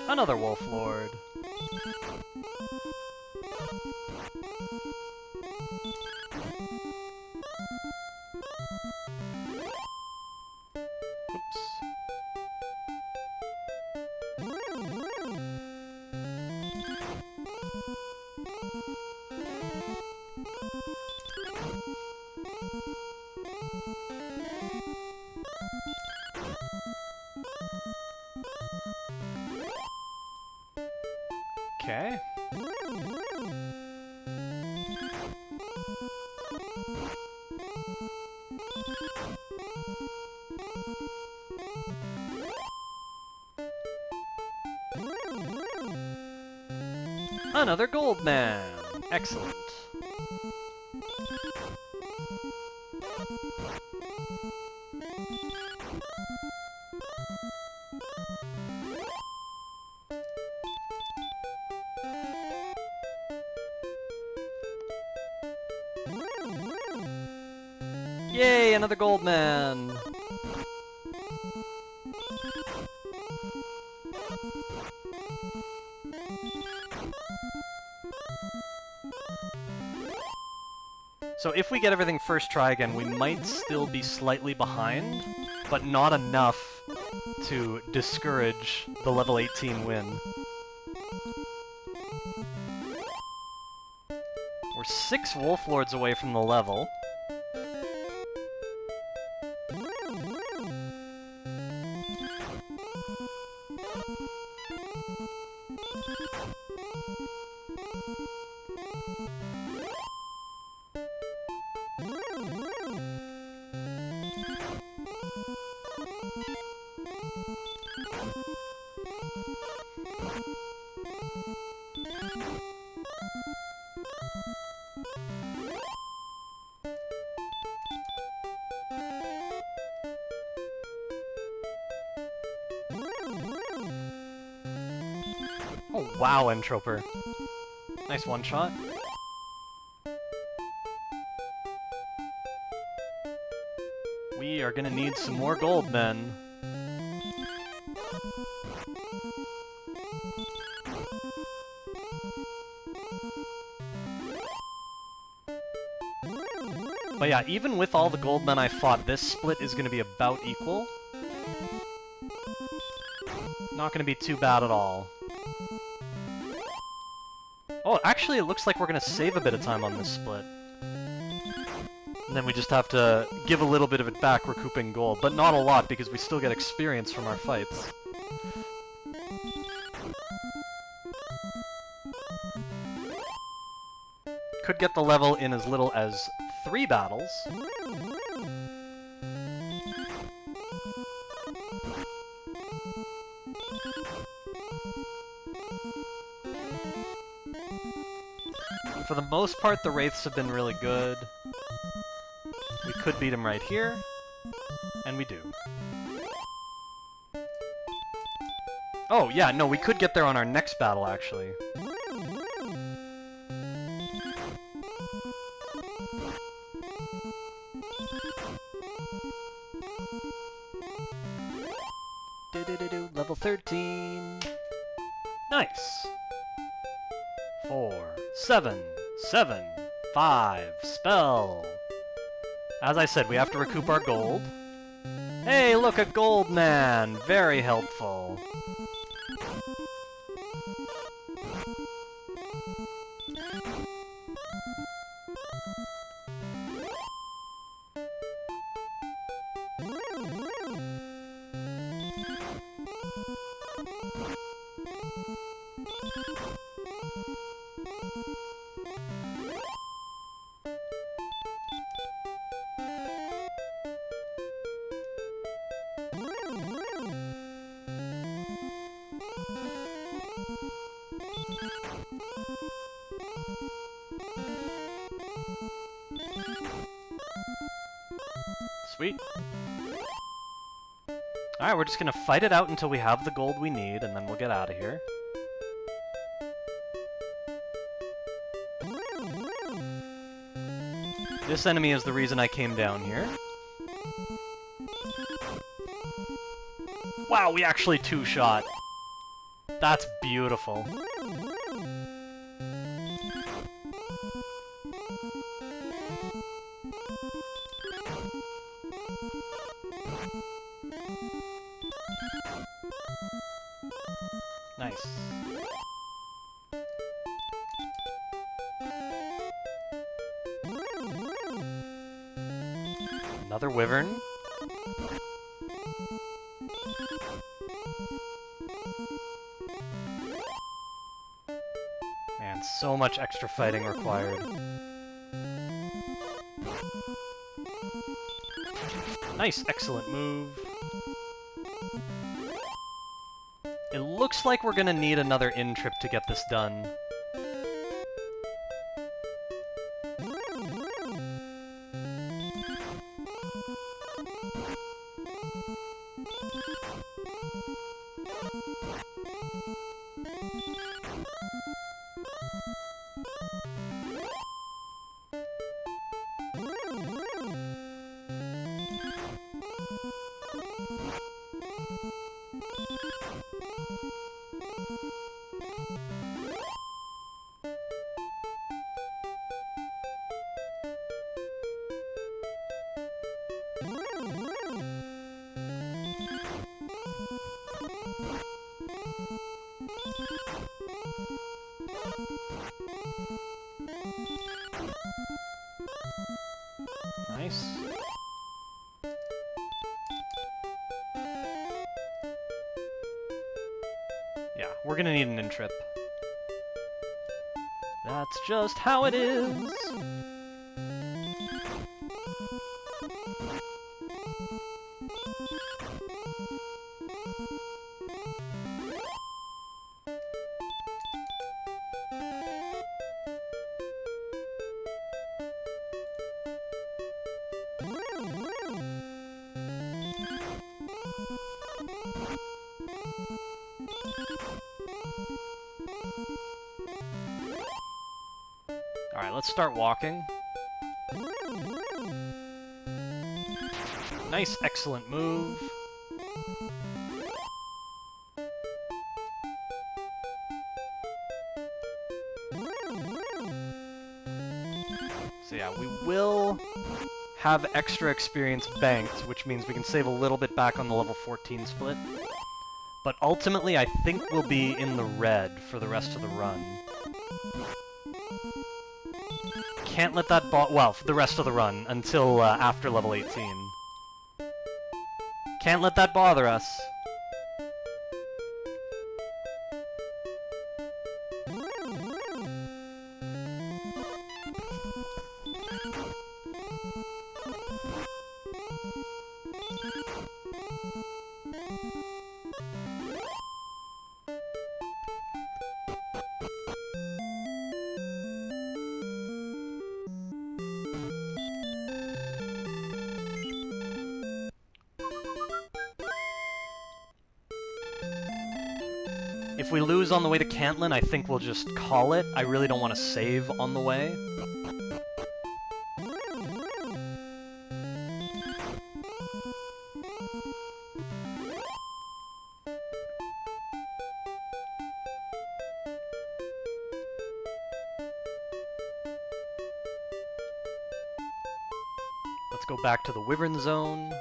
Another Wolf Lord. Oops. Okay. Another gold man. Excellent. Yay, another gold man! So if we get everything first try again, we might still be slightly behind, but not enough to discourage the level 18 win. We're 6 Wolf Lords away from the level. Oh wow, Entroper. Nice one-shot. We are gonna need some more gold then. But yeah, even with all the gold men I fought, this split is gonna be about equal. Not gonna be too bad at all. Oh, actually it looks like we're gonna save a bit of time on this split. And then we just have to give a little bit of it back, recouping gold. But not a lot, because we still get experience from our fights. Could get the level in as little as 3 battles. For the most part, the Wraiths have been really good. We could beat him right here, and we do. Oh, yeah, no, we could get there on our next battle, actually. Level 13. Nice. 4, 7, 7, 5, spell. As I said, we have to recoup our gold. Hey, look, a gold man! Very helpful. Sweet. Alright, we're just gonna fight it out until we have the gold we need, and then we'll get out of here. This enemy is the reason I came down here. Wow, we actually two-shot. That's beautiful. Nice. Another wyvern. Man, so much extra fighting required. Nice, excellent move. It looks like we're gonna need another in-trip to get this done. Nice. Yeah, we're gonna need an in-trip. That's just how it is. Alright, let's start walking. Nice, excellent move. So yeah, we will have extra experience banked, which means we can save a little bit back on the level 14 split. But ultimately, I think we'll be in the red for the rest of the run. Can't let that well, for the rest of the run, until after level 18. Can't let that bother us. If we lose on the way to Cantlin, I think we'll just call it. I really don't want to save on the way. Let's go back to the Wyvern Zone.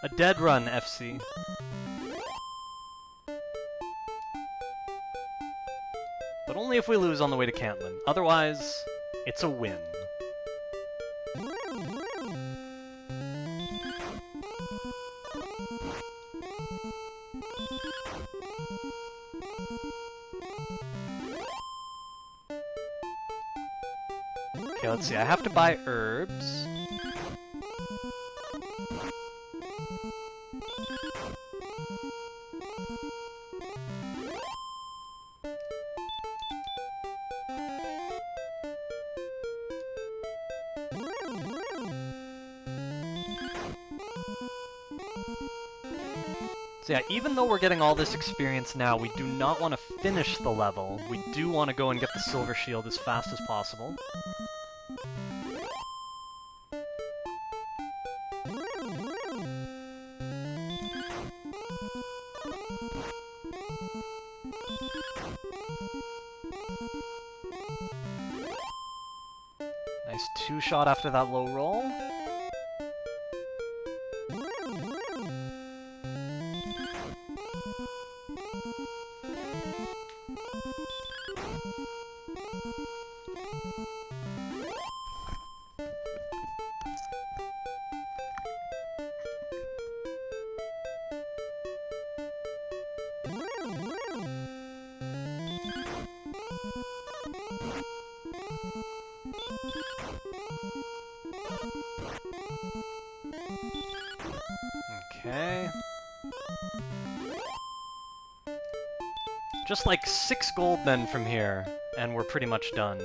A dead run, FC. But only if we lose on the way to Cantlin. Otherwise, it's a win. Okay, let's see. I have to buy herbs. So yeah, even though we're getting all this experience now, we do not want to finish the level. We do want to go and get the Silver Shield as fast as possible. Nice two-shot after that low roll. Okay. Just like 6 gold then from here, and we're pretty much done.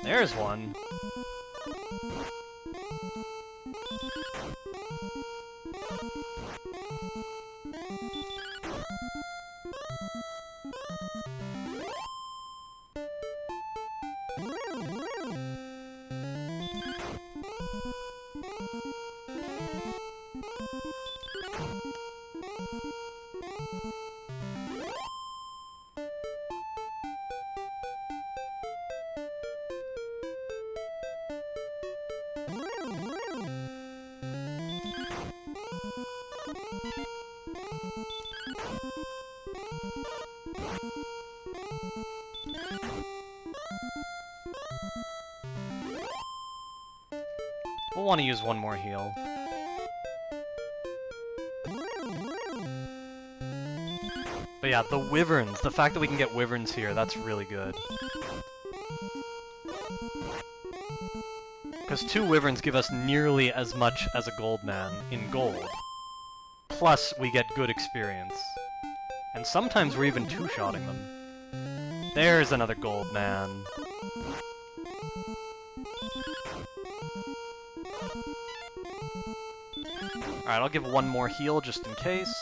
There's one. We'll want to use one more heal. But yeah, the Wyverns, the fact that we can get Wyverns here, that's really good. Because 2 Wyverns give us nearly as much as a Goldman in gold. Plus, we get good experience. And sometimes we're even two-shotting them. There's another Goldman. Alright, I'll give one more heal just in case.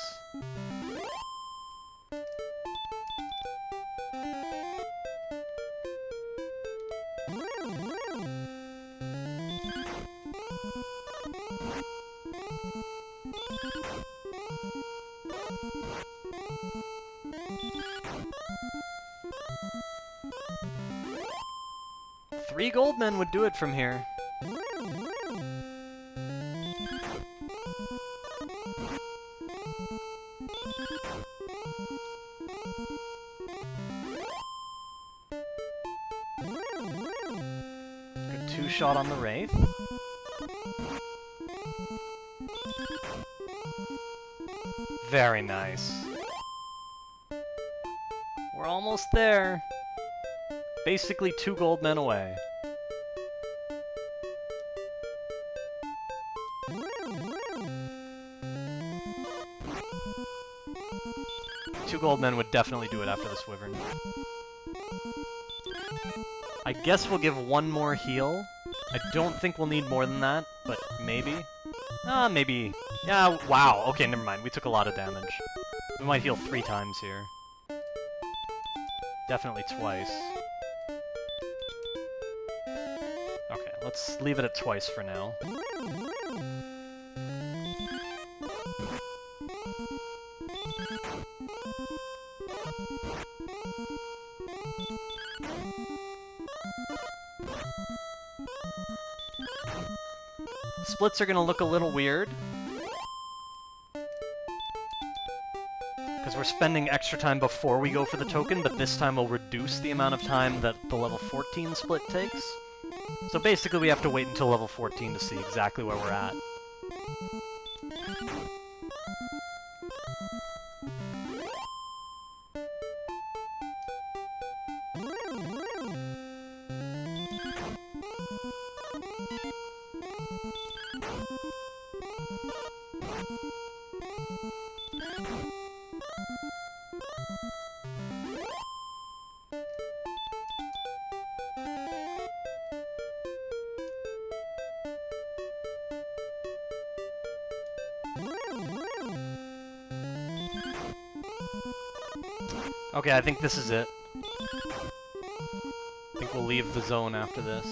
Three gold men would do it from here. Good two-shot on the Wraith. Very nice. We're almost there. Basically 2 gold men away. Two gold men would definitely do it after this Wyvern. I guess we'll give one more heal. I don't think we'll need more than that, but maybe. Maybe. Yeah, wow. Okay, never mind. We took a lot of damage. We might heal 3 times here. Definitely twice. Okay, let's leave it at twice for now. Splits are gonna look a little weird. Because we're spending extra time before we go for the token, but this time we'll reduce the amount of time that the level 14 split takes. So basically we have to wait until level 14 to see exactly where we're at. Okay, I think this is it. I think we'll leave the zone after this.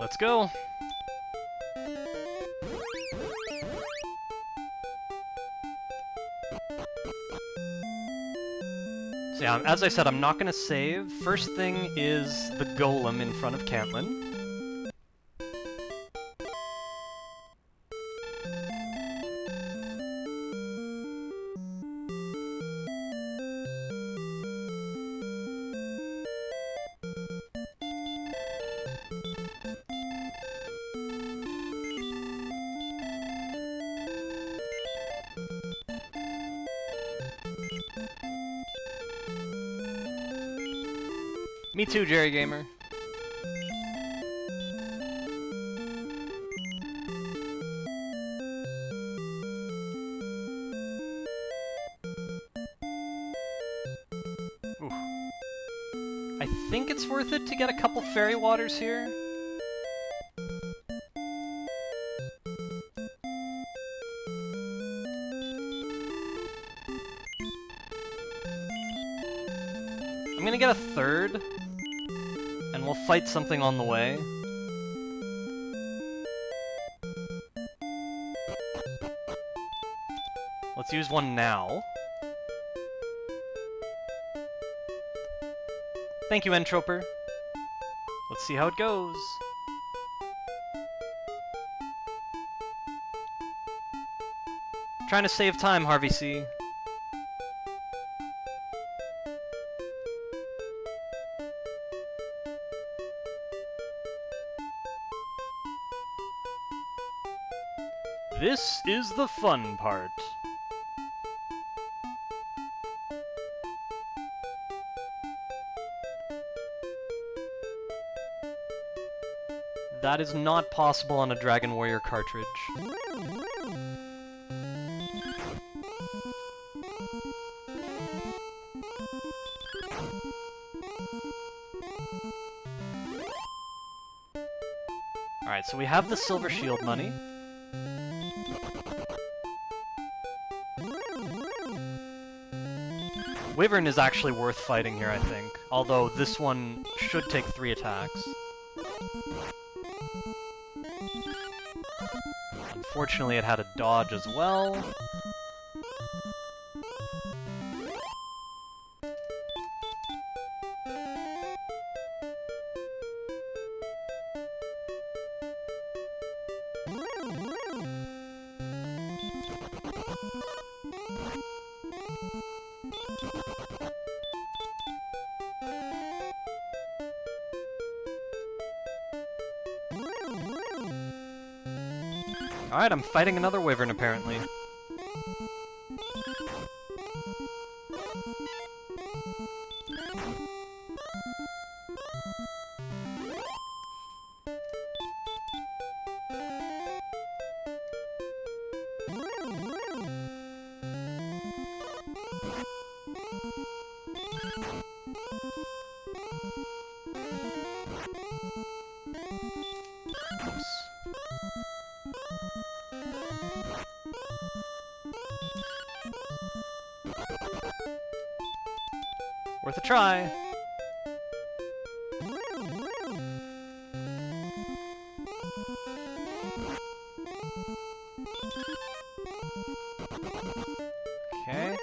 Let's go! So yeah, as I said, I'm not gonna save. First thing is the golem in front of Cantlin. Me too, Jerry Gamer. Ooh. I think it's worth it to get a couple fairy waters here. I'm gonna get a third. And we'll fight something on the way. Let's use one now. Thank you, Entroper. Let's see how it goes. Trying to save time, Harvey C. This is the fun part. That is not possible on a Dragon Warrior cartridge. Alright, so we have the silver shield money. Wyvern is actually worth fighting here, I think. Although this one should take 3 attacks. Unfortunately, it had a dodge as well. Alright, I'm fighting another wyvern, apparently. Worth a try. Okay.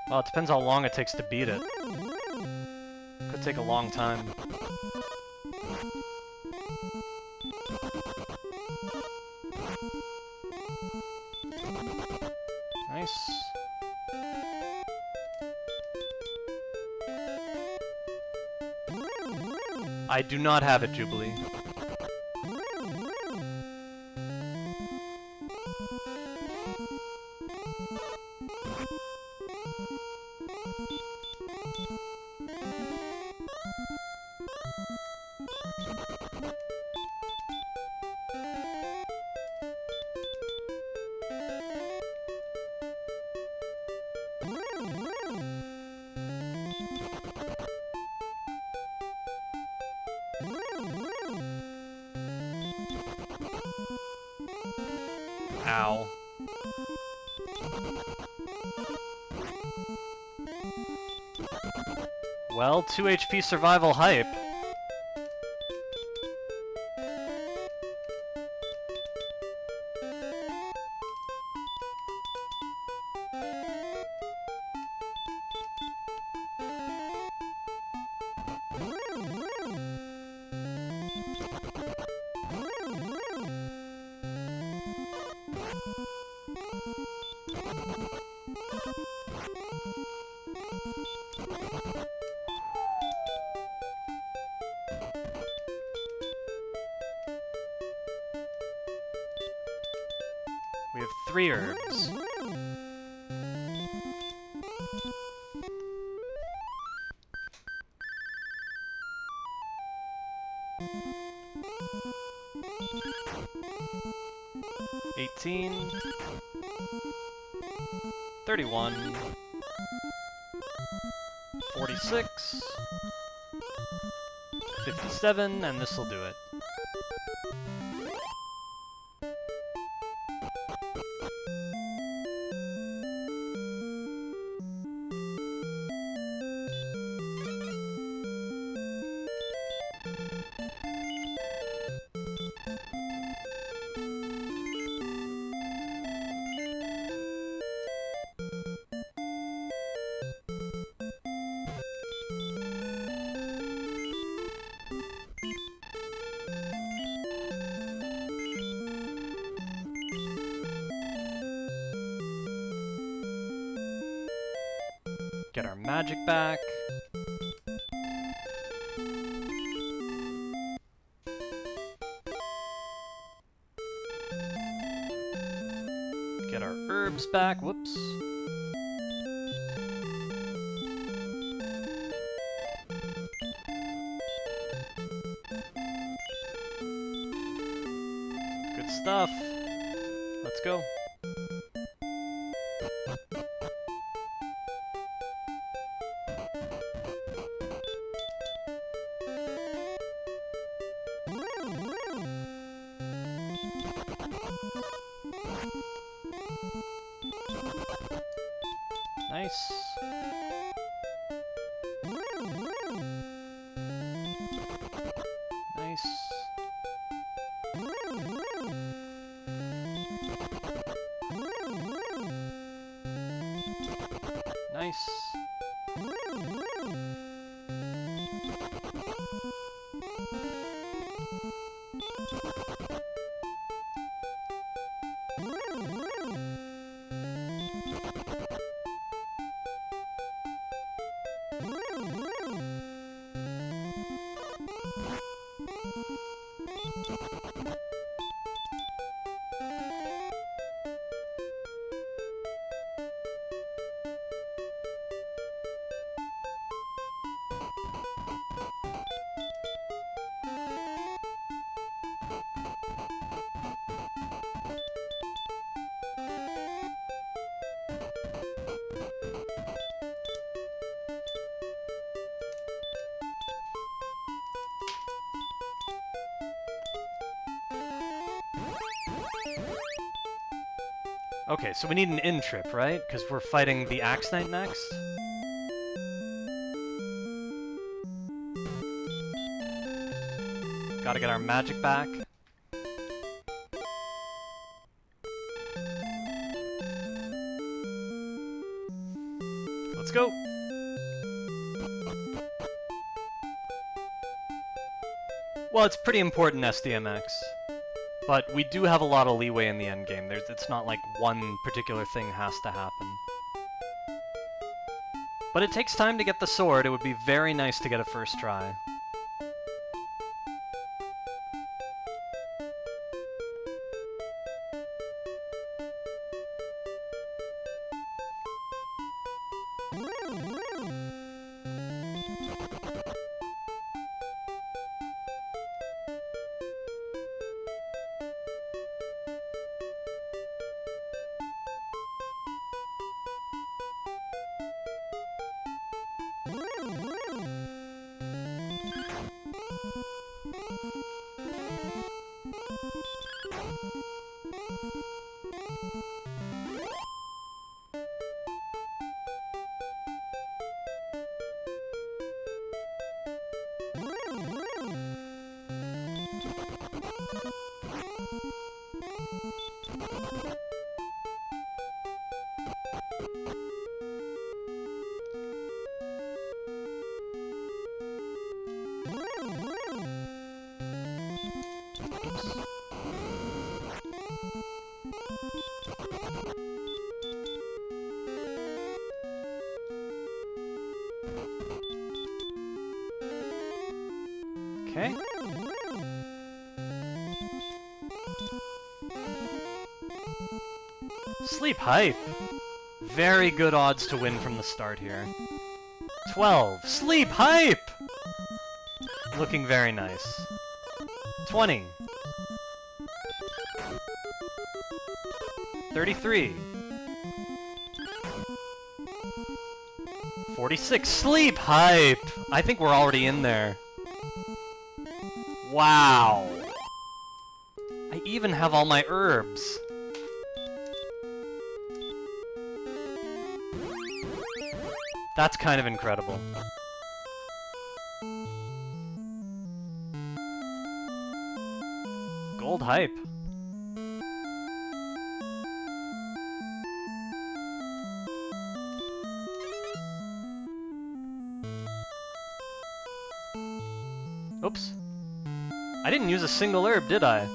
Well, it depends how long it takes to beat it. Could take a long time. Nice. I do not have it, Jubilee. Ow. Well, 2 HP survival hype. We have 3 herbs. $18, 31, 46, 57, and this'll do it. Get our magic back. Get our herbs back. Whoops. Good stuff. Let's go. Nice. Nice. Nice. Okay, so we need an in trip, right? Because we're fighting the Axe Knight next. Gotta get our magic back. Let's go! Well, it's pretty important SDMX. But we do have a lot of leeway in the endgame. It's not like one particular thing has to happen. But it takes time to get the sword. It would be very nice to get a first try. Okay. Sleep Hype! Very good odds to win from the start here. 12. Sleep Hype! Looking very nice. 20. 33. 46. Sleep Hype! I think we're already in there. Wow. I even have all my herbs. That's kind of incredible. Gold Hype. Oops. I didn't use a single herb, did I?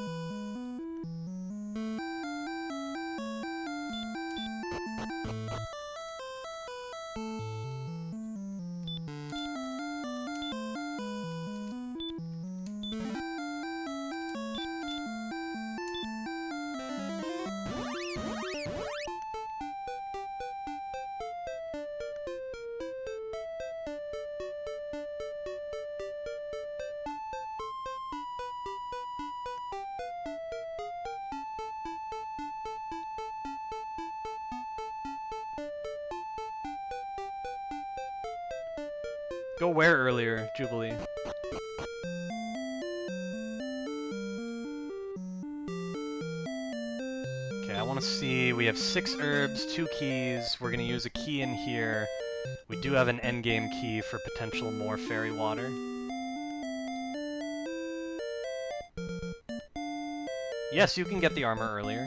Go where earlier, Jubilee? Okay, I want to see. We have 6 herbs, 2 keys. We're going to use a key in here. We do have an endgame key for potential more fairy water. Yes, you can get the armor earlier.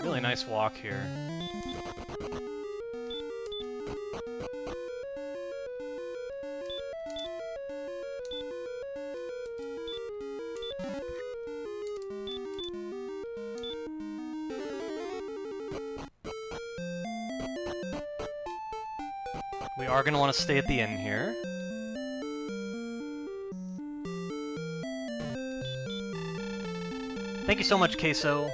Really nice walk here. We are going to want to stay at the inn here. Thank you so much, Queso.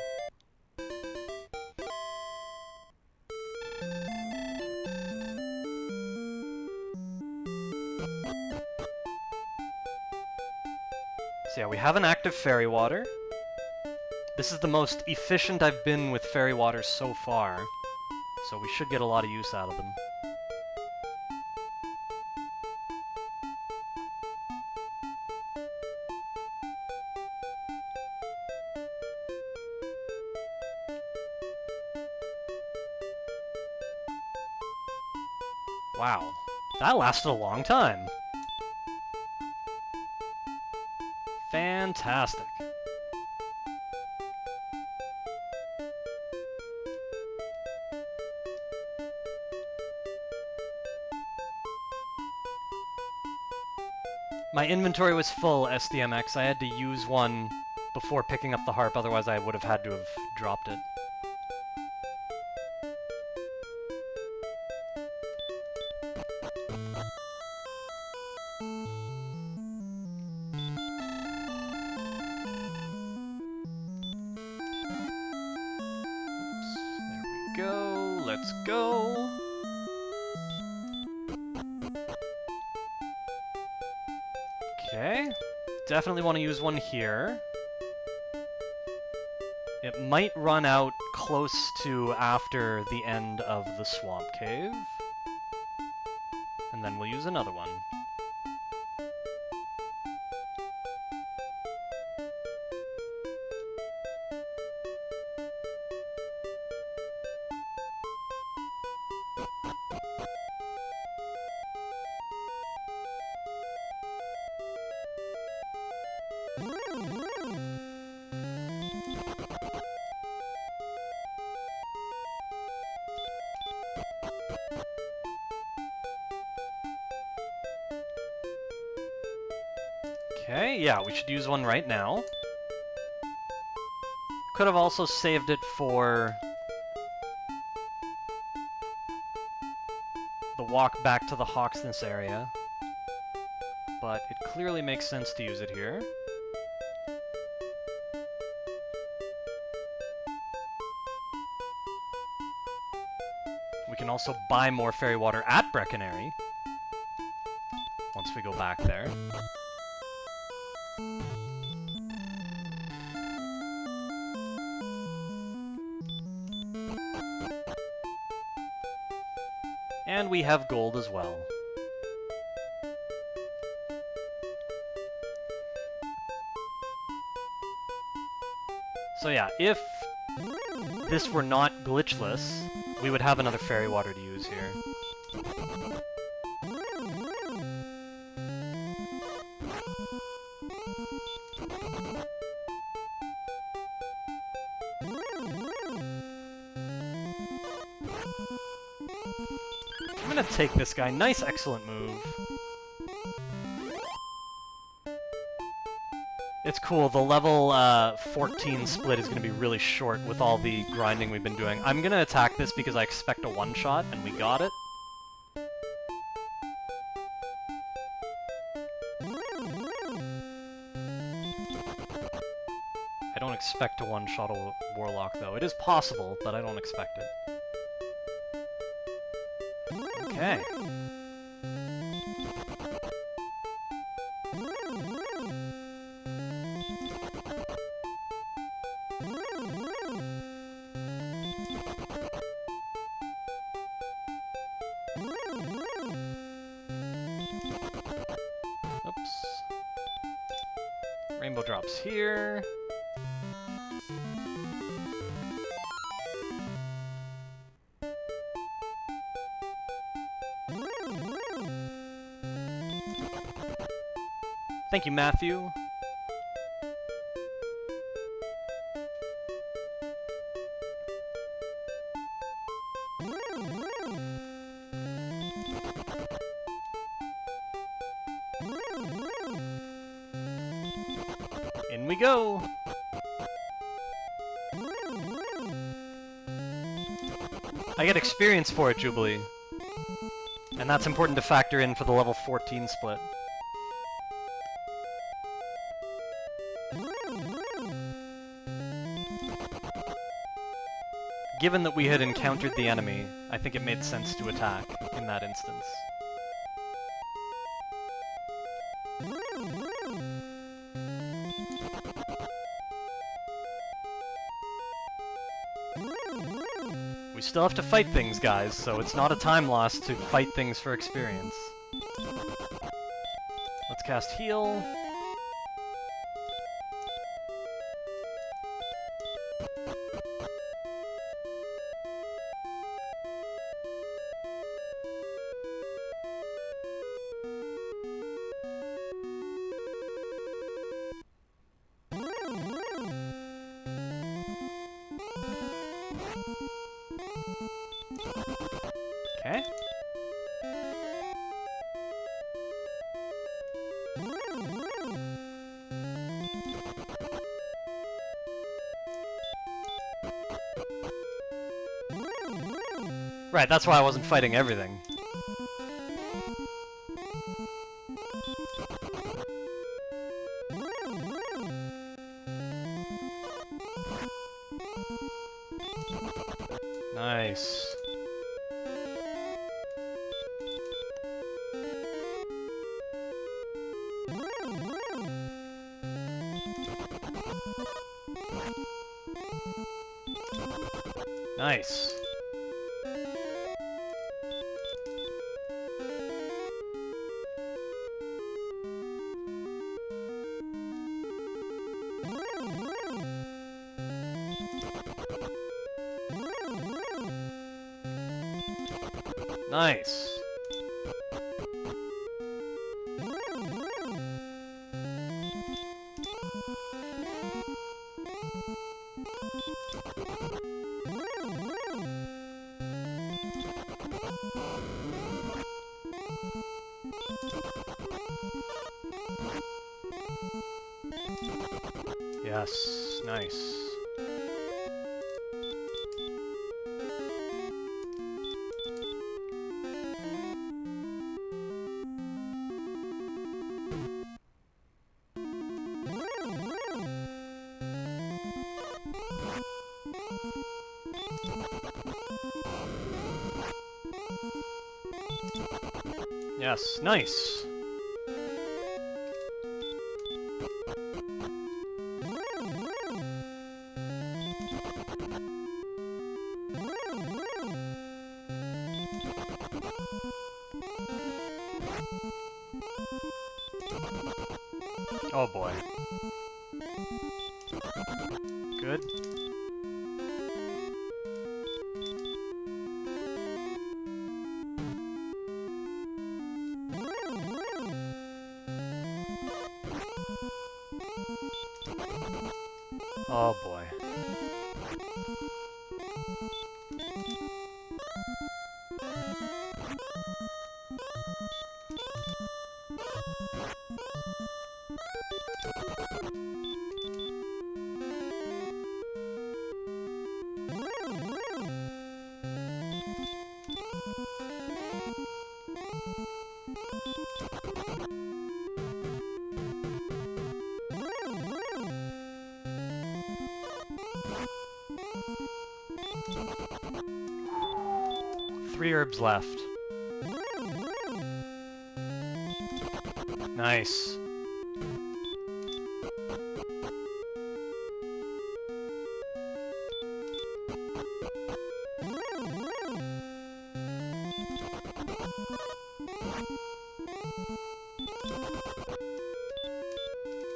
So yeah, we have an active fairy water. This is the most efficient I've been with fairy waters so far, so we should get a lot of use out of them. Wow, that lasted a long time. Fantastic. My inventory was full, SDMX. I had to use one before picking up the harp, otherwise I would have had to have dropped it. Let's go. Okay. Definitely want to use one here. It might run out close to after the end of the swamp cave. And then we'll use another one. Okay, yeah, we should use one right now. Could have also saved it for the walk back to the Hawksness area, but it clearly makes sense to use it here. We can also buy more fairy water at Breckenary once we go back there. And we have gold as well. So yeah, if this were not glitchless, we would have another fairy water to use here. I'm gonna take this guy. Nice, excellent move. It's cool. The level 14 split is gonna be really short with all the grinding we've been doing. I'm gonna attack this because I expect a one-shot, and we got it. I don't expect to one-shot a Warlock, though. It is possible, but I don't expect it. Okay. Oops. Rainbow drops here. Thank you, Matthew. In we go! I get experience for it, Jubilee. And that's important to factor in for the level 14 split. Given that we had encountered the enemy, I think it made sense to attack in that instance. We still have to fight things, guys, so it's not a time loss to fight things for experience. Let's cast heal. Okay. Right, that's why I wasn't fighting everything. Nice. Nice. Nice. Yes, nice. Yes, nice. Oh boy. Good. Oh boy. Three herbs left. Nice.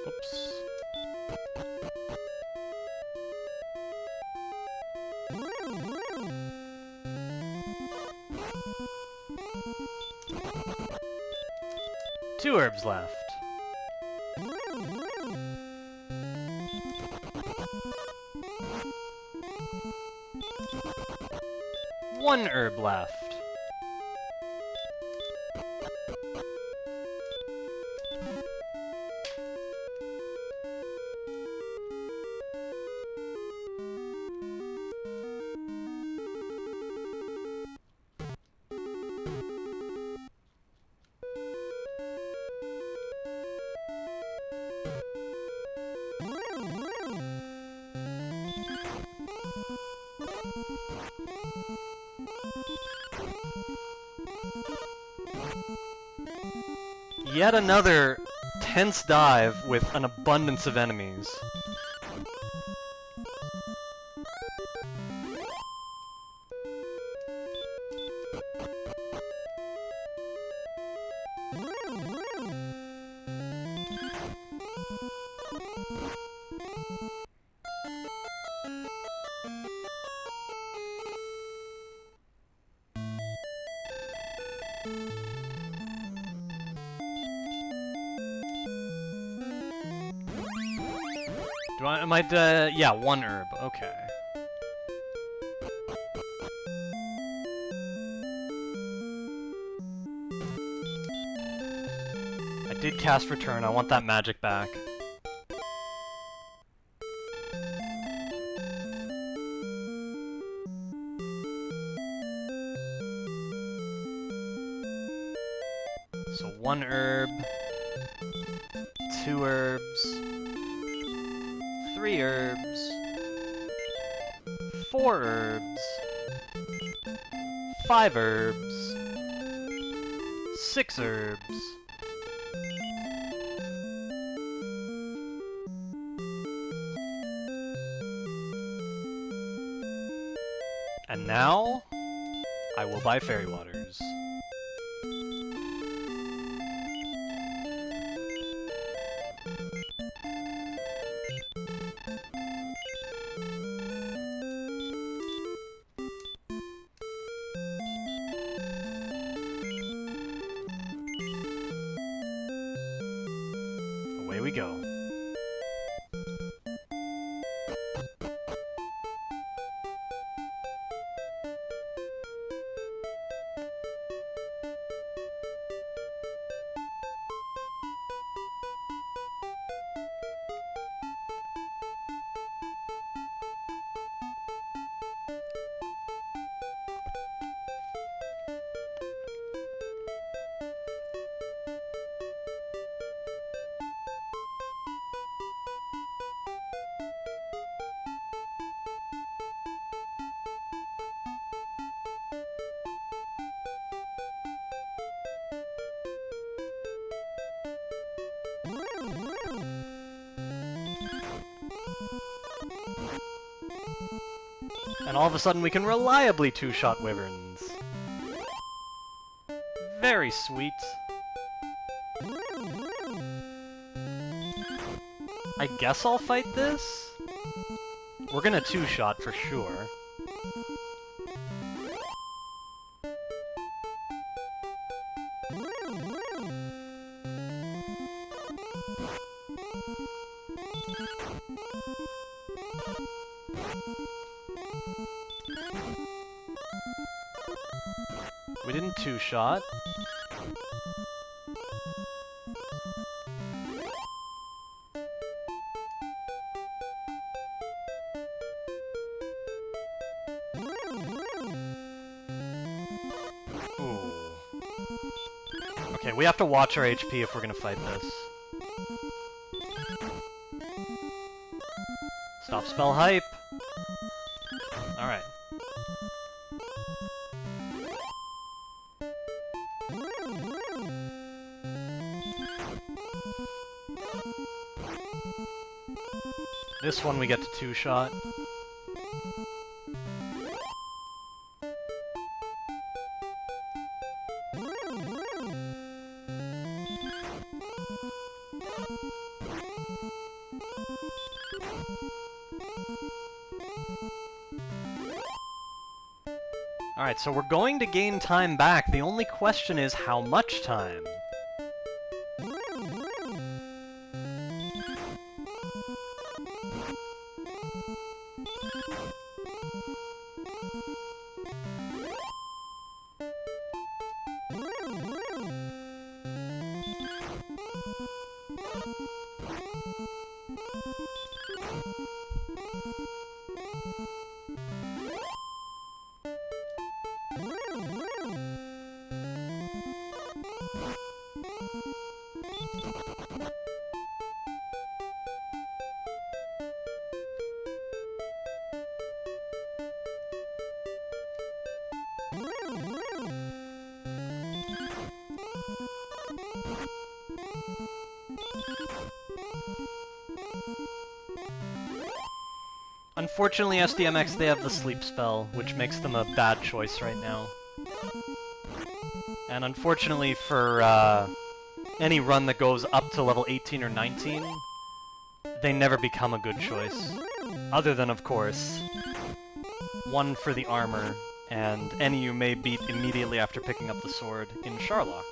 Oops. Two herbs left. One herb left. Yet another tense dive with an abundance of enemies. Yeah, one herb, okay. I did cast return, I want that magic back. So one herb, two herbs, three herbs, four herbs, five herbs, six herbs, and now I will buy fairy waters. Away we go. And all of a sudden we can reliably two-shot wyverns. Very sweet. I guess I'll fight this? We're gonna two-shot for sure. We didn't two-shot. Ooh. Okay, we have to watch our HP if we're gonna fight this. Stop spell hype! Alright. This one we get to two-shot. Alright, so we're going to gain time back. The only question is how much time? Unfortunately, SDMX, they have the sleep spell, which makes them a bad choice right now. And unfortunately for any run that goes up to level 18 or 19, they never become a good choice. Other than, of course, one for the armor, and any you may beat immediately after picking up the sword in Sharlock.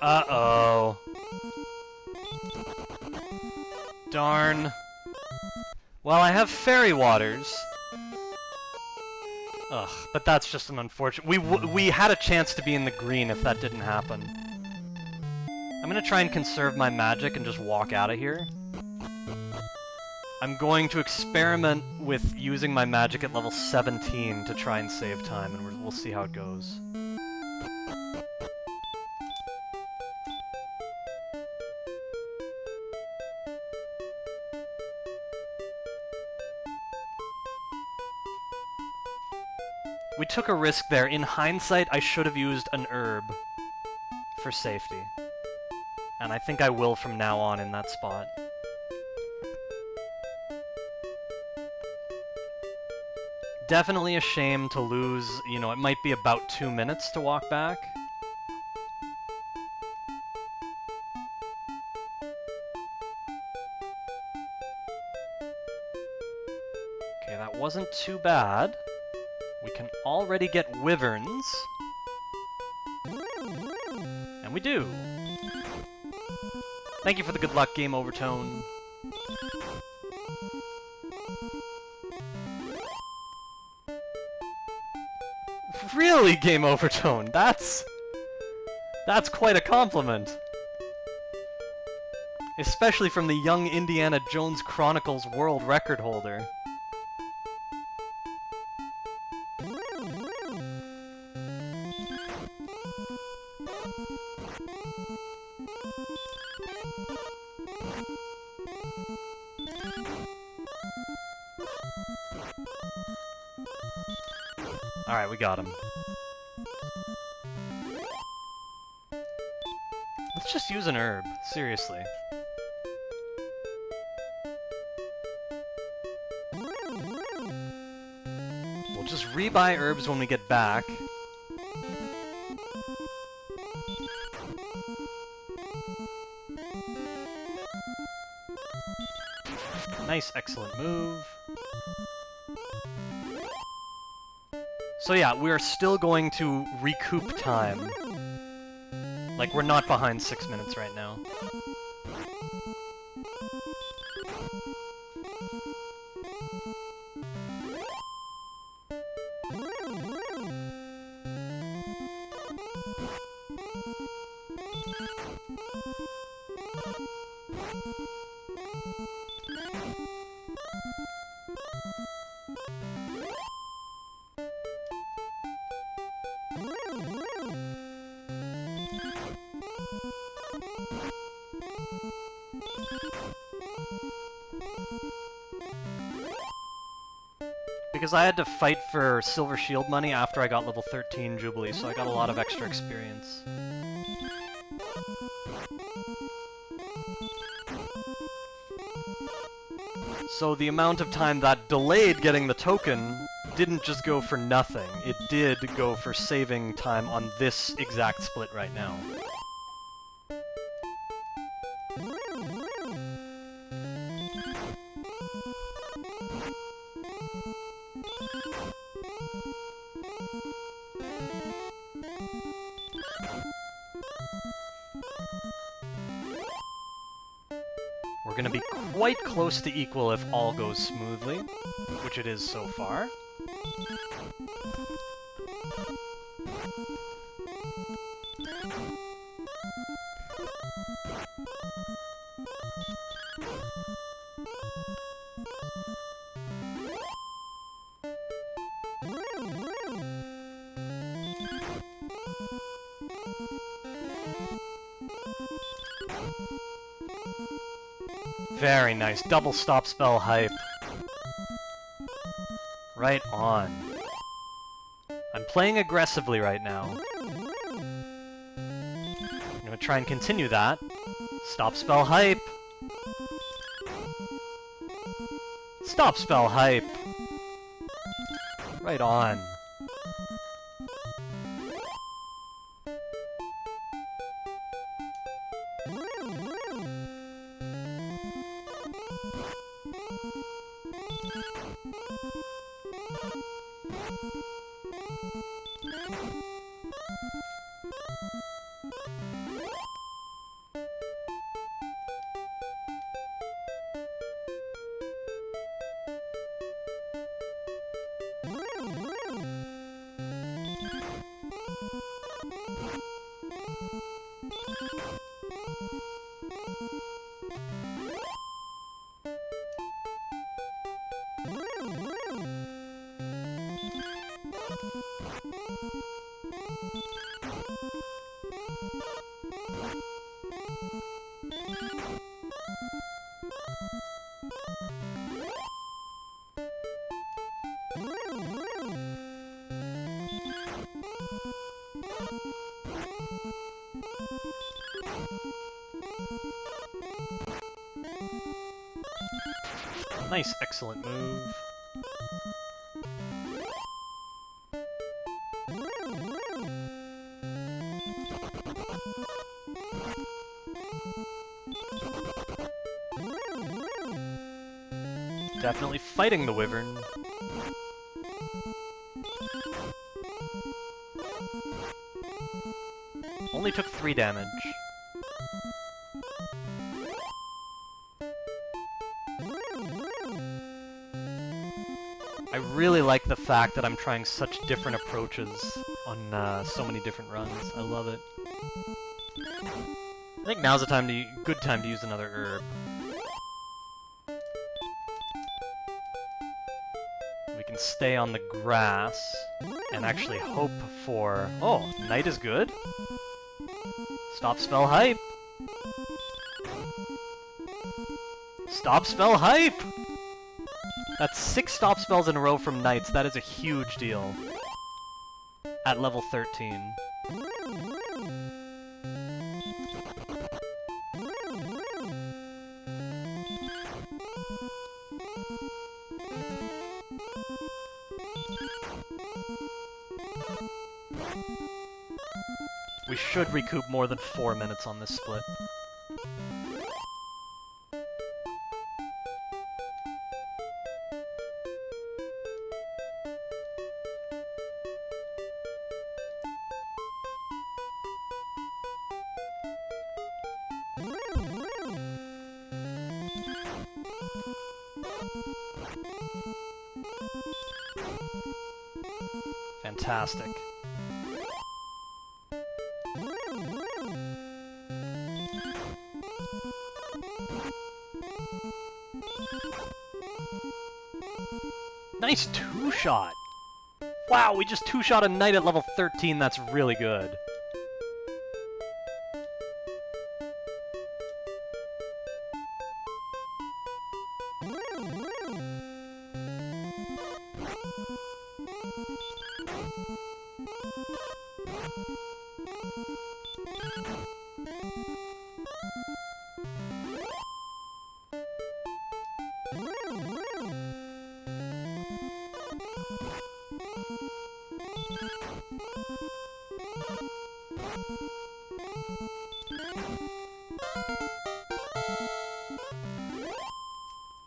Uh-oh. Darn. Well, I have fairy waters. Ugh, but that's just an unfortunate... We had a chance to be in the green if that didn't happen. I'm gonna try and conserve my magic and just walk out of here. I'm going to experiment with using my magic at level 17 to try and save time, and we'll see how it goes. We took a risk there. In hindsight, I should have used an herb for safety. And I think I will from now on in that spot. Definitely a shame to lose, you know, it might be about 2 minutes to walk back. Okay, that wasn't too bad. We can already get wyverns. And we do. Thank you for the good luck, Game Overtone. Really, Game Overtone? That's quite a compliment. Especially from the young Indiana Jones Chronicles world record holder. Alright, we got him. Let's just use an herb, seriously. We'll just rebuy herbs when we get back. Nice, excellent move. So yeah, we're still going to recoup time. Like, we're not behind 6 minutes right now. Because I had to fight for Silver Shield money after I got level 13 Jubilee, so I got a lot of extra experience. So the amount of time that delayed getting the token didn't just go for nothing. It did go for saving time on this exact split right now. We're gonna be quite close to equal if all goes smoothly, which it is so far. Very nice. Double stop spell hype. Right on. I'm playing aggressively right now. I'm gonna try and continue that. Stop spell hype. Stop spell hype. Right on. Nice, excellent move. Definitely fighting the Wyvern. Only took 3 damage. I really like the fact that I'm trying such different approaches on so many different runs. I love it. I think now's the good time to use another herb. We can stay on the grass and actually hope for... Oh, Night is good? Stop spell hype! Stop spell hype! That's 6 stop spells in a row from Knights. That is a huge deal. at level 13. We should recoup more than 4 minutes on this split. Fantastic. Nice two-shot! Wow, we just two-shot a knight at level 13, that's really good.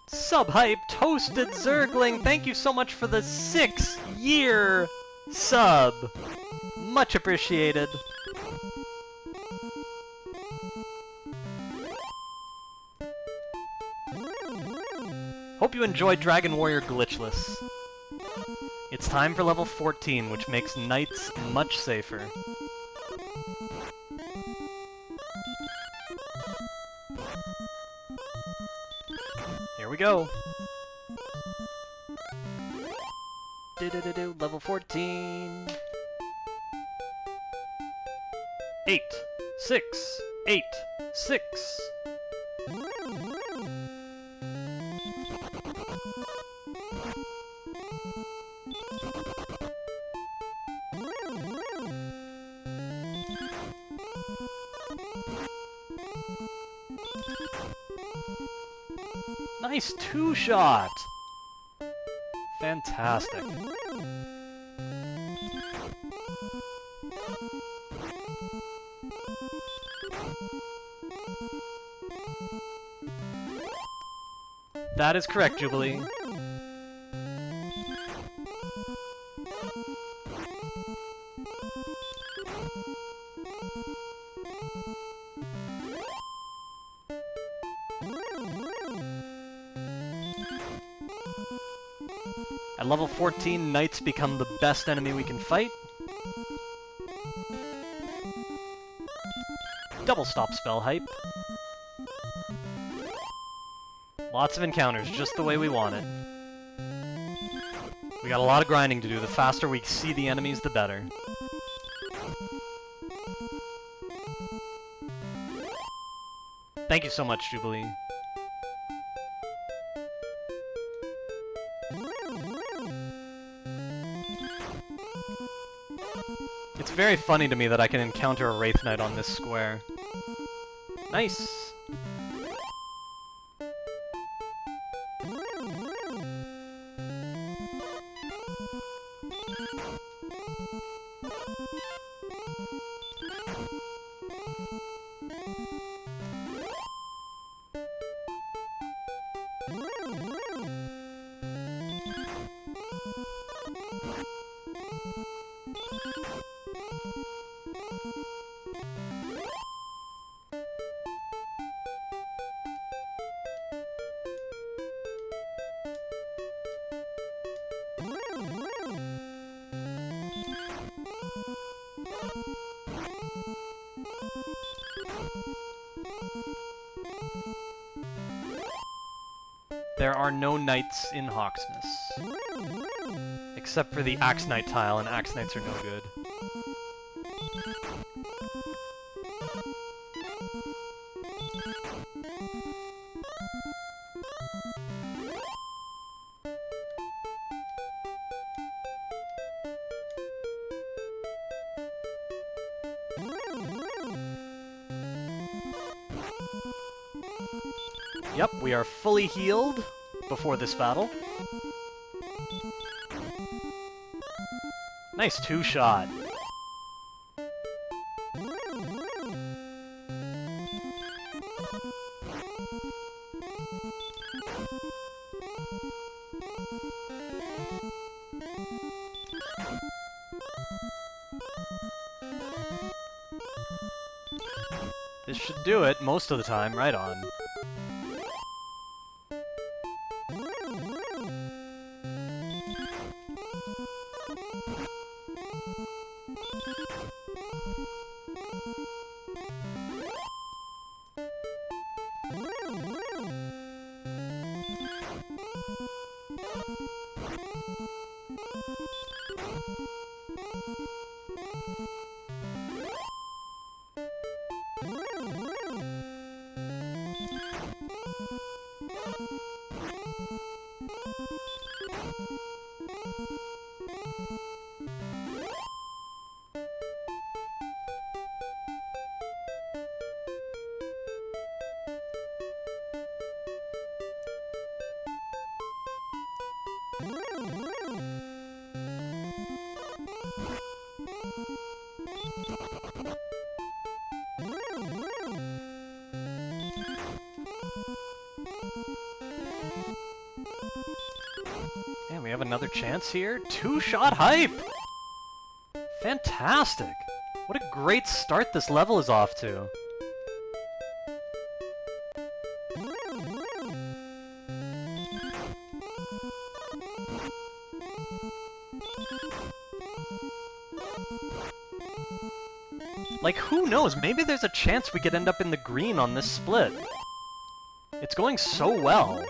Sub-hype Toasted Zergling, thank you so much for the 6-year sub. Much appreciated. Hope you enjoyed Dragon Warrior Glitchless. It's time for level 14, which makes knights much safer. Here we go. Level 14. 8, 6, 8, 6. Nice two-shot! Fantastic. That is correct, Jubilee. At level 14, knights become the best enemy we can fight. Double stop spell hype. Lots of encounters, just the way we want it. We got a lot of grinding to do. The faster we see the enemies, the better. Thank you so much, Jubilee. It's very funny to me that I can encounter a Wraith Knight on this square. Nice! There are no knights in Hawksmith. Except for the Axe Knight tile, and Axe Knights are no good. Yep, we are fully healed before this battle. Nice two-shot. This should do it most of the time, right on. And we have another chance here. Two-shot hype! Fantastic! What a great start this level is off to. Like, who knows? Maybe there's a chance we could end up in the green on this split. It's going so well.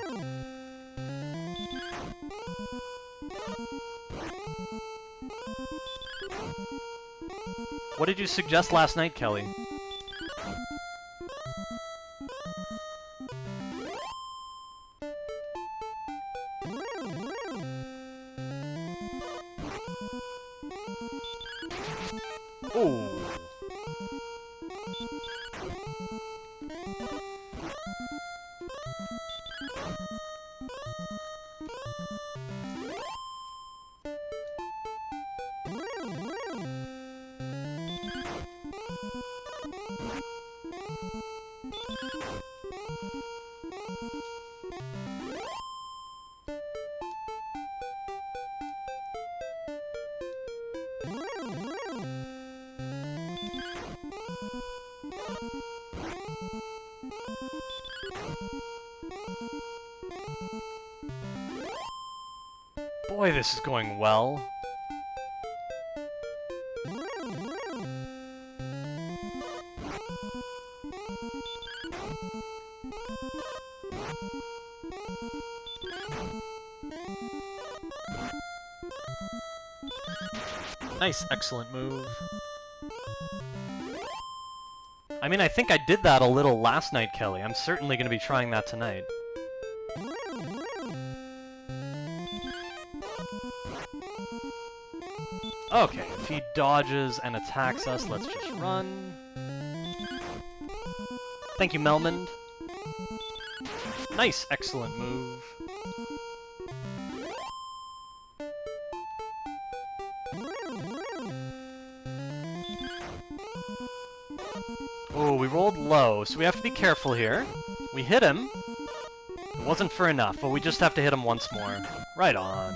What did you suggest last night, Kelly? Oh. Boy, this is going well. Nice, excellent move. I mean, I think I did that a little last night, Kelly. I'm certainly going to be trying that tonight. Okay, if he dodges and attacks us, let's just run. Thank you, Melmond. Nice, excellent move. Oh, we rolled low, so we have to be careful here. We hit him. It wasn't for enough, but we just have to hit him once more. Right on.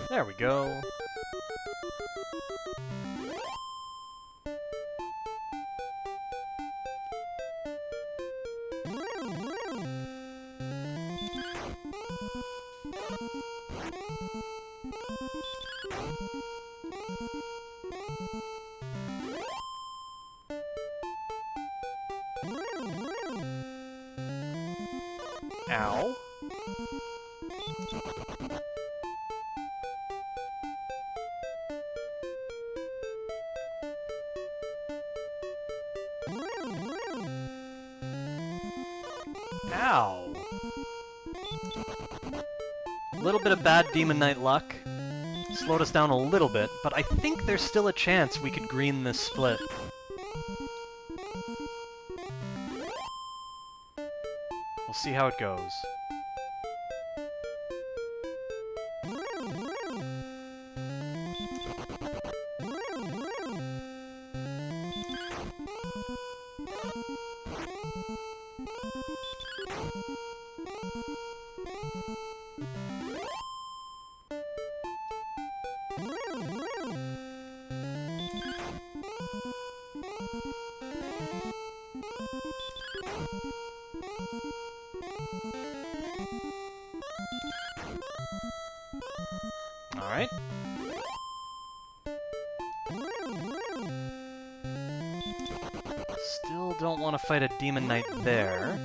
There we go. Ow. A little bit of bad Demon Knight luck. Slowed us down a little bit, but I think there's still a chance we could green this split. We'll see how it goes. Alright. Still don't want to fight a Demon Knight there.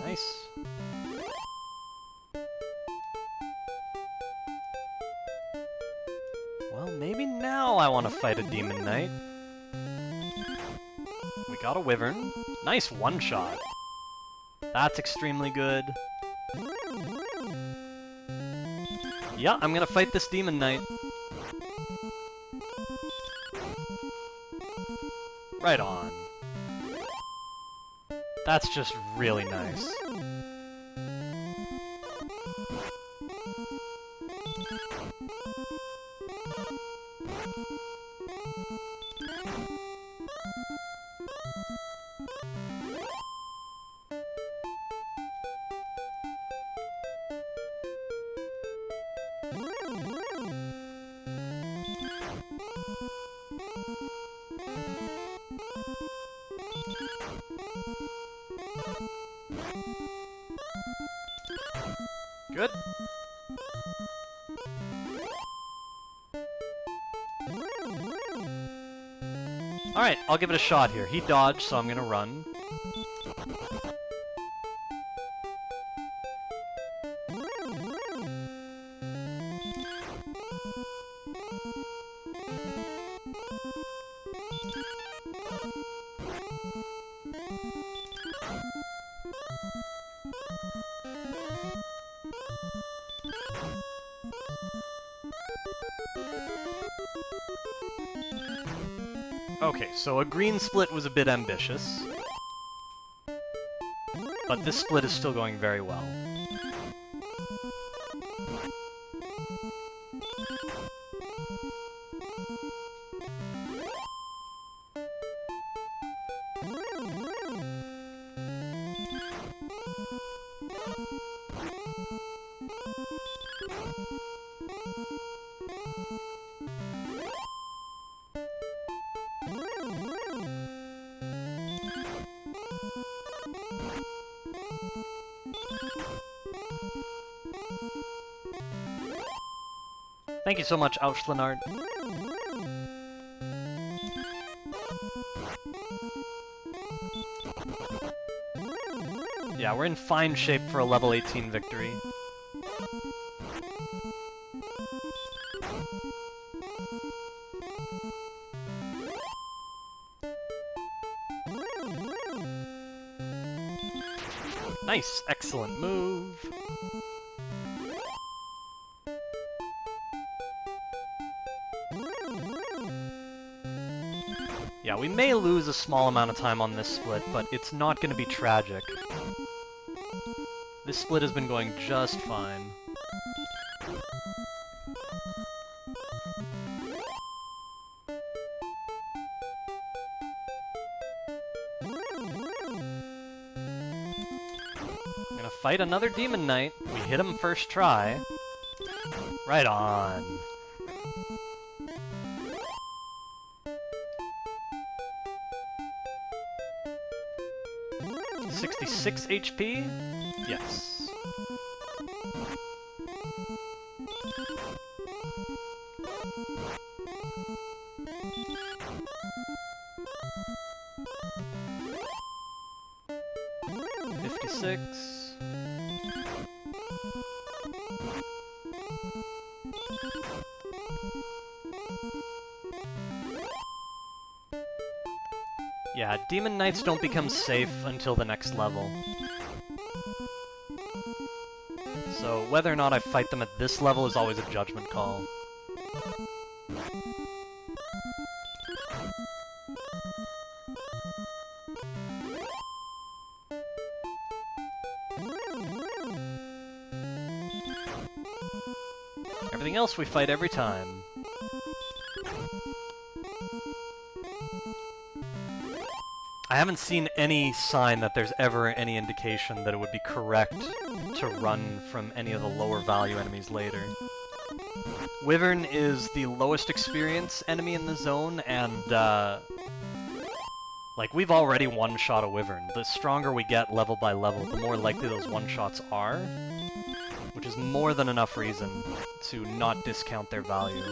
Nice. Well, maybe now I want to fight a Demon Knight. We got a Wyvern. Nice one-shot. That's extremely good. Yeah, I'm gonna fight this Demon Knight. Right on. That's just really nice. Good. Alright, I'll give it a shot here. He dodged, so I'm gonna run. Okay, so a green split was a bit ambitious, but this split is still going very well. Thank you so much, Auschlenard. Yeah, we're in fine shape for a level 18 victory. Nice, excellent move. Yeah, we may lose a small amount of time on this split, but it's not going to be tragic. This split has been going just fine. I'm gonna fight another Demon Knight. We hit him first try. Right on. 66 HP? Yes. 56. Yeah, Demon Knights don't become safe until the next level. So whether or not I fight them at this level is always a judgment call. Everything else we fight every time. I haven't seen any sign that there's ever any indication that it would be correct to run from any of the lower value enemies later. Wyvern is the lowest experience enemy in the zone, and like, we've already one-shot a Wyvern. The stronger we get level by level, the more likely those one-shots are, which is more than enough reason to not discount their value.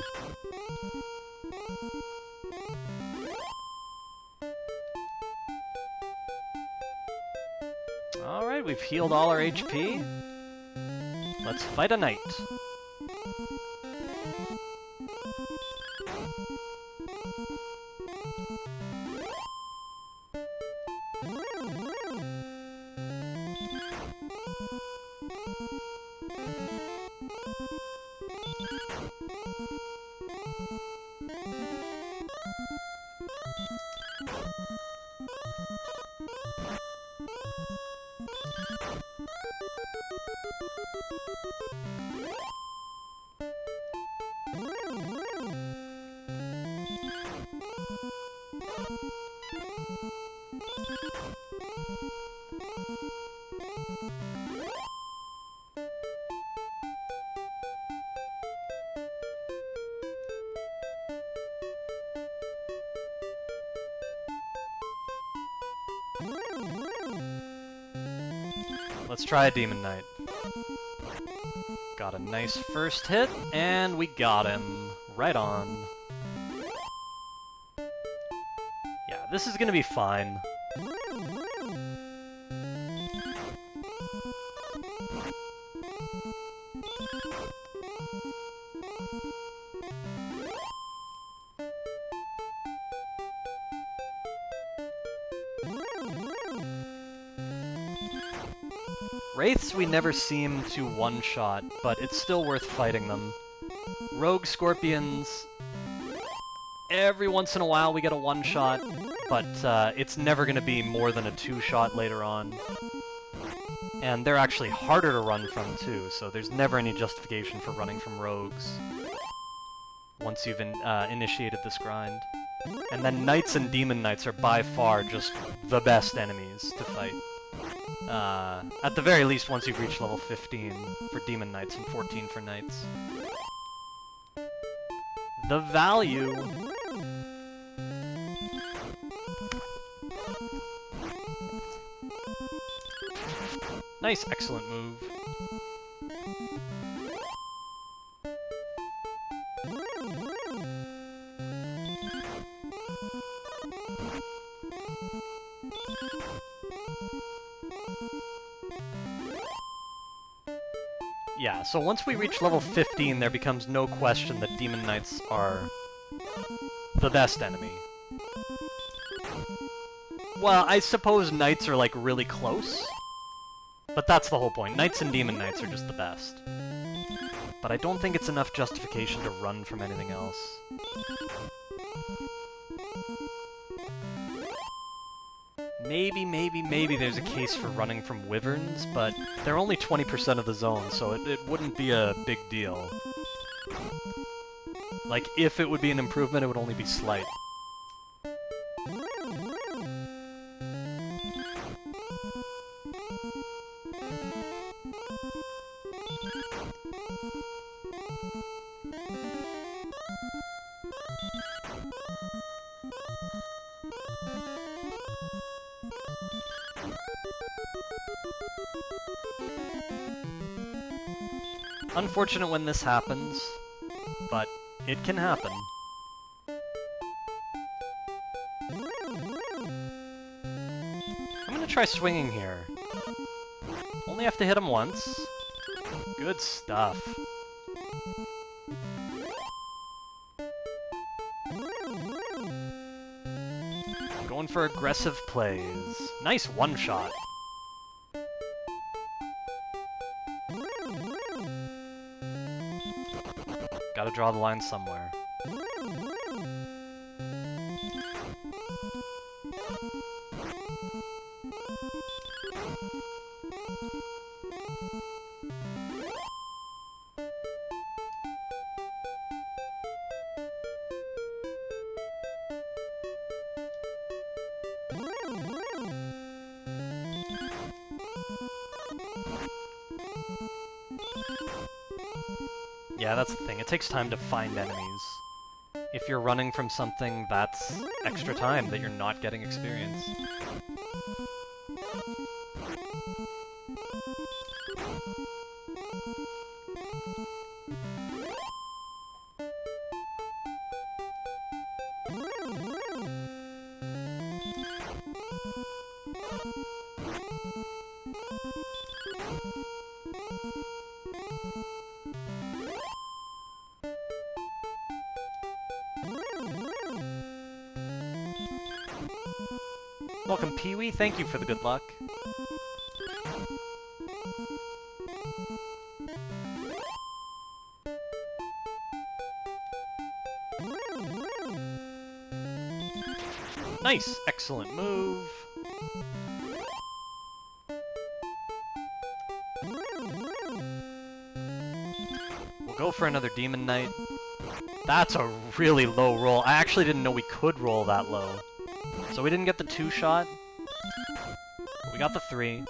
Alright, we've healed all our HP. Let's fight a knight. Let's try a Demon Knight. Got a nice first hit, and we got him. Right on. Yeah, this is gonna be fine. Wraiths we never seem to one-shot, but it's still worth fighting them. Rogue Scorpions, every once in a while we get a one-shot, but it's never going to be more than a two-shot later on. And they're actually harder to run from too, so there's never any justification for running from rogues once you've initiated this grind. And then Knights and Demon Knights are by far just the best enemies to fight. At the very least, once you've reached level 15 for Demon Knights and 14 for Knights. The value... Nice, excellent move. Yeah, so once we reach level 15, there becomes no question that Demon Knights are the best enemy. Well, I suppose Knights are, like, really close, but that's the whole point. Knights and Demon Knights are just the best. But I don't think it's enough justification to run from anything else. Maybe there's a case for running from Wyverns, but they're only 20% of the zone, so it wouldn't be a big deal. Like, if it would be an improvement, it would only be slight. Unfortunate when this happens, but it can happen. gonna try swinging here. Only have to hit him once. Good stuff. Going for aggressive plays. Nice one-shot. Gotta draw the line somewhere. Yeah, that's the thing. It takes time to find enemies. If you're running from something, that's extra time that you're not getting experience. Welcome, Pee-wee. Thank you for the good luck. Nice! Excellent move. We'll go for another Demon Knight. That's a really low roll. I actually didn't know we could roll that low. So we didn't get the 2-shot. We got the 3.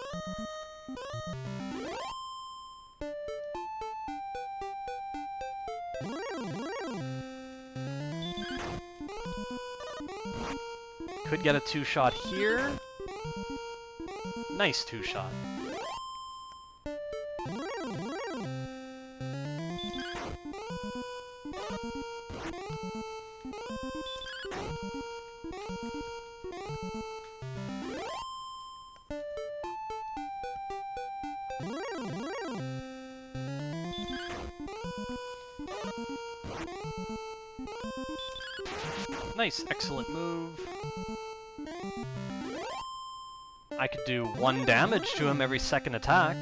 Could get a 2-shot here. Nice 2-shot. Nice, excellent move. I could do 1 damage to him every second attack.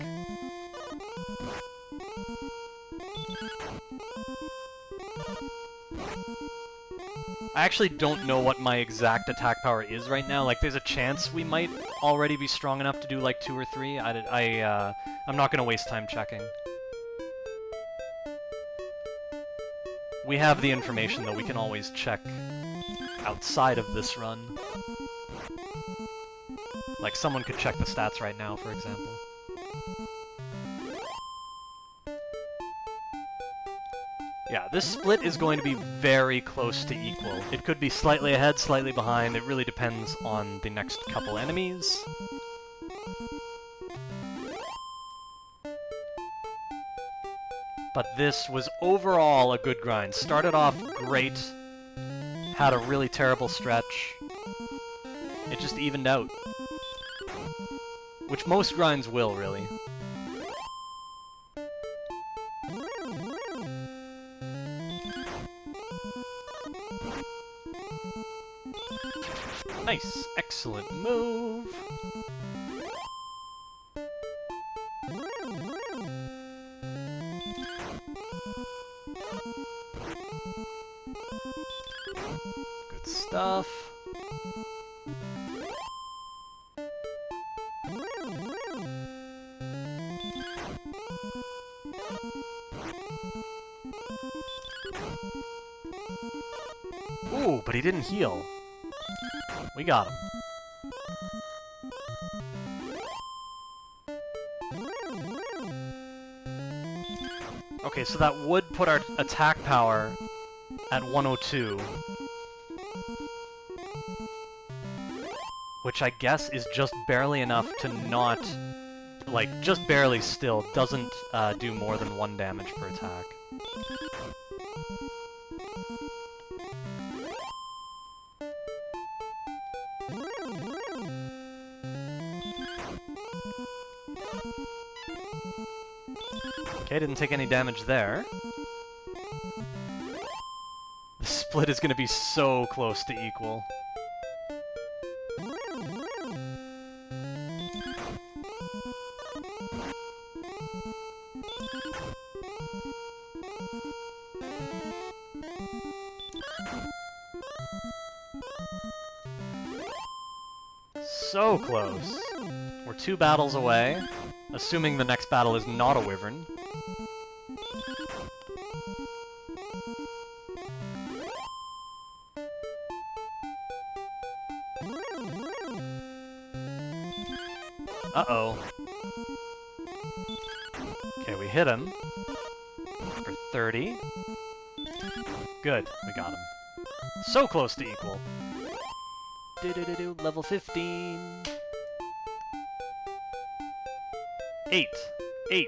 I actually don't know what my exact attack power is right now. Like, there's a chance we might already be strong enough to do like 2 or 3. I'm not gonna waste time checking. We have the information, though. We can always check outside of this run. Like, someone could check the stats right now, for example. Yeah, this split is going to be very close to equal. It could be slightly ahead, slightly behind. It really depends on the next couple enemies. But this was overall a good grind. Started off great, had a really terrible stretch. It just evened out. Which most grinds will, really. Nice, excellent move. Good stuff. Ooh, but he didn't heal. We got him. Okay, so that would put our attack power at 102. Which I guess is just barely enough to not... Like, just barely still doesn't do more than 1 damage per attack. Okay, didn't take any damage there. The split is gonna be so close to equal. So close. We're 2 battles away, assuming the next battle is not a wyvern. Uh-oh. Okay, we hit him. For 30. Good, we got him. So close to equal. Level 15. 8. 8.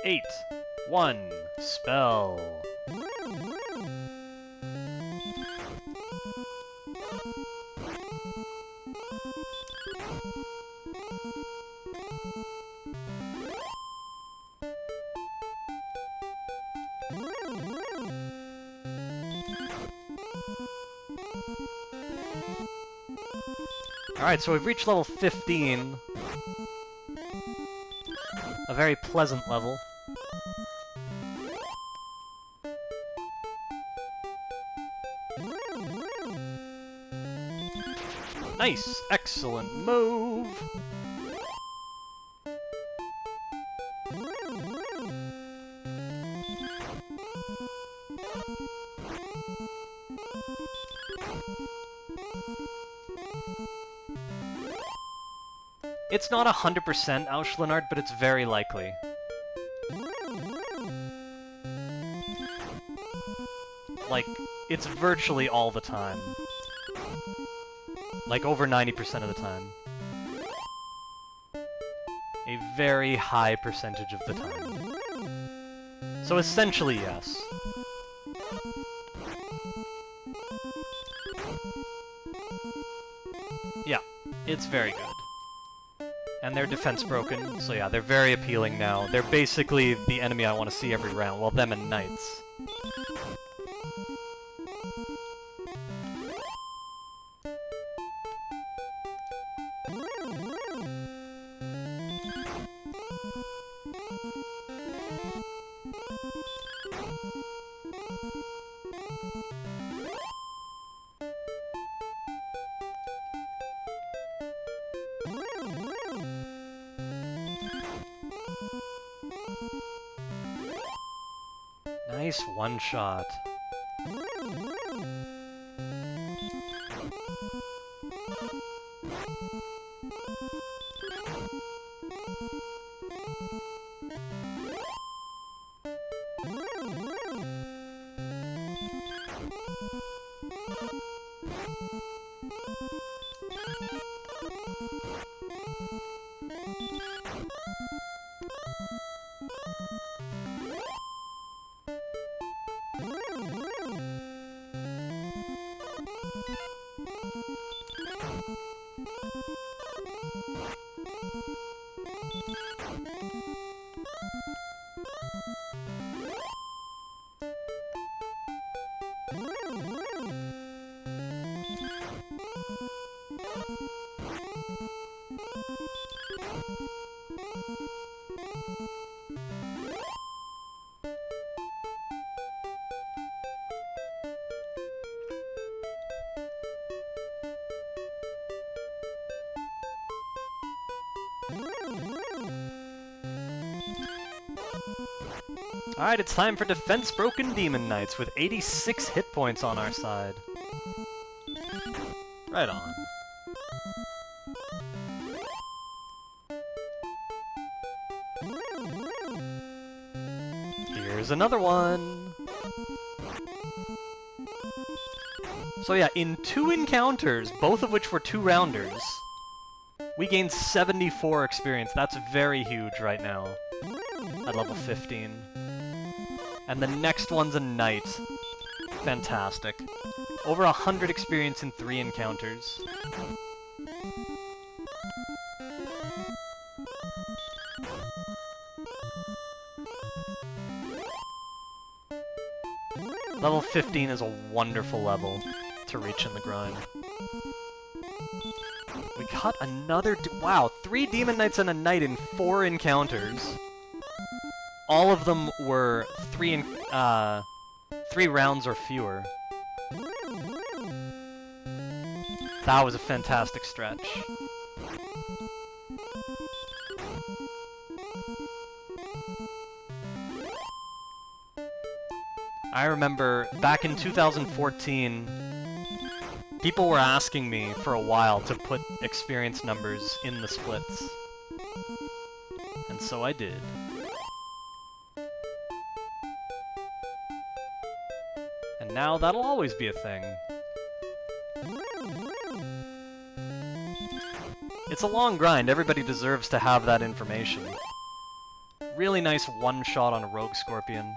8. 1. Spell. Alright, so we've reached level 15. A very pleasant level. Nice! Excellent move! It's not 100% Auschlinard, but it's very likely. Like, it's virtually all the time. Like, over 90% of the time. A very high percentage of the time. So essentially, yes. Yeah, it's very good. And their defense broken, so yeah, they're very appealing now. They're basically the enemy I want to see every round, well, them and knights. Nice one-shot. Alright, it's time for Defense Broken Demon Knights with 86 hit points on our side. Right on. Here's another one! So yeah, in 2 encounters, both of which were 2-rounders, we gained 74 experience. That's very huge right now, at level 15. And the next one's a knight. Fantastic. Over 100 experience in 3 encounters. Level 15 is a wonderful level to reach in the grind. We got another... wow, 3 Demon Knights and a Knight in 4 encounters. All of them were 3 rounds or fewer. That was a fantastic stretch. I remember back in 2014, people were asking me for a while to put experience numbers in the splits. And so I did. And now that'll always be a thing. It's a long grind, everybody deserves to have that information. Really nice one-shot on a Rogue Scorpion.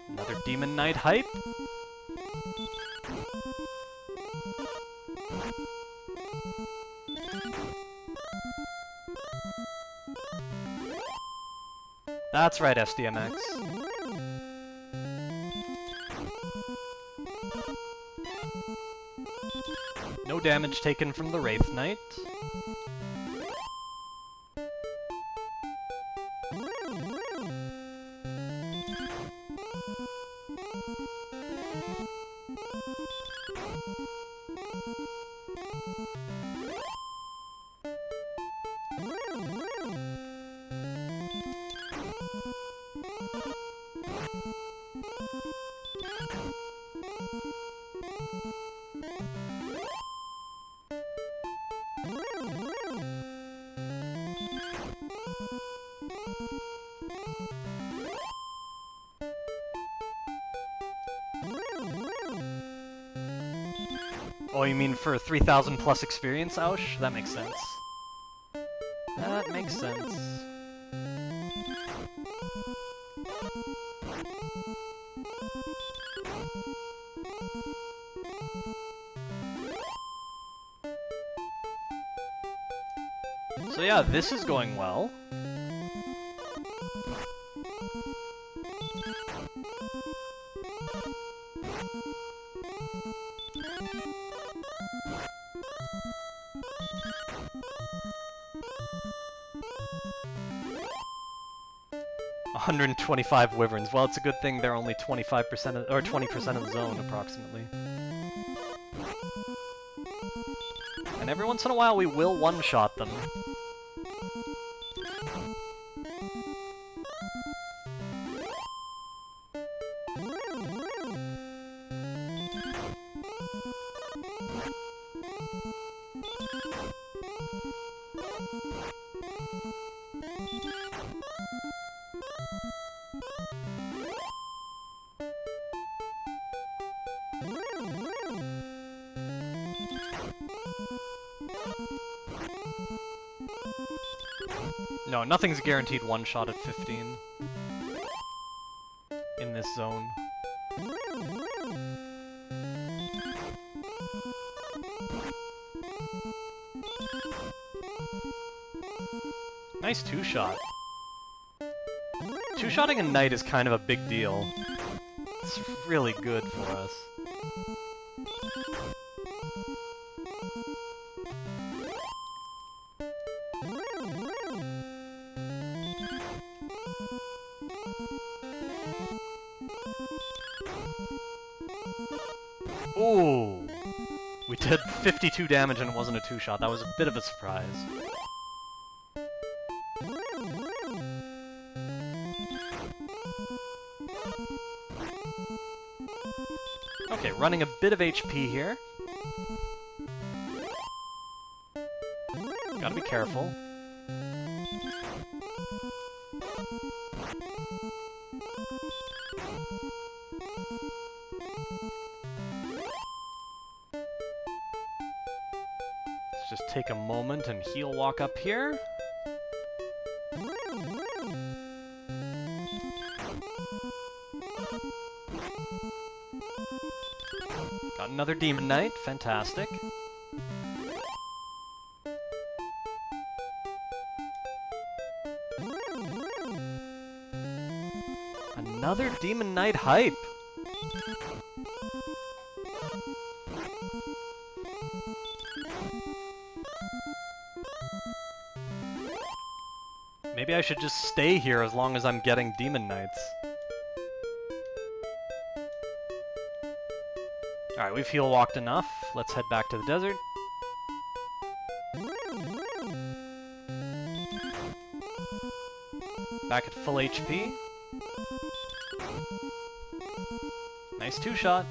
Another Demon Knight hype. That's right, SDMX. No damage taken from the Wraith Knight. Oh, you mean for 3,000 plus experience, Aush? That makes sense. That makes sense. So yeah, this is going well. $125 wyverns. Well, it's a good thing they're only 25% of, or 20% of the zone, approximately. And every once in a while, we will one-shot them. No, nothing's guaranteed one-shot at 15 in this zone. Nice two-shot. Two-shotting a knight is kind of a big deal. It's really good for us. Ooh! We did 52 damage and it wasn't a two-shot. That was a bit of a surprise. Okay, running a bit of HP here. Gotta be careful. Let's just take a moment and heal walk up here. Got another Demon Knight, fantastic. Another Demon Knight hype! Maybe I should just stay here as long as I'm getting Demon Knights. Alright, we've heal walked enough. Let's head back to the desert. Back at full HP. Nice two-shot.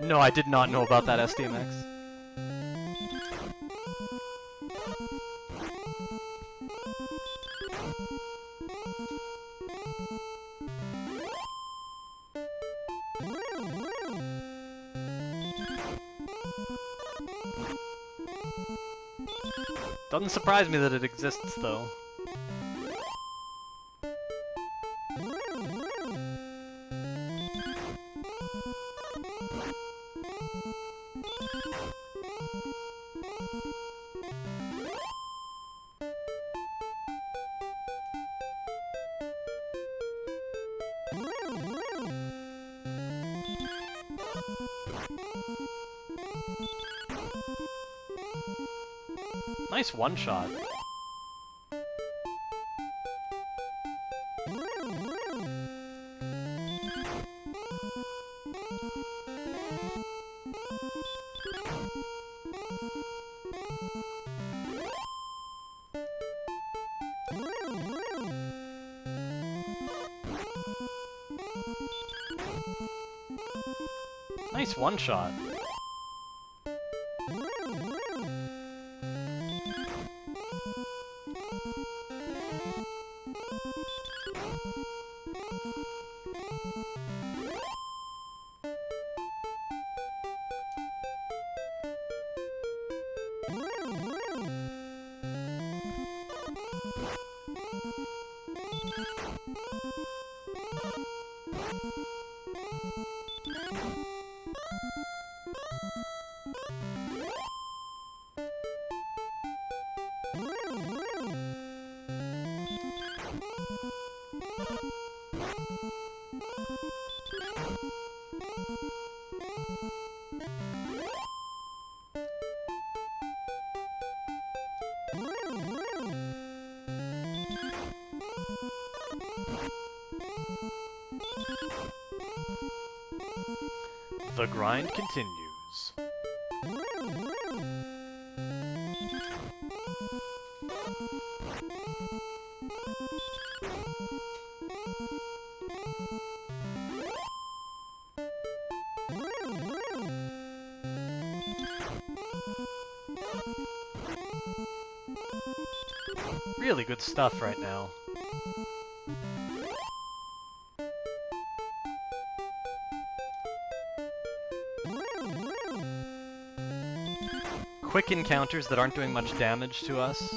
No, I did not know about that SDMX. Doesn't surprise me that it exists, though. Nice one-shot. Nice one-shot. The grind continues. Really good stuff right now. quick encounters that aren't doing much damage to us.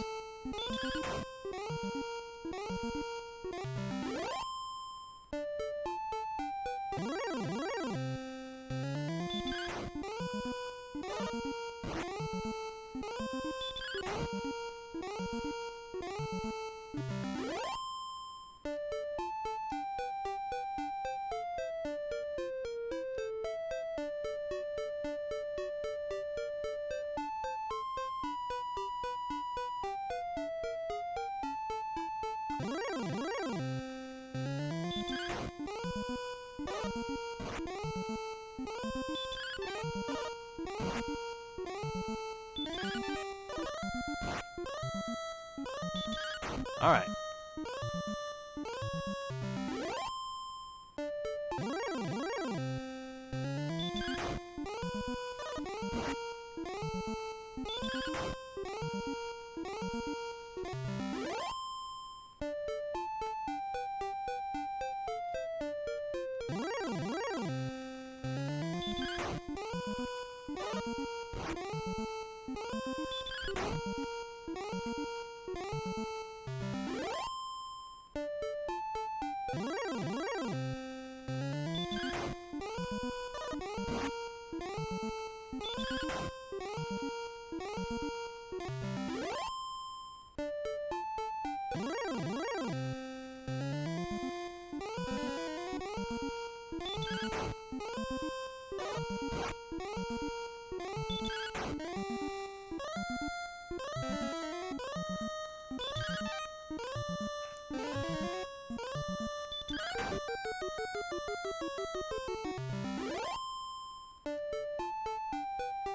Alright.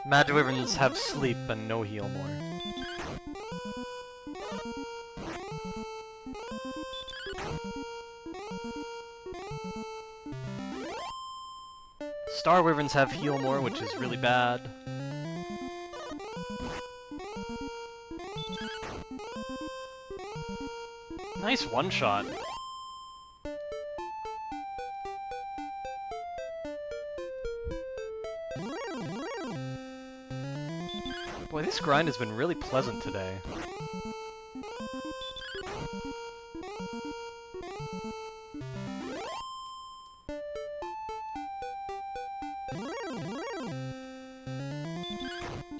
Magiwyverns have sleep and no heal more. Star Wyverns have heal more, which is really bad. Nice one-shot. Boy, this grind has been really pleasant today.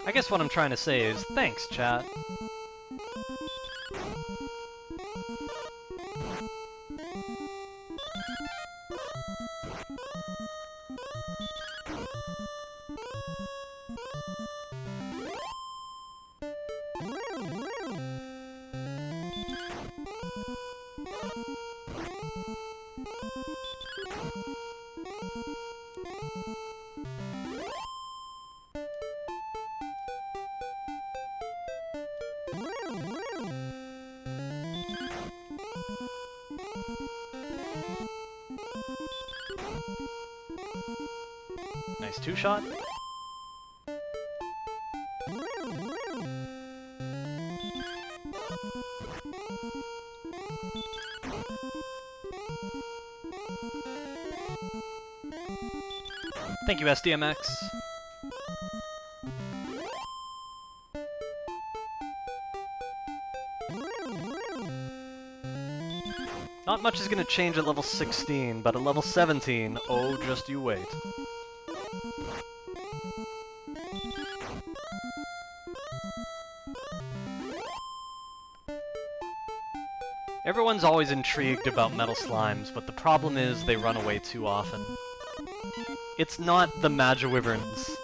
I guess what I'm trying to say is, thanks, chat. Nice two-shot. Thank you, SDMX. Not much is gonna change at level 16, but at level 17, oh, just you wait. Everyone's always intrigued about metal slimes, but the problem is they run away too often. It's not the Magiwyverns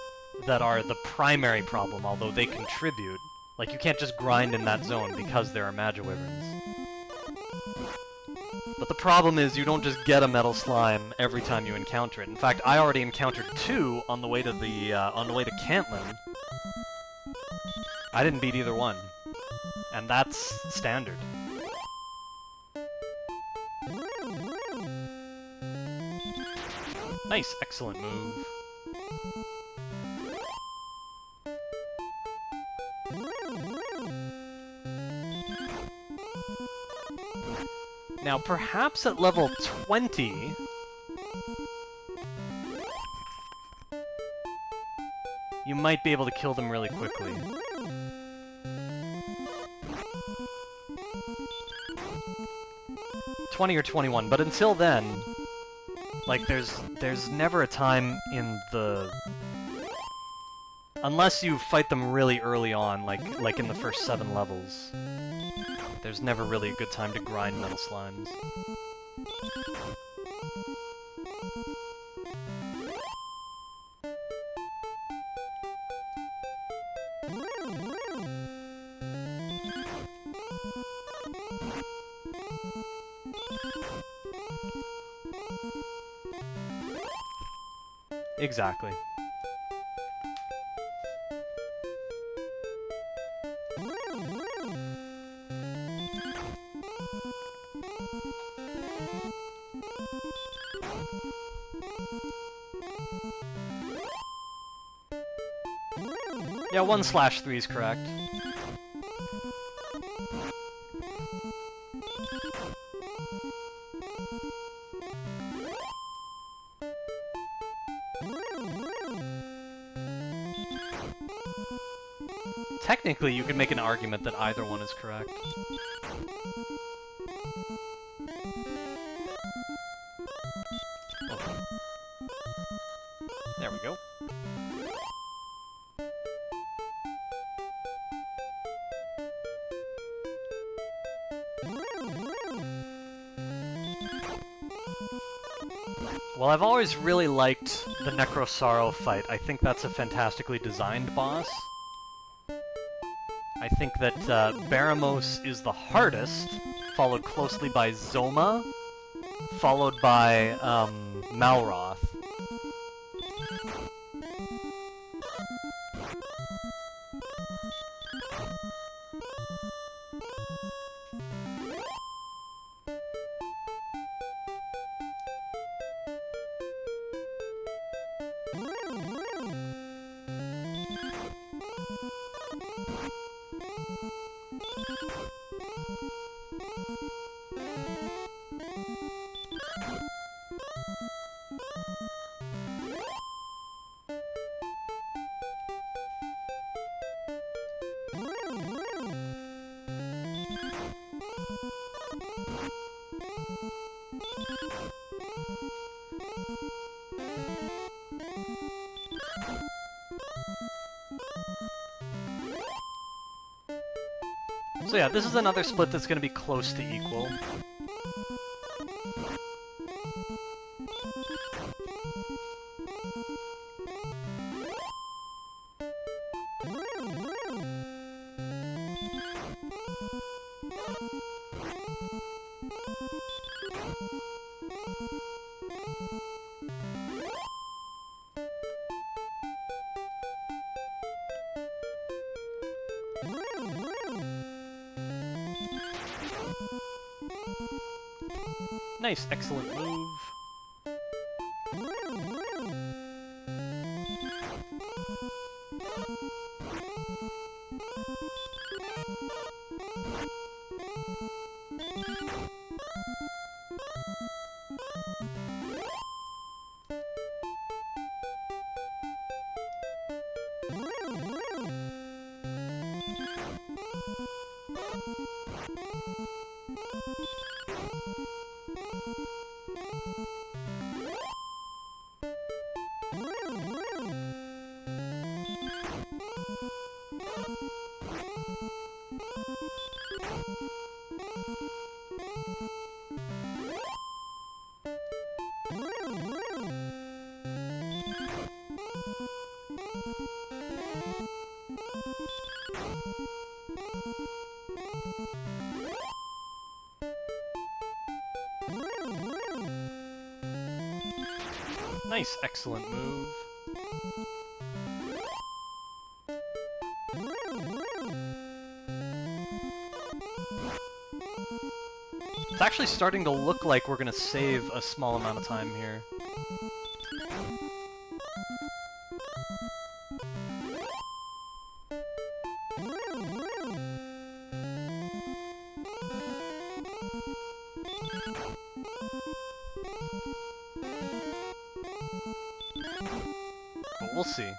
that are the primary problem, although they contribute. Like, you can't just grind in that zone because there are Magiwyverns. But the problem is you don't just get a metal slime every time you encounter it. In fact, I already encountered two on the way to Cantlin. I didn't beat either one. And that's standard. Nice, excellent move. Now, perhaps at level 20... you might be able to kill them really quickly. $20 or $21, but until then, like, there's never a time in the... Unless you fight them really early on, like in the first 7 levels, there's never really a good time to grind metal slimes. Exactly. Yeah, 1/3 is correct. Technically, you could make an argument that either one is correct. Okay. There we go. Well, I've always really liked the Necrosaro fight. I think that's a fantastically designed boss. I think that Baramos is the hardest, followed closely by Zoma, followed by Malroth. So yeah, this is another split that's going to be close to equal. Nice, excellent move. Nice, excellent move. It's actually starting to look like we're gonna save a small amount of time here. But we'll see.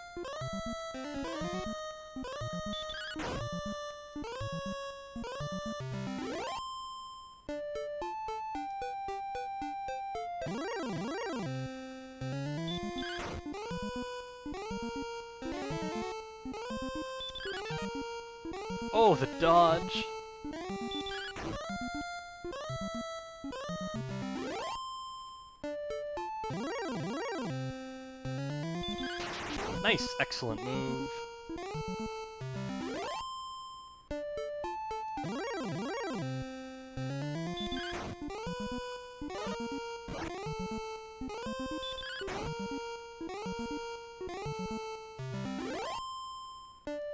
Oh, the dodge! Nice, excellent move.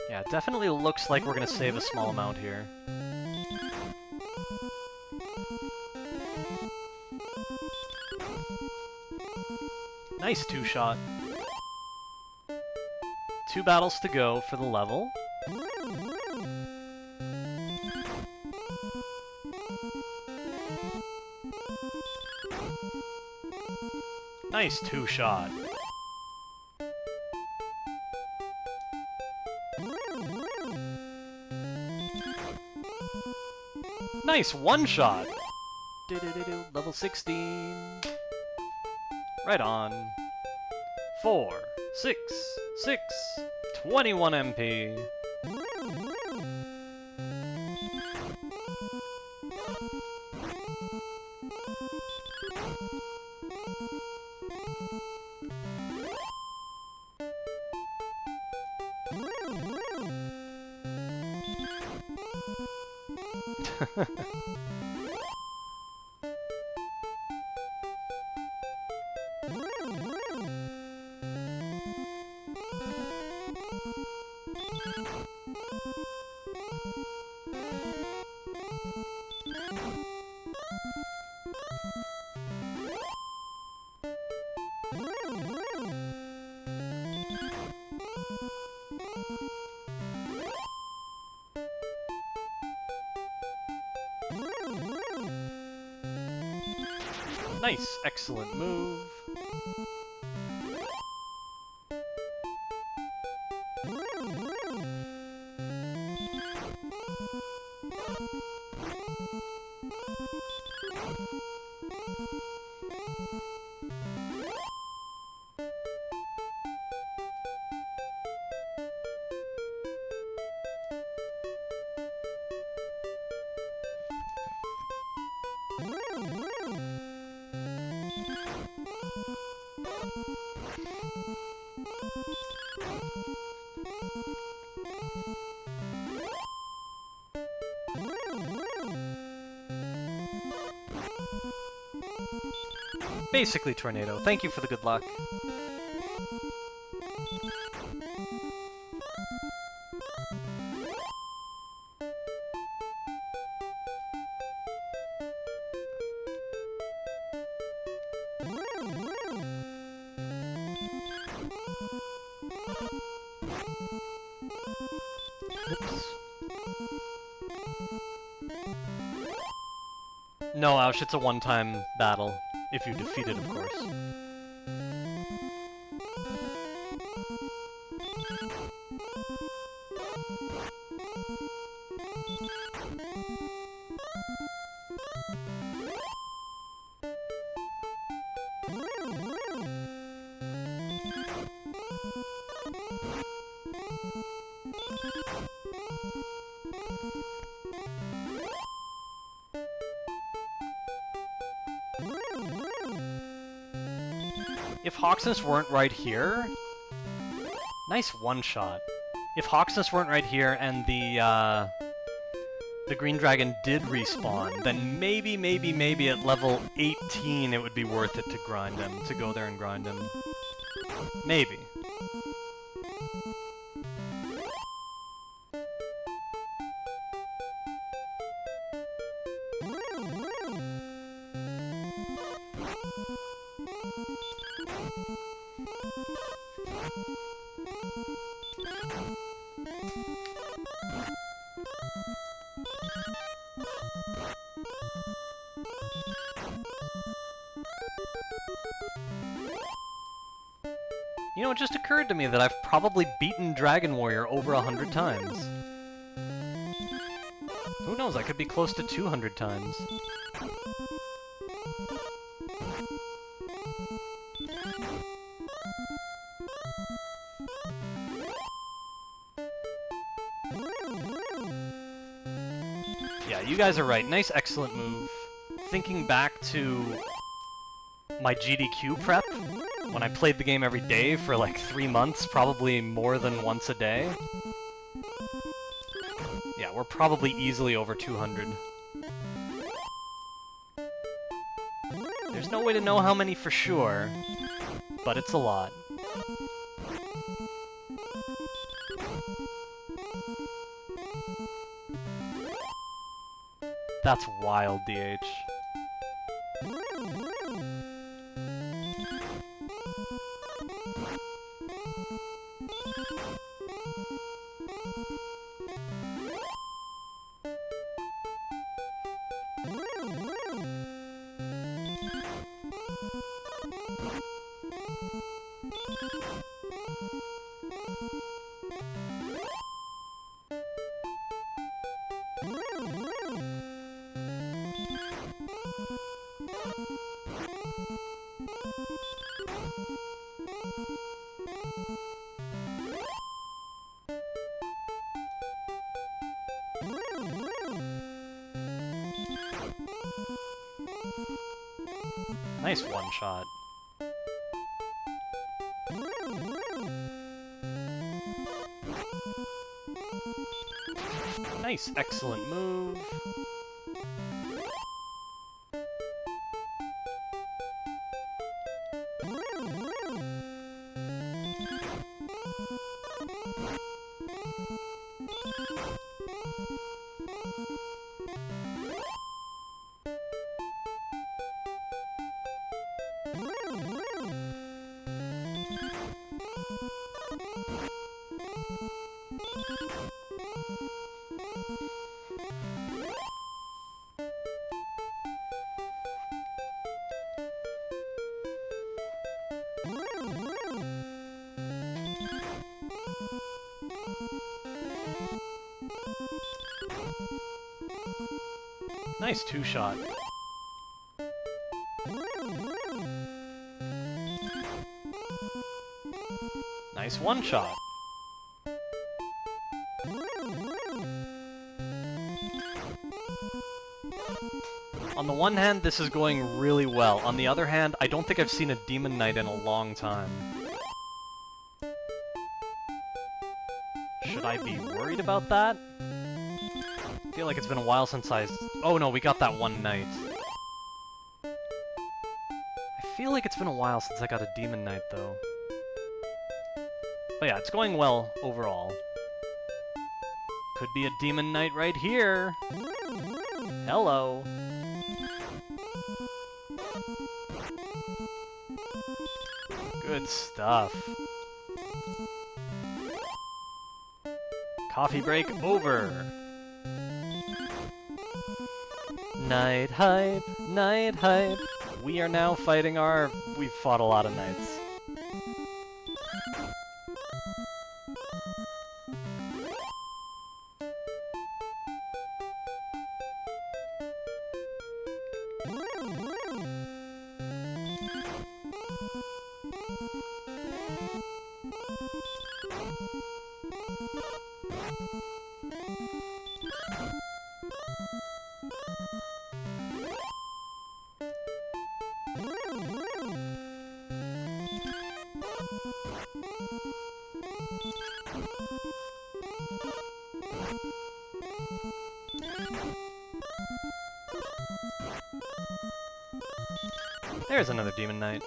Yeah, it definitely looks like we're gonna save a small amount here. Nice two-shot. 2 battles to go for the level. Nice two-shot. Nice one-shot! Level 16. Right on. 4, 6, 6, 21 MP. Nice, excellent move. Basically tornado. Thank you for the good luck. Oops. No, Ouch, it's a one-time battle. If you defeat it, of course. If Hawksness weren't right here... Nice one-shot. If Hawksness weren't right here and the Green Dragon did respawn, then maybe at level 18 it would be worth it to grind him, to go there and grind him. Maybe. You know, it just occurred to me that I've probably beaten Dragon Warrior over 100 times. Who knows, I could be close to 200 times. you guys are right. Nice, excellent move. Thinking back to my GDQ prep, when I played the game every day for like 3 months, probably more than once a day. Yeah, we're probably easily over 200. There's no way to know how many for sure, but it's a lot. That's wild, DH. Nice one-shot. Nice, excellent move. Nice two-shot. Nice one-shot. On the one hand, this is going really well. On the other hand, I don't think I've seen a Demon Knight in a long time. Should I be worried about that? I feel like it's been a while since Oh no, we got that one Knight. I feel like it's been a while since I got a Demon Knight, though. But yeah, it's going well overall. Could be a Demon Knight right here. Hello. Good stuff. Coffee break over. Night hype, night hype. We are now fighting our... We've fought a lot of knights. There's another Demon Knight.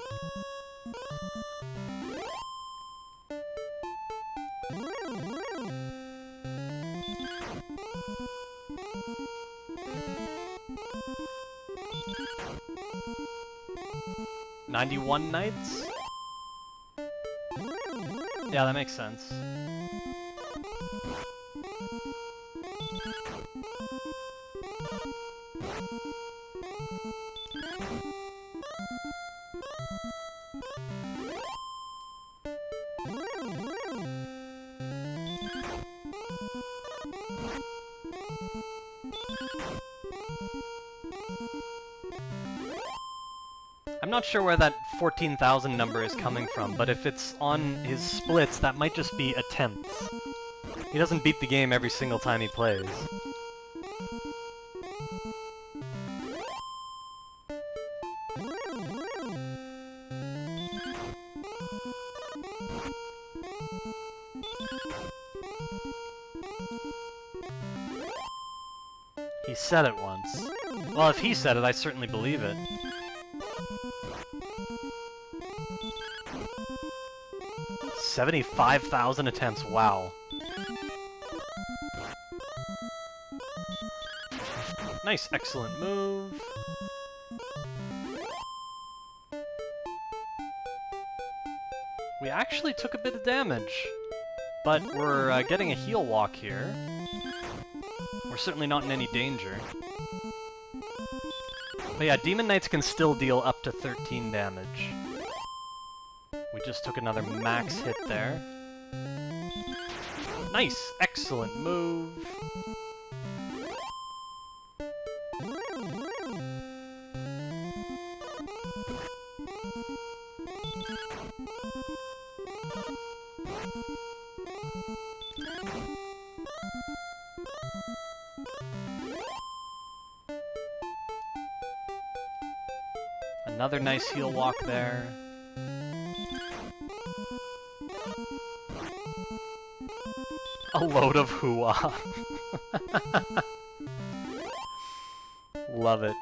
$91 knights? Yeah, that makes sense. I'm not sure where that 14,000 number is coming from, but if it's on his splits, that might just be attempts. He doesn't beat the game every single time he plays. said it once. Well, if he said it, I certainly believe it. $75,000 attempts, wow. Nice, excellent move. We actually took a bit of damage, but we're getting a heal walk here. We're certainly not in any danger. But yeah, Demon Knights can still deal up to 13 damage. We just took another max hit there. Nice! Excellent move! Another nice heal walk there. A load of hoo-ah. Love it.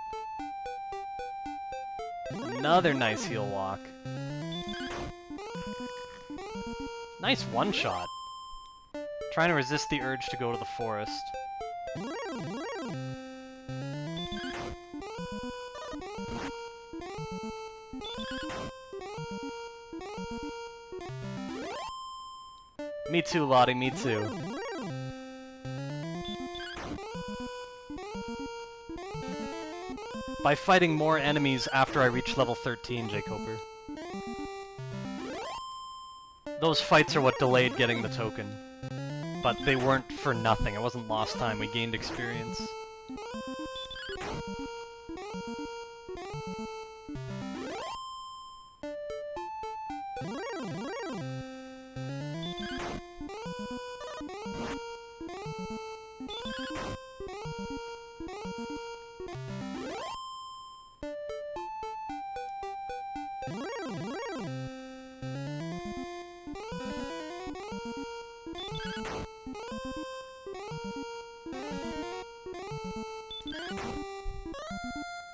Another nice heal walk. Nice one-shot. Trying to resist the urge to go to the forest. Me too, Lottie, me too. By fighting more enemies after I reach level 13, J. Coper. Those fights are what delayed getting the token. But they weren't for nothing, it wasn't lost time, we gained experience.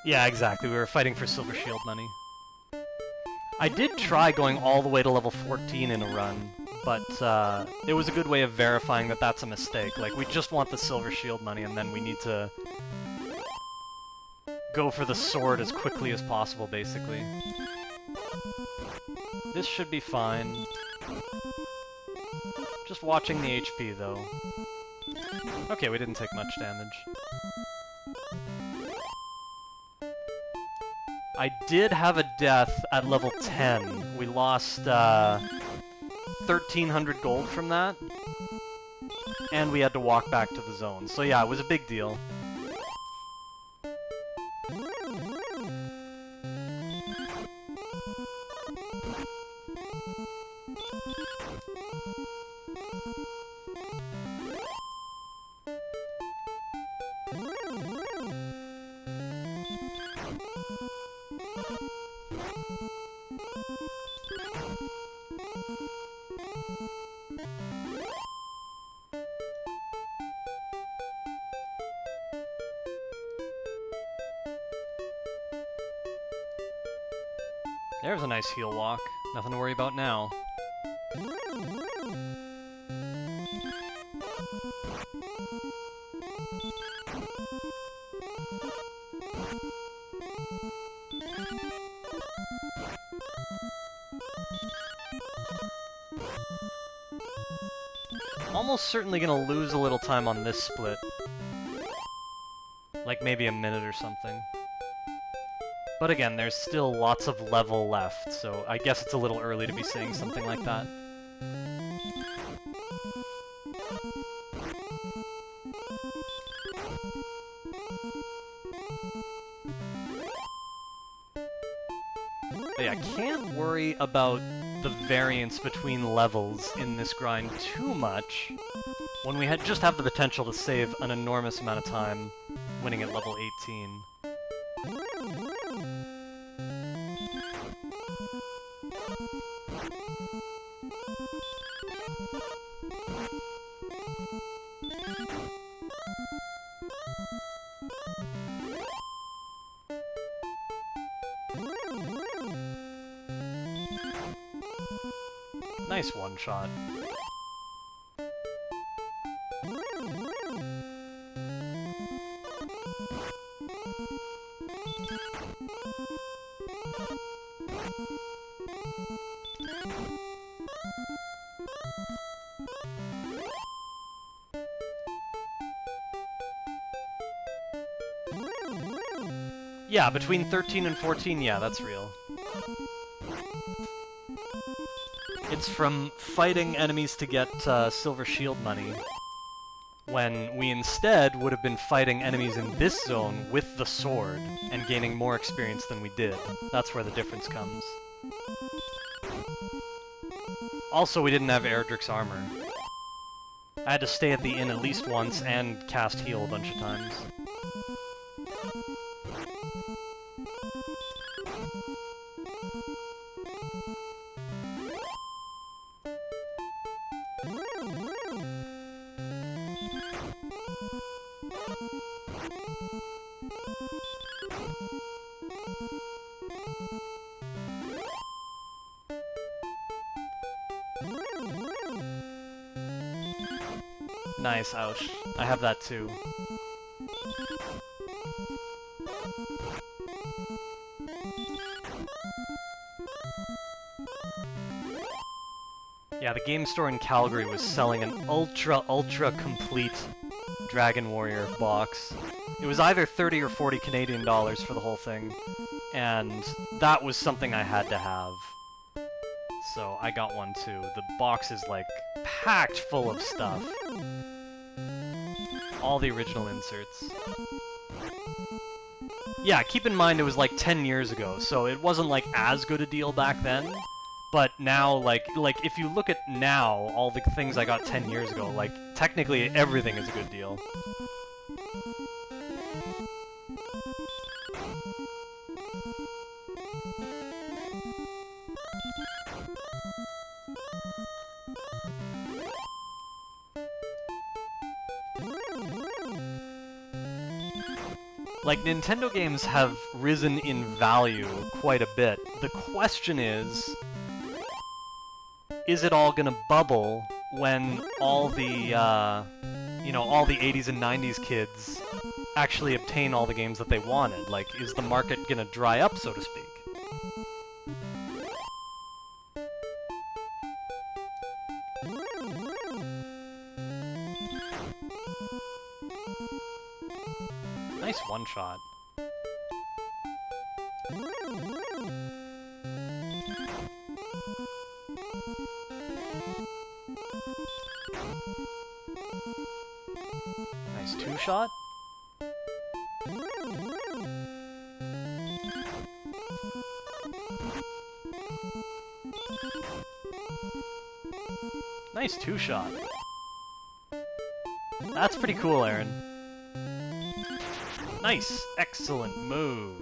Yeah, exactly. We were fighting for Silver Shield money. I did try going all the way to level 14 in a run, but it was a good way of verifying that that's a mistake. Like, we just want the Silver Shield money, and then we need to go for the sword as quickly as possible, basically. This should be fine. Just watching the HP, though. Okay, we didn't take much damage. I did have a death at level 10. We lost 1,300 gold from that. And we had to walk back to the zone. So yeah, it was a big deal. There's a nice heal walk. Nothing to worry about now. Almost certainly gonna lose a little time on this split. Like maybe a minute or something. But again, there's still lots of level left, so I guess it's a little early to be saying something like that. But yeah, can't worry about the variance between levels in this grind too much when we just have the potential to save an enormous amount of time winning at level 18. Nice one-shot. Yeah, between 13 and 14, yeah, that's real. It's from fighting enemies to get silver shield money, when we instead would have been fighting enemies in this zone with the sword and gaining more experience than we did. That's where the difference comes. Also, we didn't have Erdrick's armor. I had to stay at the inn at least once and cast heal a bunch of times. Nice, ouch. I have that too. Yeah, the game store in Calgary was selling an ultra complete Dragon Warrior box. It was either 30 or 40 Canadian dollars for the whole thing, and that was something I had to have. So I got one too. The box is like packed full of stuff. All the original inserts. Yeah, keep in mind it was like 10 years ago, so it wasn't like as good a deal back then. But now, like if you look at now, all the things I got 10 years ago, like, technically everything is a good deal. Like, Nintendo games have risen in value quite a bit. The question is it all gonna bubble when all the, you know, all the 80s and 90s kids actually obtain all the games that they wanted? Like, is the market gonna dry up, so to speak? Nice one-shot. Nice two-shot. Nice two-shot. That's pretty cool, Aaron. Nice! Excellent move!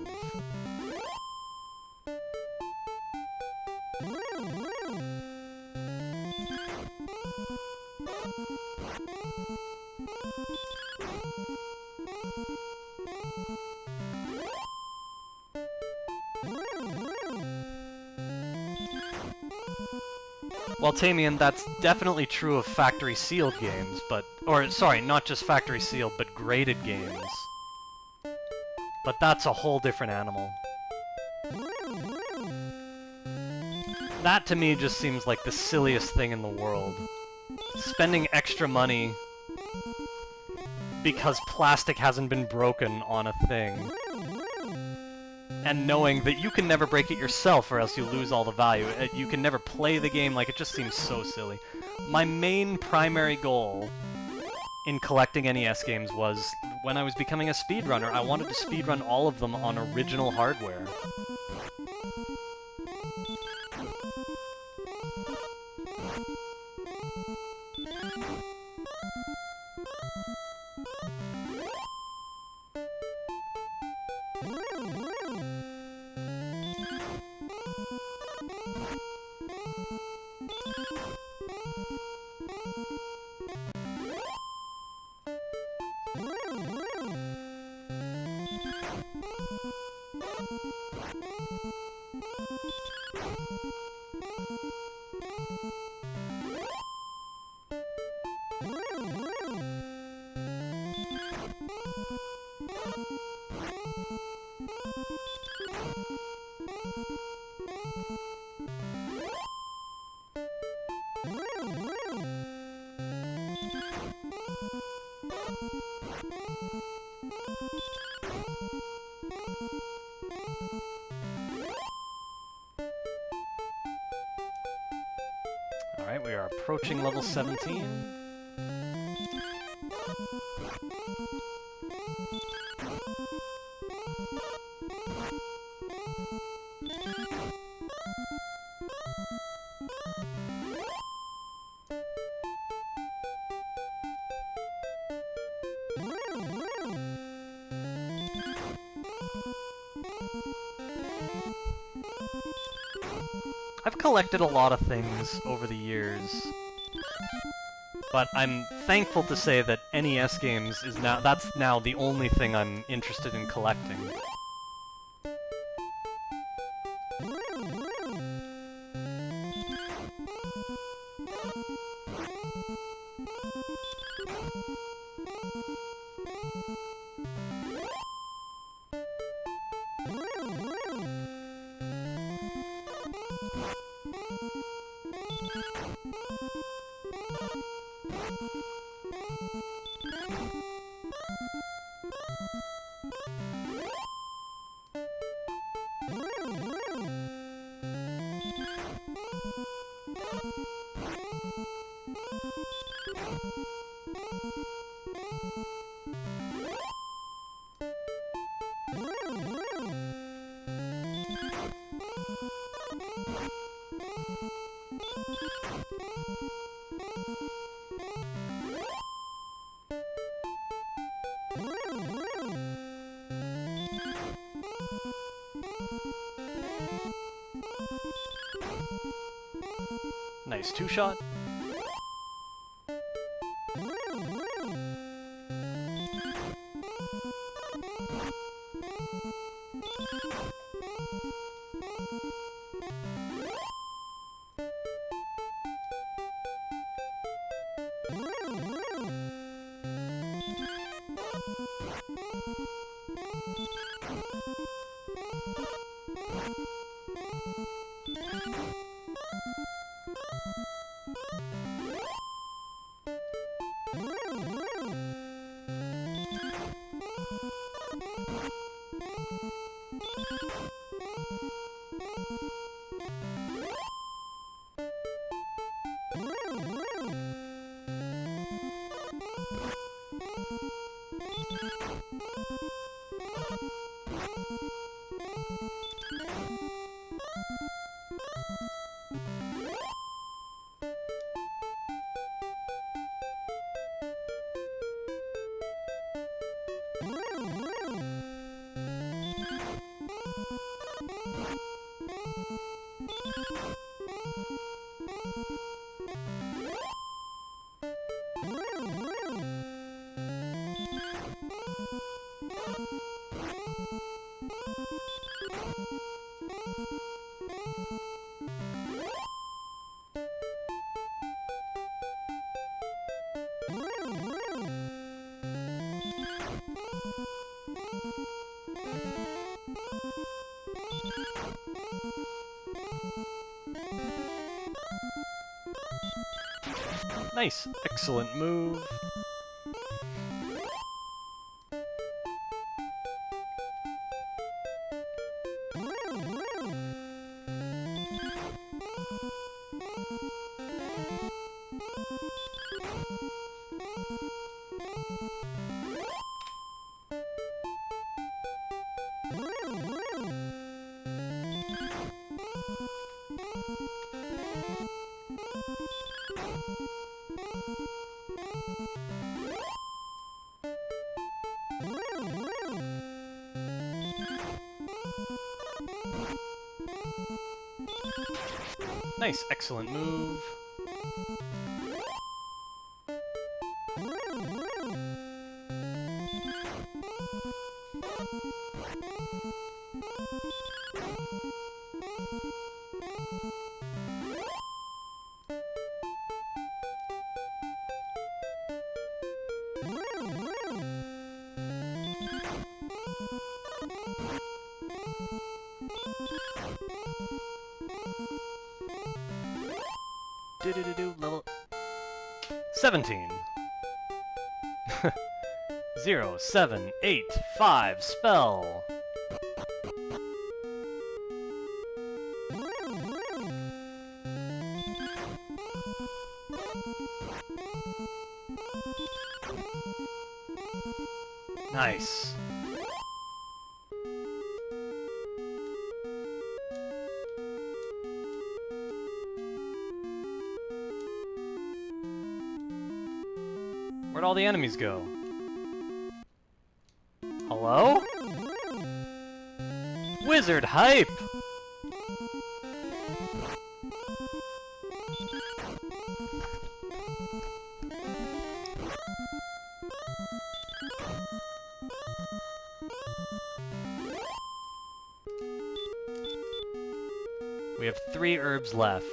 Well, Tamian, that's definitely true of factory-sealed games, but... Or, sorry, not just factory-sealed, but graded games. But that's a whole different animal. That, to me, just seems like the silliest thing in the world. Spending extra money because plastic hasn't been broken on a thing. And knowing that you can never break it yourself or else you lose all the value. You can never play the game, like, it just seems so silly. My main primary goal in collecting NES games was, when I was becoming a speedrunner, I wanted to speedrun all of them on original hardware. Alright, we are approaching level 17. I've collected a lot of things over the years, but I'm thankful to say that NES games is that's now the only thing I'm interested in collecting. Nice two-shot. Nice, excellent move. Nice, excellent move. Level 17. 0, 7, 8, 5, spell. Nice. Where'd all the enemies go? Hello? Wizard hype! We have 3 herbs left.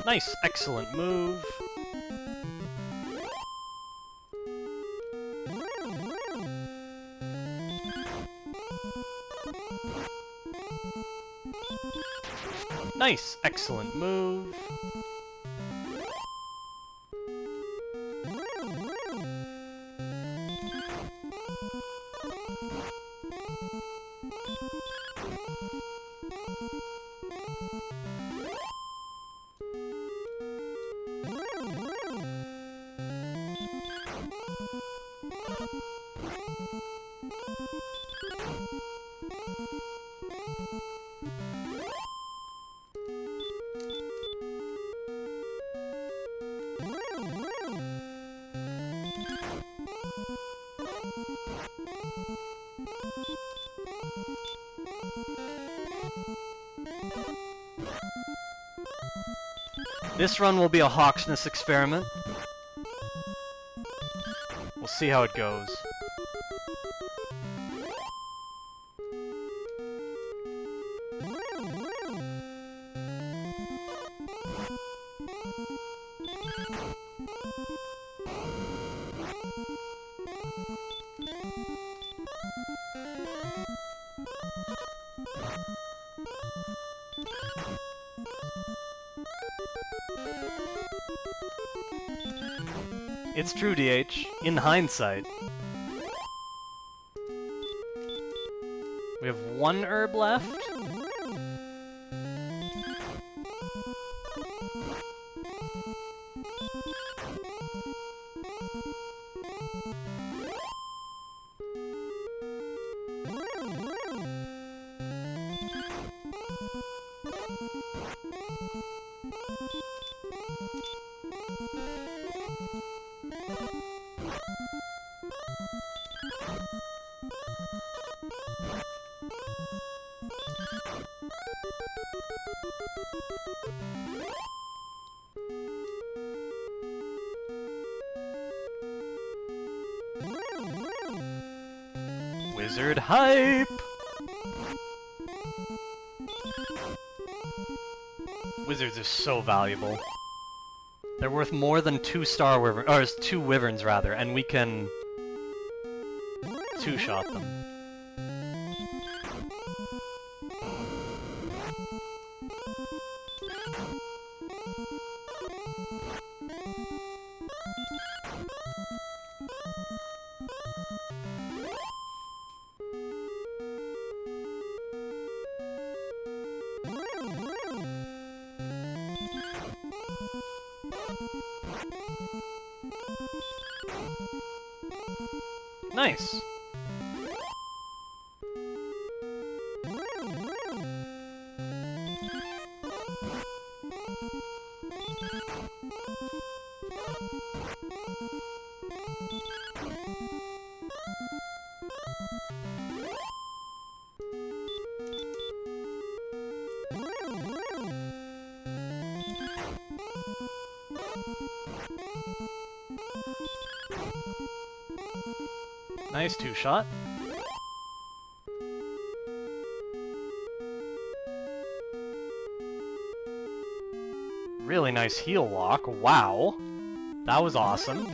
Nice, excellent move. Nice, excellent move. This run will be a Hawksness experiment. We'll see how it goes. It's true, DH. In hindsight. We have 1 herb left. Wizard hype! Wizards are so valuable. They're worth more than 2 star wyverns, or 2 wyverns rather, and we can 2-shot them. Nice! Nice 2-shot. Really nice heel walk. Wow. That was awesome.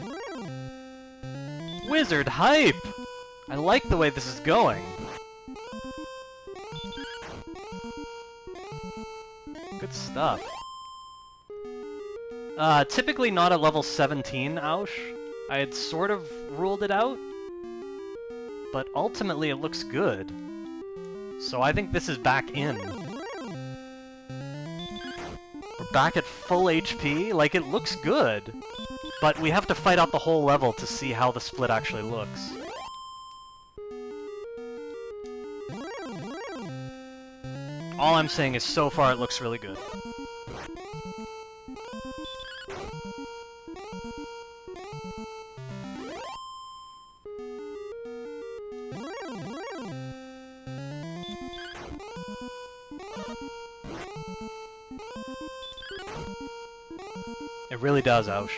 Wizard hype! I like the way this is going. Good stuff. Typically not at level 17, Ausch. I had sort of ruled it out, but ultimately it looks good. So I think this is back in. We're back at full HP, like it looks good, but we have to fight out the whole level to see how the split actually looks. All I'm saying is so far it looks really good. It really does, Ausch.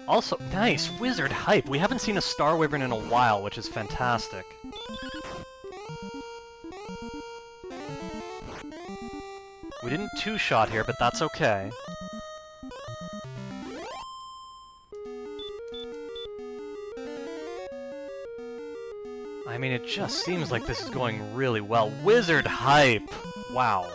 Also, nice! Wizard hype! We haven't seen a Star Wyvern in a while, which is fantastic. We didn't two-shot here, but that's okay. I mean, it just seems like this is going really well. Wizard hype! Wow.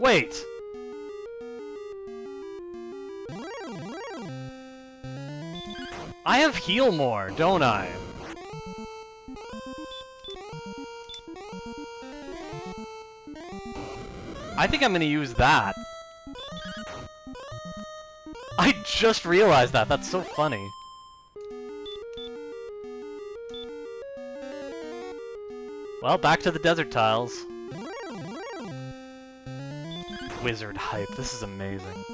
Wait! I have heal more, don't I? I think I'm gonna use that. I just realized that, that's so funny. Well, back to the desert tiles. Wizard hype, this is amazing.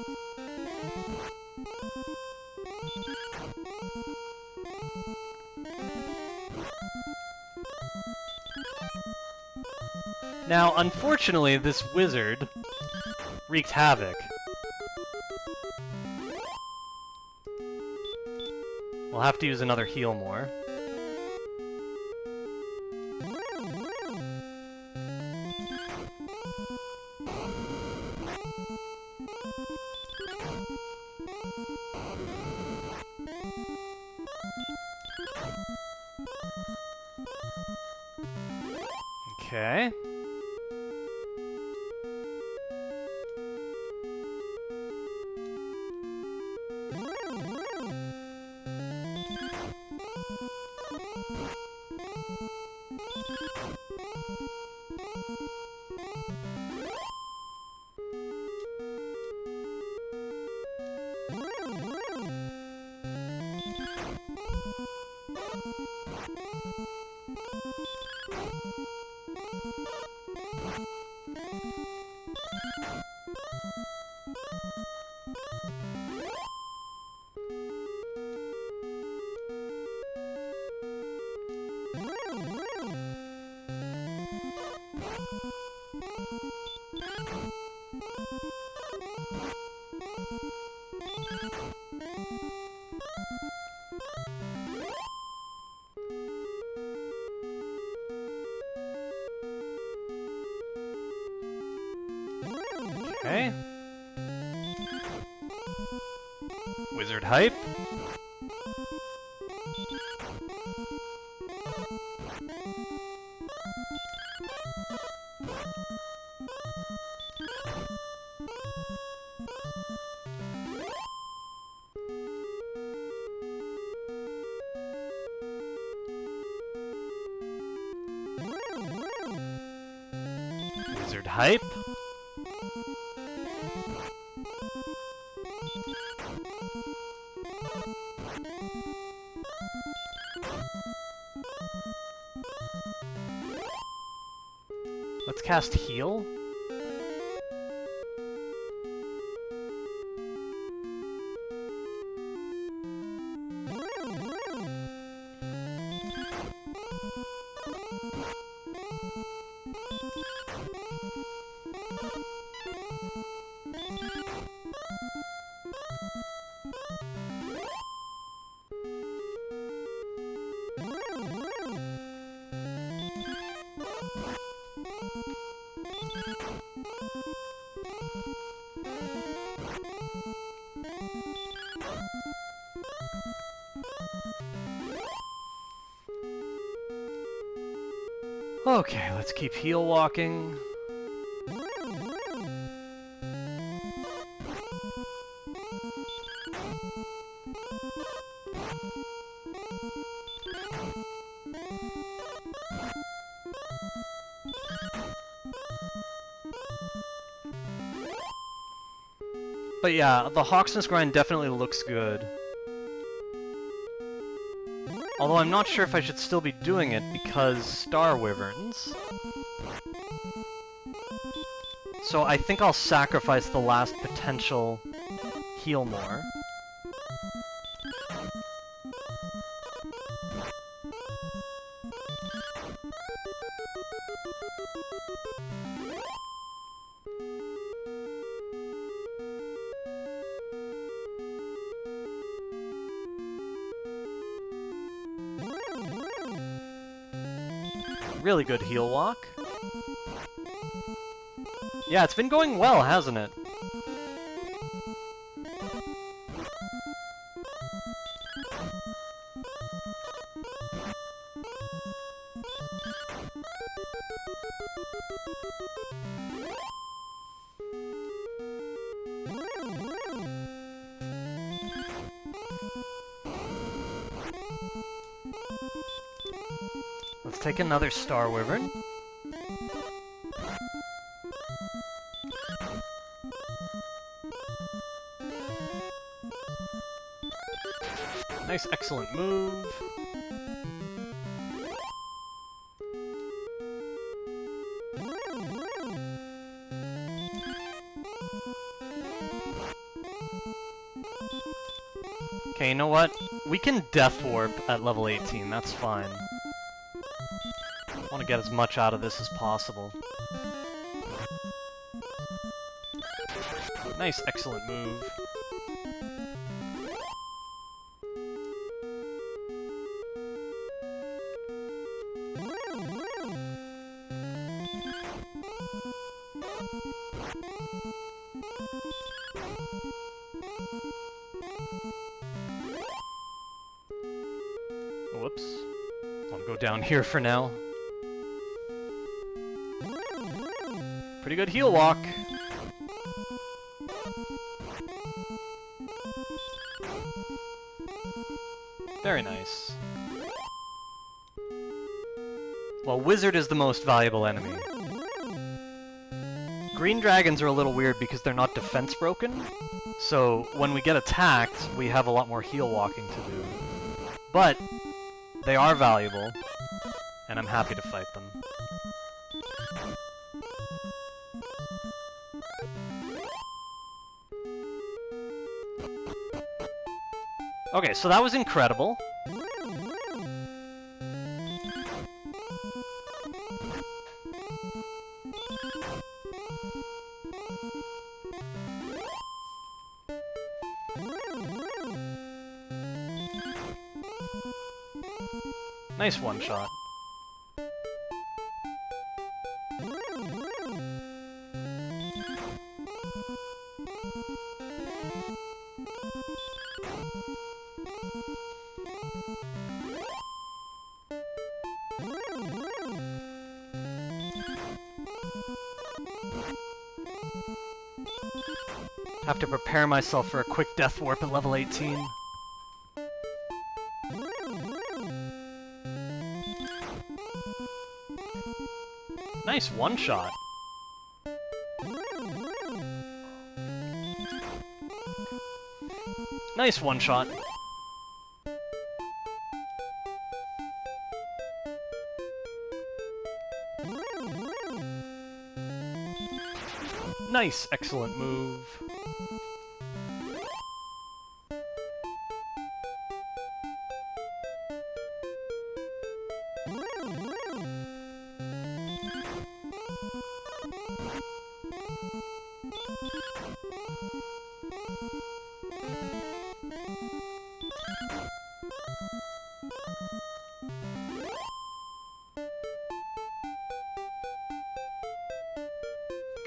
Now, unfortunately, this wizard wreaked havoc. We'll have to use another heal more. Okay. Okay. Wizard hype. Wizard hype. Let's cast heal. Okay, let's keep heel walking. But yeah, the Hawksness grind definitely looks good. Although I'm not sure if I should still be doing it because Star Wyverns. So I think I'll sacrifice the last potential heal more. Really good heal walk. Yeah, it's been going well, hasn't it? Let's take another Star Wyvern. Nice, excellent move. Okay, you know what? We can Death Warp at level 18, that's fine. I want to get as much out of this as possible. Nice, excellent move. Whoops. I want to go down here for now. Pretty good heal walk. Very nice. Well, Wizard is the most valuable enemy. Green dragons are a little weird because they're not defense broken, so when we get attacked, we have a lot more heal walking to do. But they are valuable, and I'm happy to fight them. Okay, so that was incredible. Nice one-shot. Have to prepare myself for a quick Death Warp at level 18. Nice one-shot. Nice one-shot. Nice, excellent move.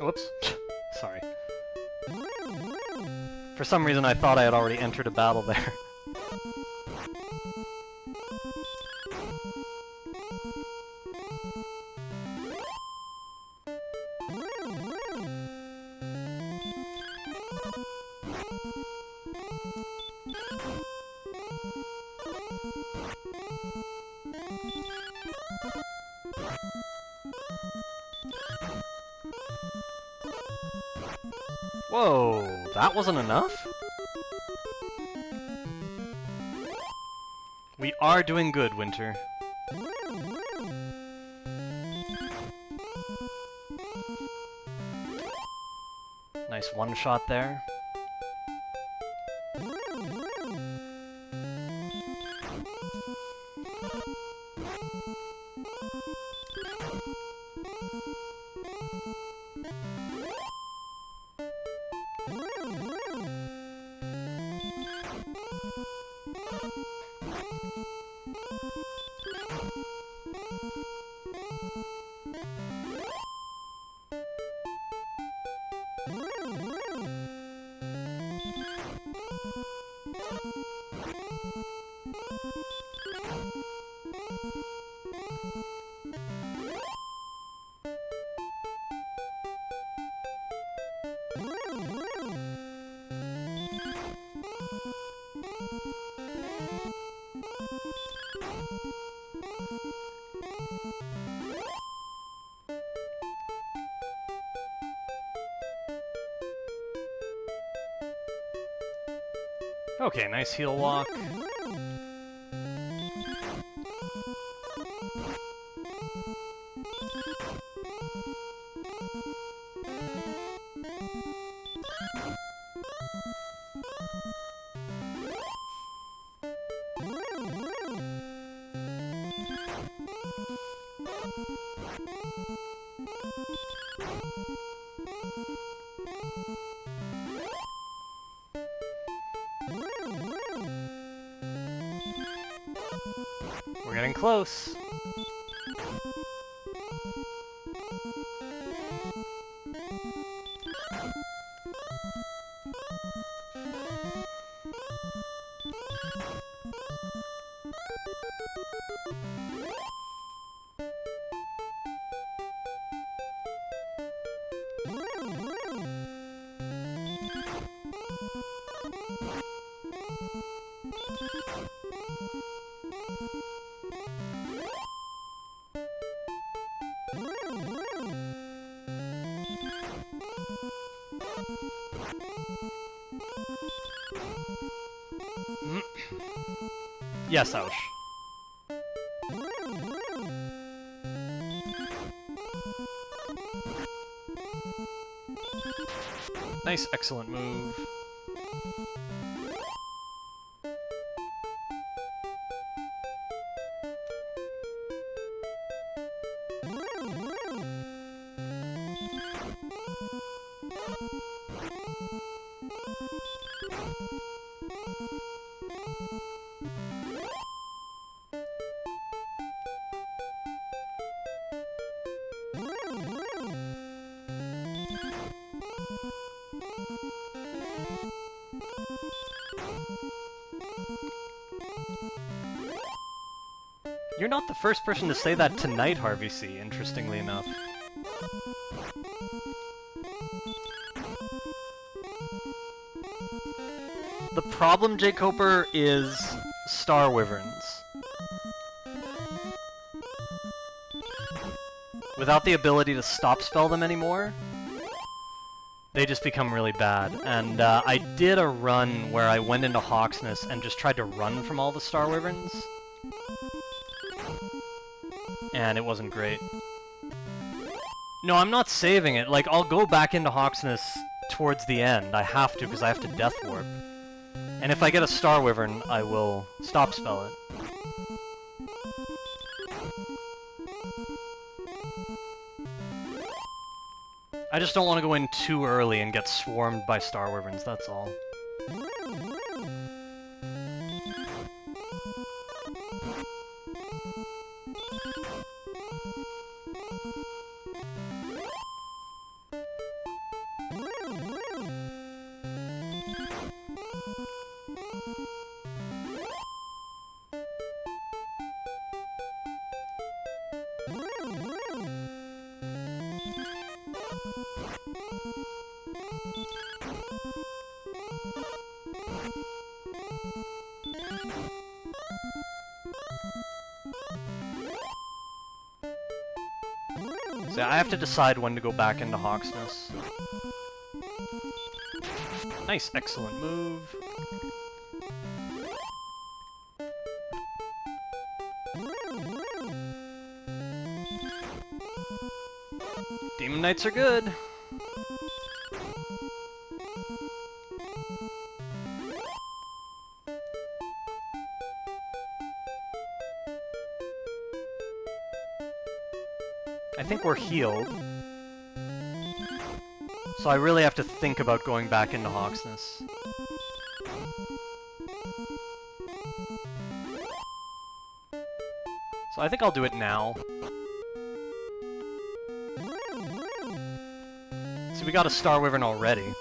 Whoops. Sorry. For some reason I thought I had already entered a battle there. Whoa, that wasn't enough? We are doing good, Winter. Nice one shot there. Okay, nice heel walk. We're getting close. Yes, ouch. Nice, excellent move. You're not the first person to say that tonight, Harvey C, interestingly enough. The problem, J. Coper, is Star Wyverns. Without the ability to stop spell them anymore, they just become really bad. And I did a run where I went into Hawksness and just tried to run from all the Star Wyverns. And it wasn't great. No, I'm not saving it. Like, I'll go back into Hawksness towards the end. I have to, because I have to Death Warp. And if I get a Star Wyvern, I will stop spell it. I just don't want to go in too early and get swarmed by Star Wyverns, that's all. So I have to decide when to go back into Hawksness. Nice, excellent move. Demon Knights are good. I think we're healed. So I really have to think about going back into Hawksness. So I think I'll do it now. So we got a Star Wyvern already.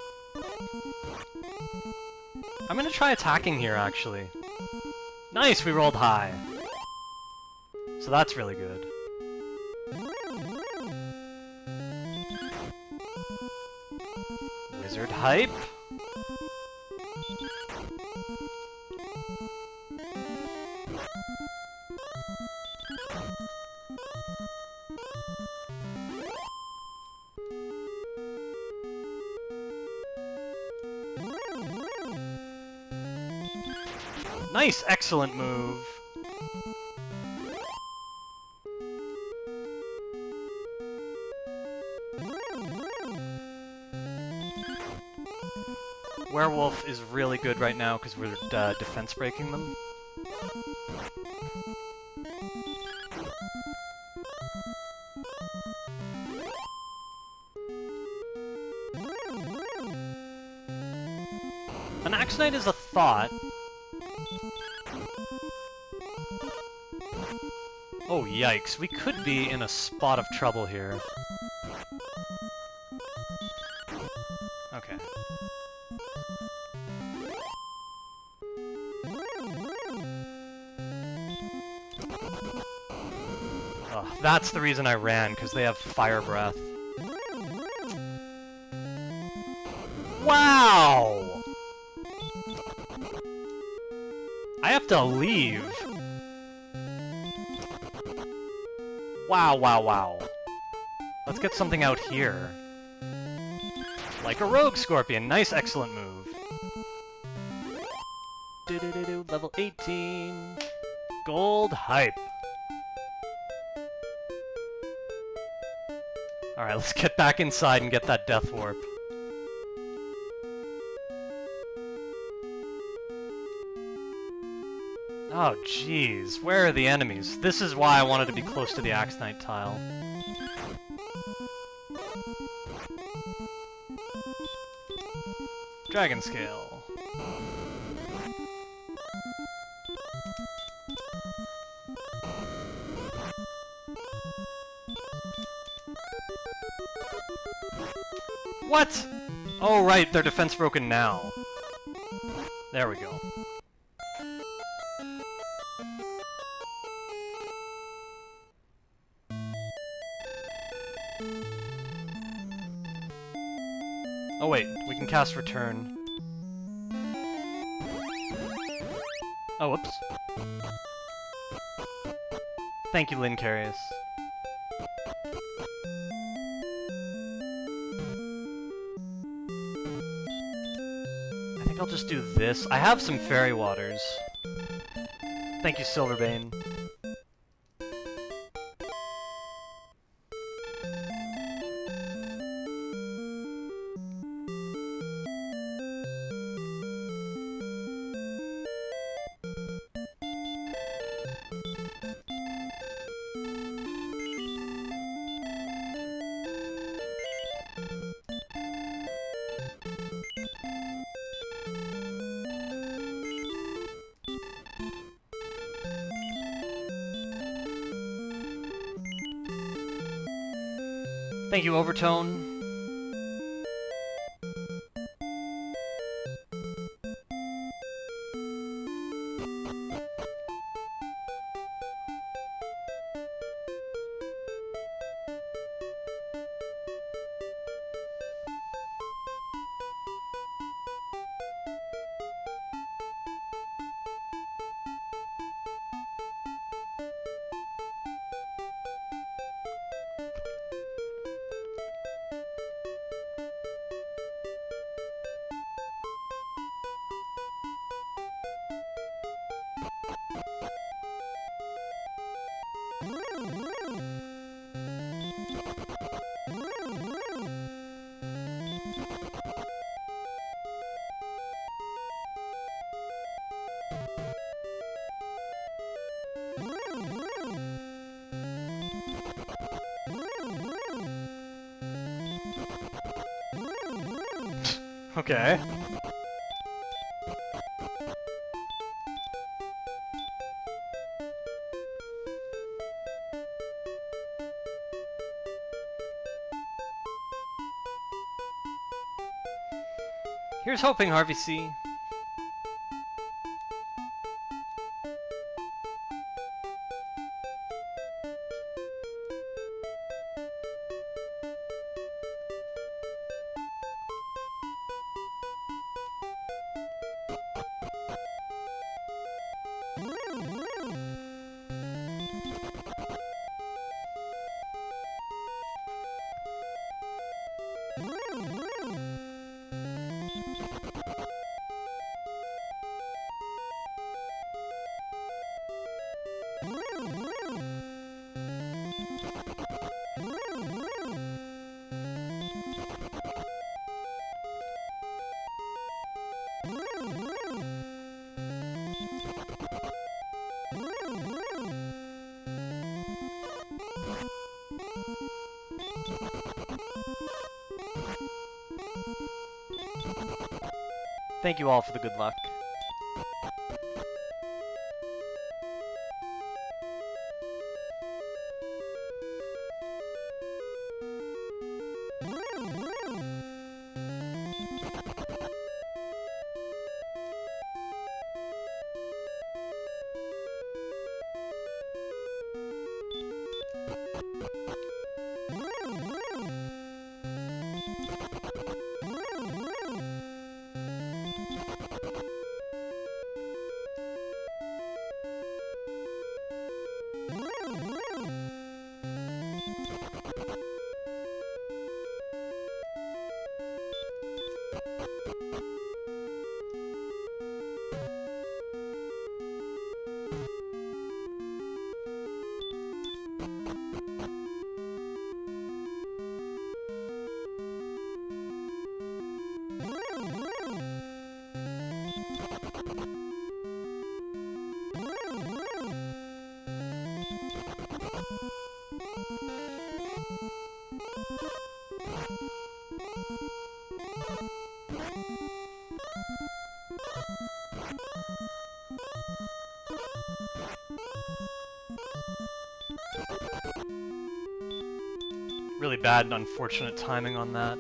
I'm gonna try attacking here, actually. Nice, we rolled high. So that's really good. Wizard hype. Nice, excellent move. Werewolf is really good right now because we're defense breaking them. An Axe Knight is a thought. Oh, yikes. We could be in a spot of trouble here. Okay. Oh, that's the reason I ran, because they have Fire Breath. Wow! I have to leave. Wow, wow, wow. Let's get something out here. Like a Rogue Scorpion. Nice, excellent move. Do-do-do-do, level 18. Gold hype. Alright, let's get back inside and get that Death Warp. Oh, jeez. Where are the enemies? This is why I wanted to be close to the Axe Knight tile. Dragon Scale. What? Oh, right, they're defense broken now. There we go. Oh wait, we can cast Return. Oh, whoops. Thank you, Lincarius. I think I'll just do this. I have some Fairy Waters. Thank you, Silverbane. Thank you, Overtone. Okay. Here's hoping, Harvey C. Thank you all for the good luck. Really bad and unfortunate timing on that.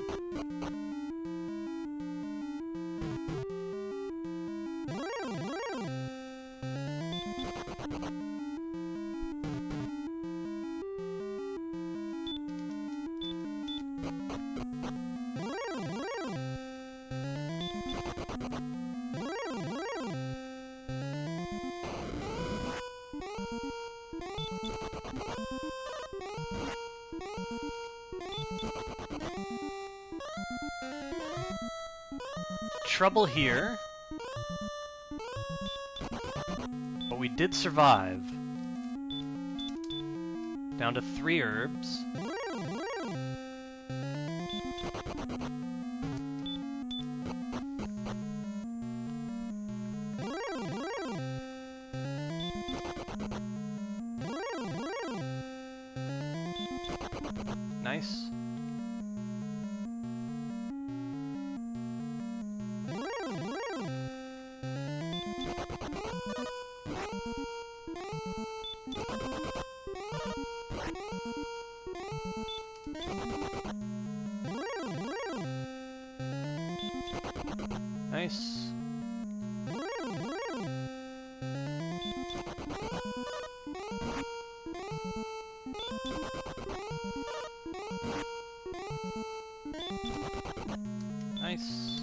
Trouble here. But we did survive. Down to 3 herbs. Nice. Nice. Nice.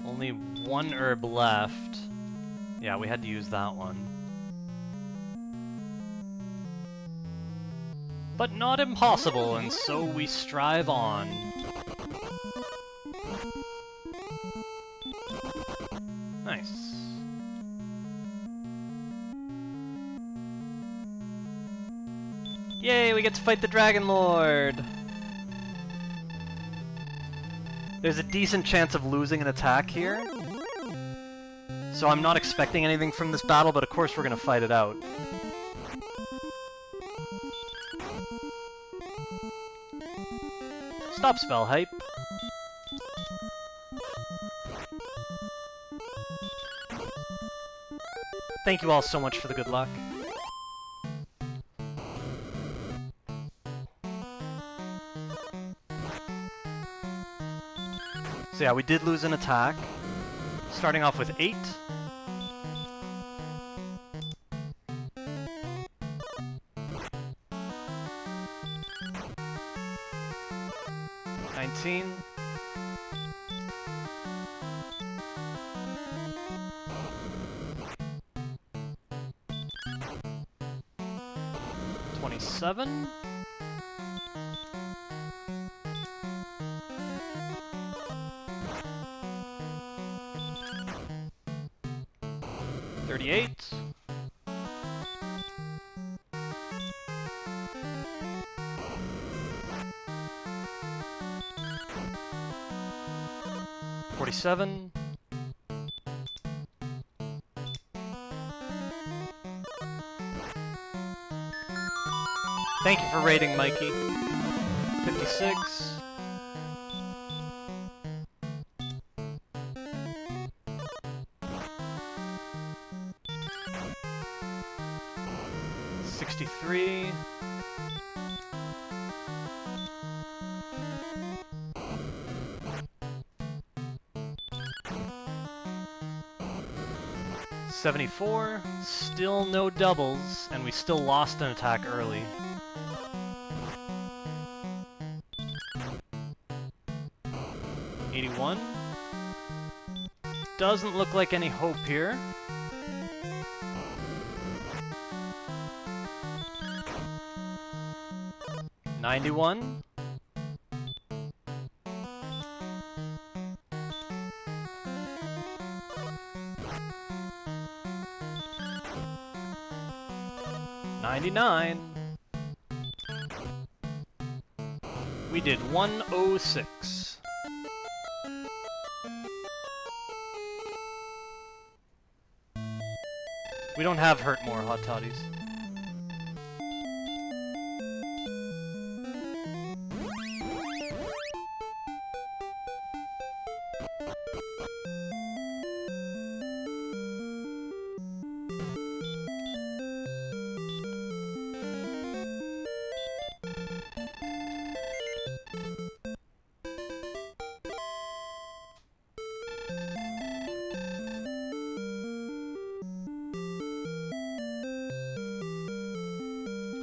Only 1 herb left. Yeah, we had to use that one. But not impossible, and so we strive on. Nice. Yay, we get to fight the Dragon Lord! There's a decent chance of losing an attack here. So I'm not expecting anything from this battle, but of course we're gonna fight it out. Stop spell hype. Thank you all so much for the good luck. So yeah, we did lose an attack. Starting off with 8. $19. $27. $38. $47. Thank you for raiding, Mikey. 56. $63. $74. Still no doubles, and we still lost an attack early. $81. Doesn't look like any hope here. $91. $99. We did 106. We don't have hurt more hot toddies.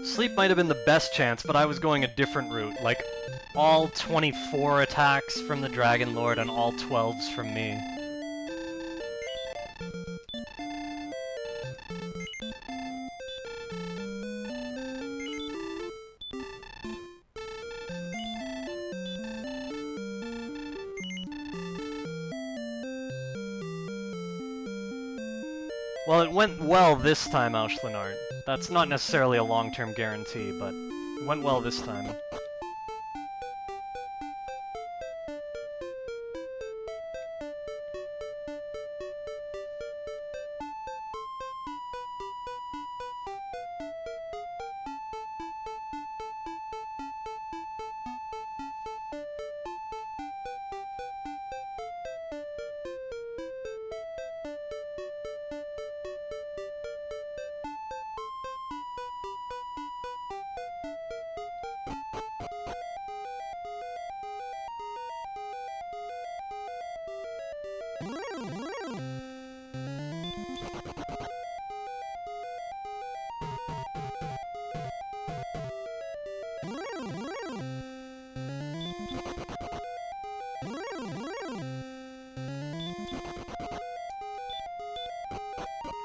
Sleep might have been the best chance, but I was going a different route, like all 24 attacks from the Dragon Lord and all 12s from me. Well, it went well this time, Auschlinart. That's not necessarily a long-term guarantee, but it went well this time.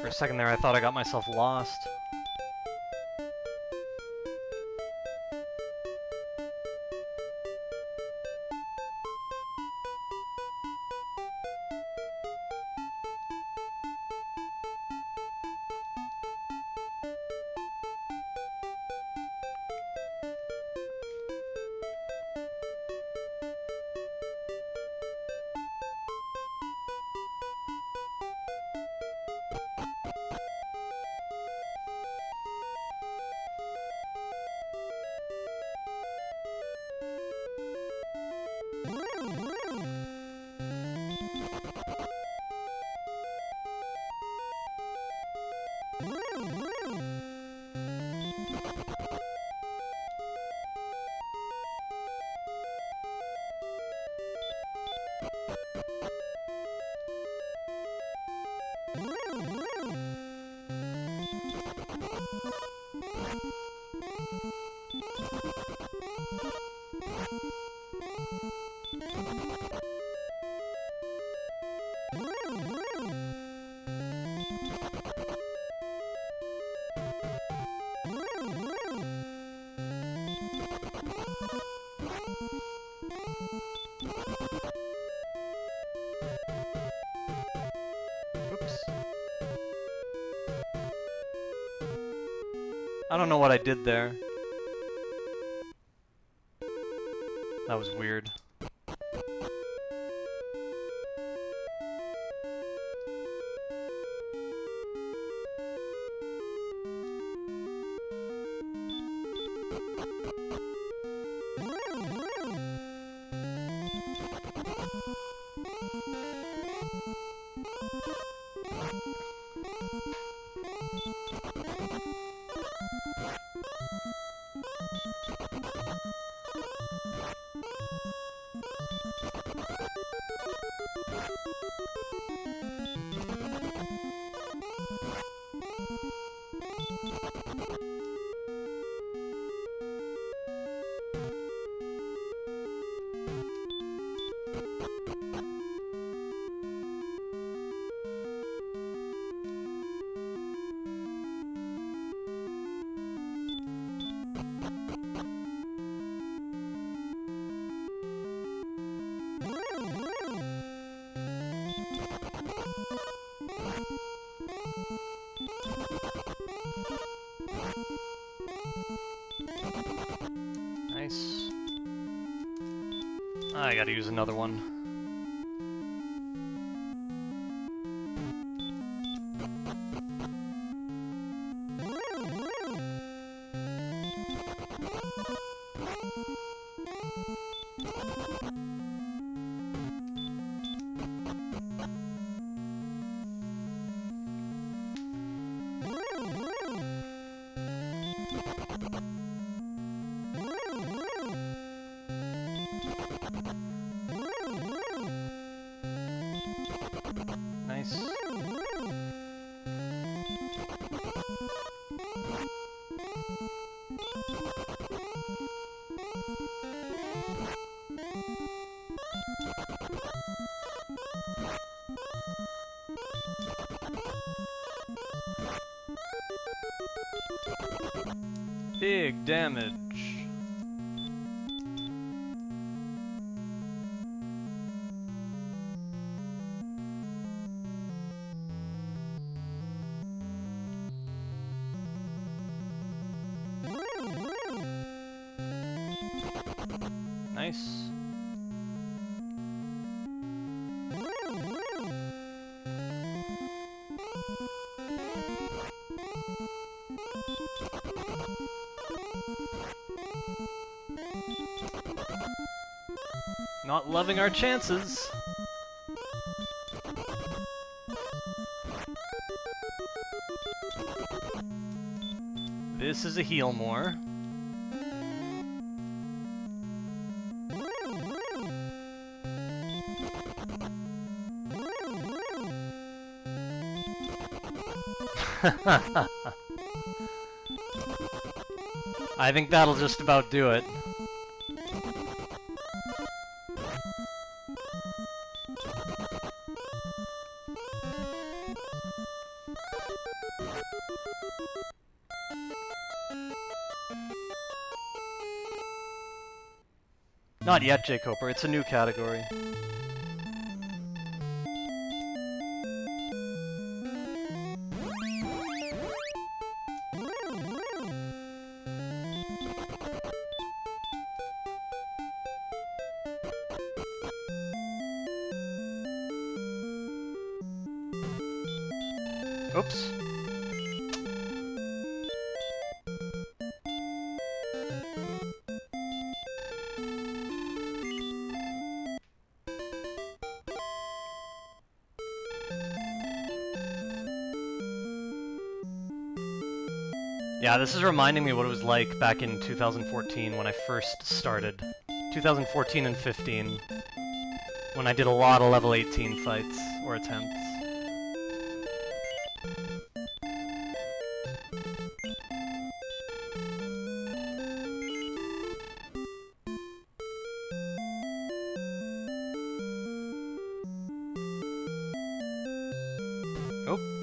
For a second there, I thought I got myself lost. I don't know what I did there. That was weird. Nice. I gotta use another one. Nice. Big damage. Nice. Not loving our chances. This is a heal more. I think that'll just about do it. Not yet, J. Coper. It's a new category. Oops. Yeah, this is reminding me what it was like back in 2014 when I first started. 2014 and 15, when I did a lot of level 18 fights, or attempts. Oh.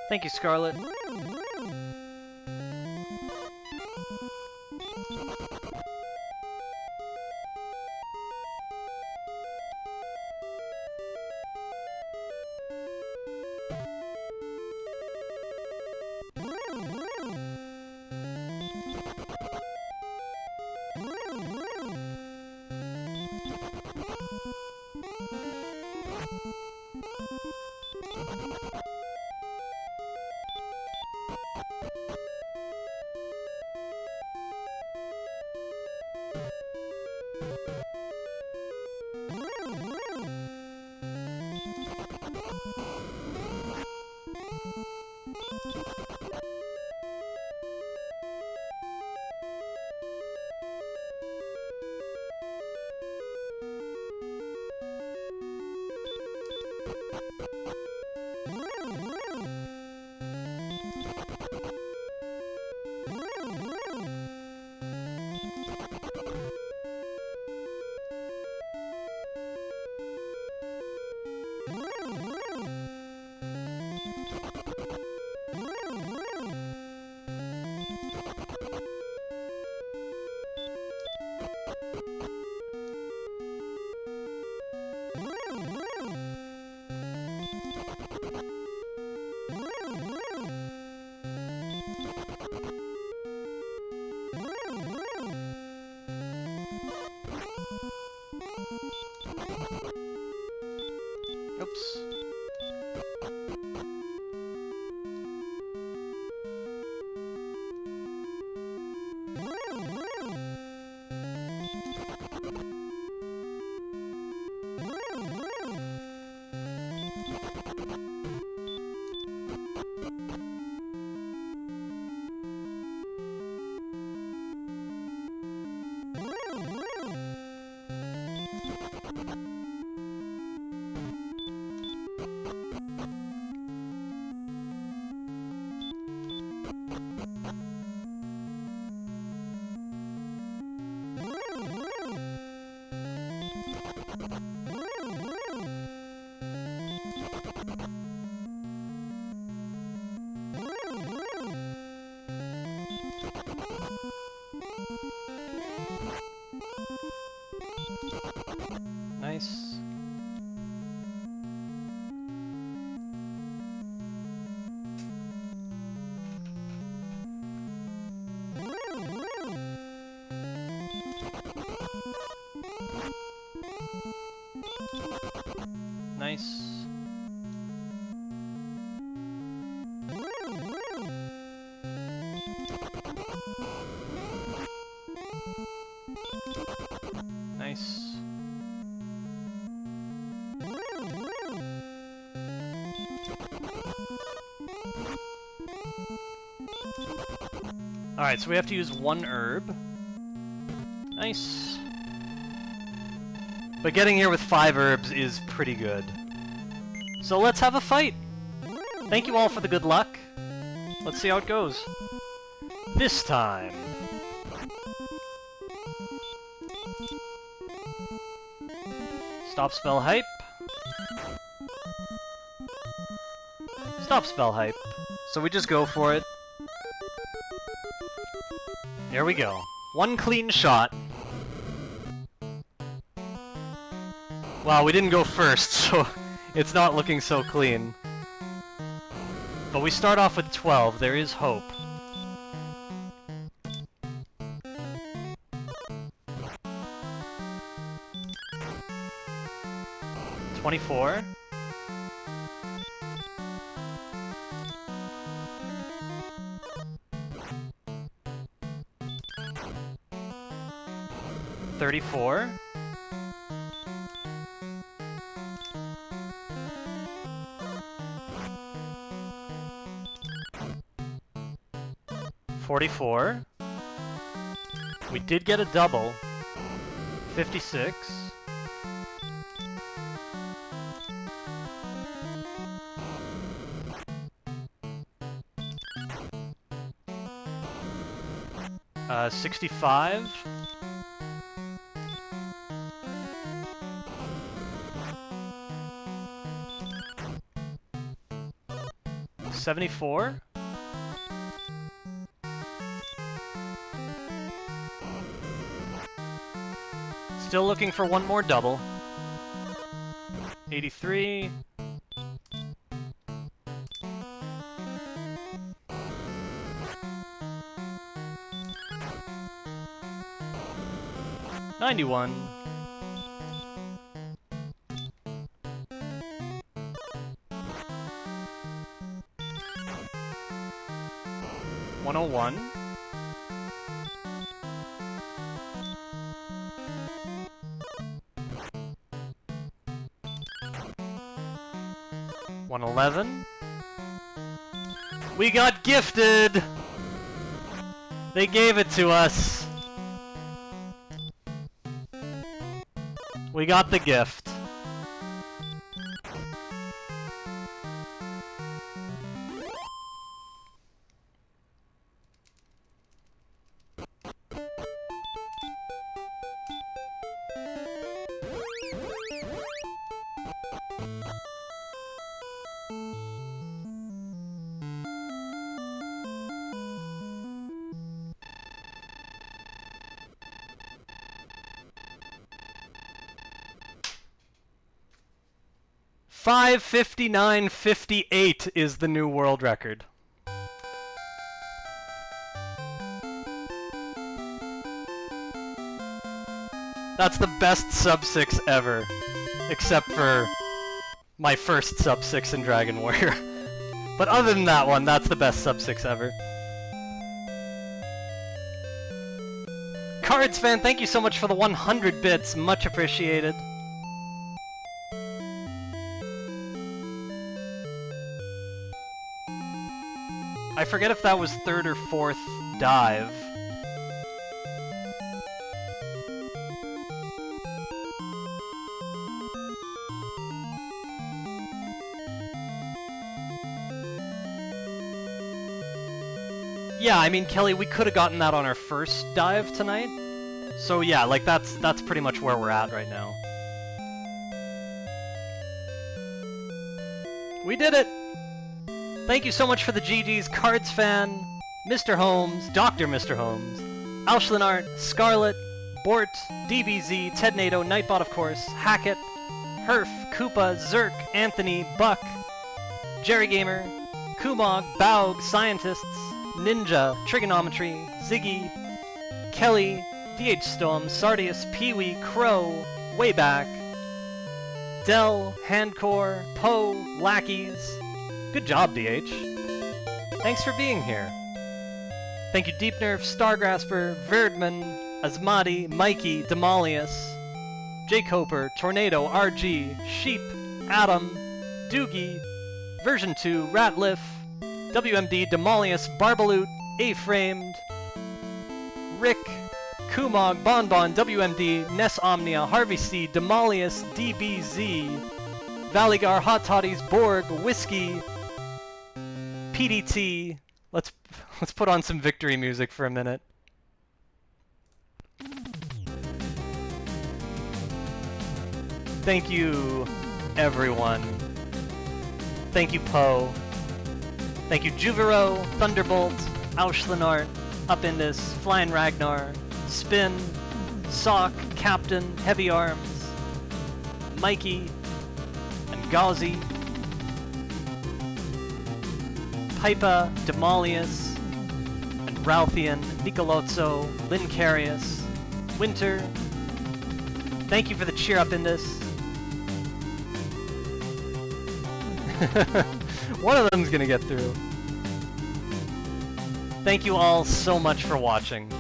Thank you, Scarlet. Nice. Nice. Alright, so we have to use one herb. Nice. But getting here with 5 herbs is pretty good. So let's have a fight! Thank you all for the good luck. Let's see how it goes. This time. Stop spell hype. Stop spell hype. So we just go for it. Here we go. One clean shot. Wow, we didn't go first, so it's not looking so clean. But we start off with 12. There is hope. $24. $34. $44. We did get a double. 56. Uh, 65. $74. Still looking for one more double. 83. $91. $101. $111. We got gifted! They gave it to us. We got the gift. $5:59.58 is the new world record. That's the best sub-6 ever. Except for my first sub-6 in Dragon Warrior. But other than that one, that's the best sub-6 ever. Cards fan, thank you so much for the 100 bits. Much appreciated. I forget if that was 3rd or 4th dive. Yeah, I mean, Kelly, we could have gotten that on our first dive tonight. So yeah, like that's pretty much where we're at right now. We did it! Thank you so much for the GGs, Cards Fan, Mr. Holmes, Dr. Mr. Holmes, Alshlinart, Scarlet, Bort, DBZ, Ted Nato, Nightbot of course, Hackett, Herf, Koopa, Zerk, Anthony, Buck, Jerry Gamer, Kumog, Baug, Scientists, Ninja, Trigonometry, Ziggy, Kelly, DH Storm, Sardius, Pee-wee, Crow, Wayback, Dell, Handcore, Poe, Lackeys. Good job, BH. Thanks for being here. Thank you, Deep Nerf, Stargrasper, Verdman, Asmati, Mikey, Demolius, Jake Hoper, Tornado, RG, Sheep, Adam, Doogie, Version 2, Ratliff, WMD, Demolius, Barbaloot, A-Framed, Rick, Kumog, Bonbon, WMD, Ness Omnia, Harvey C, Demolius, DBZ, Valigar, Hot Toddies, Borg, Whiskey, PDT. Let's put on some victory music for a minute. Thank you, everyone. Thank you, Poe. Thank you, Juvero, Thunderbolt, Auschlinart, Upindus, Flying Ragnar, Spin, Sock, Captain, Heavy Arms, Mikey, and Gauzy, Pipa, Demolius, and Ralphian, Nicolozzo, Lincarius, Winter. Thank you for the cheer up in this. One of them's gonna get through. Thank you all so much for watching.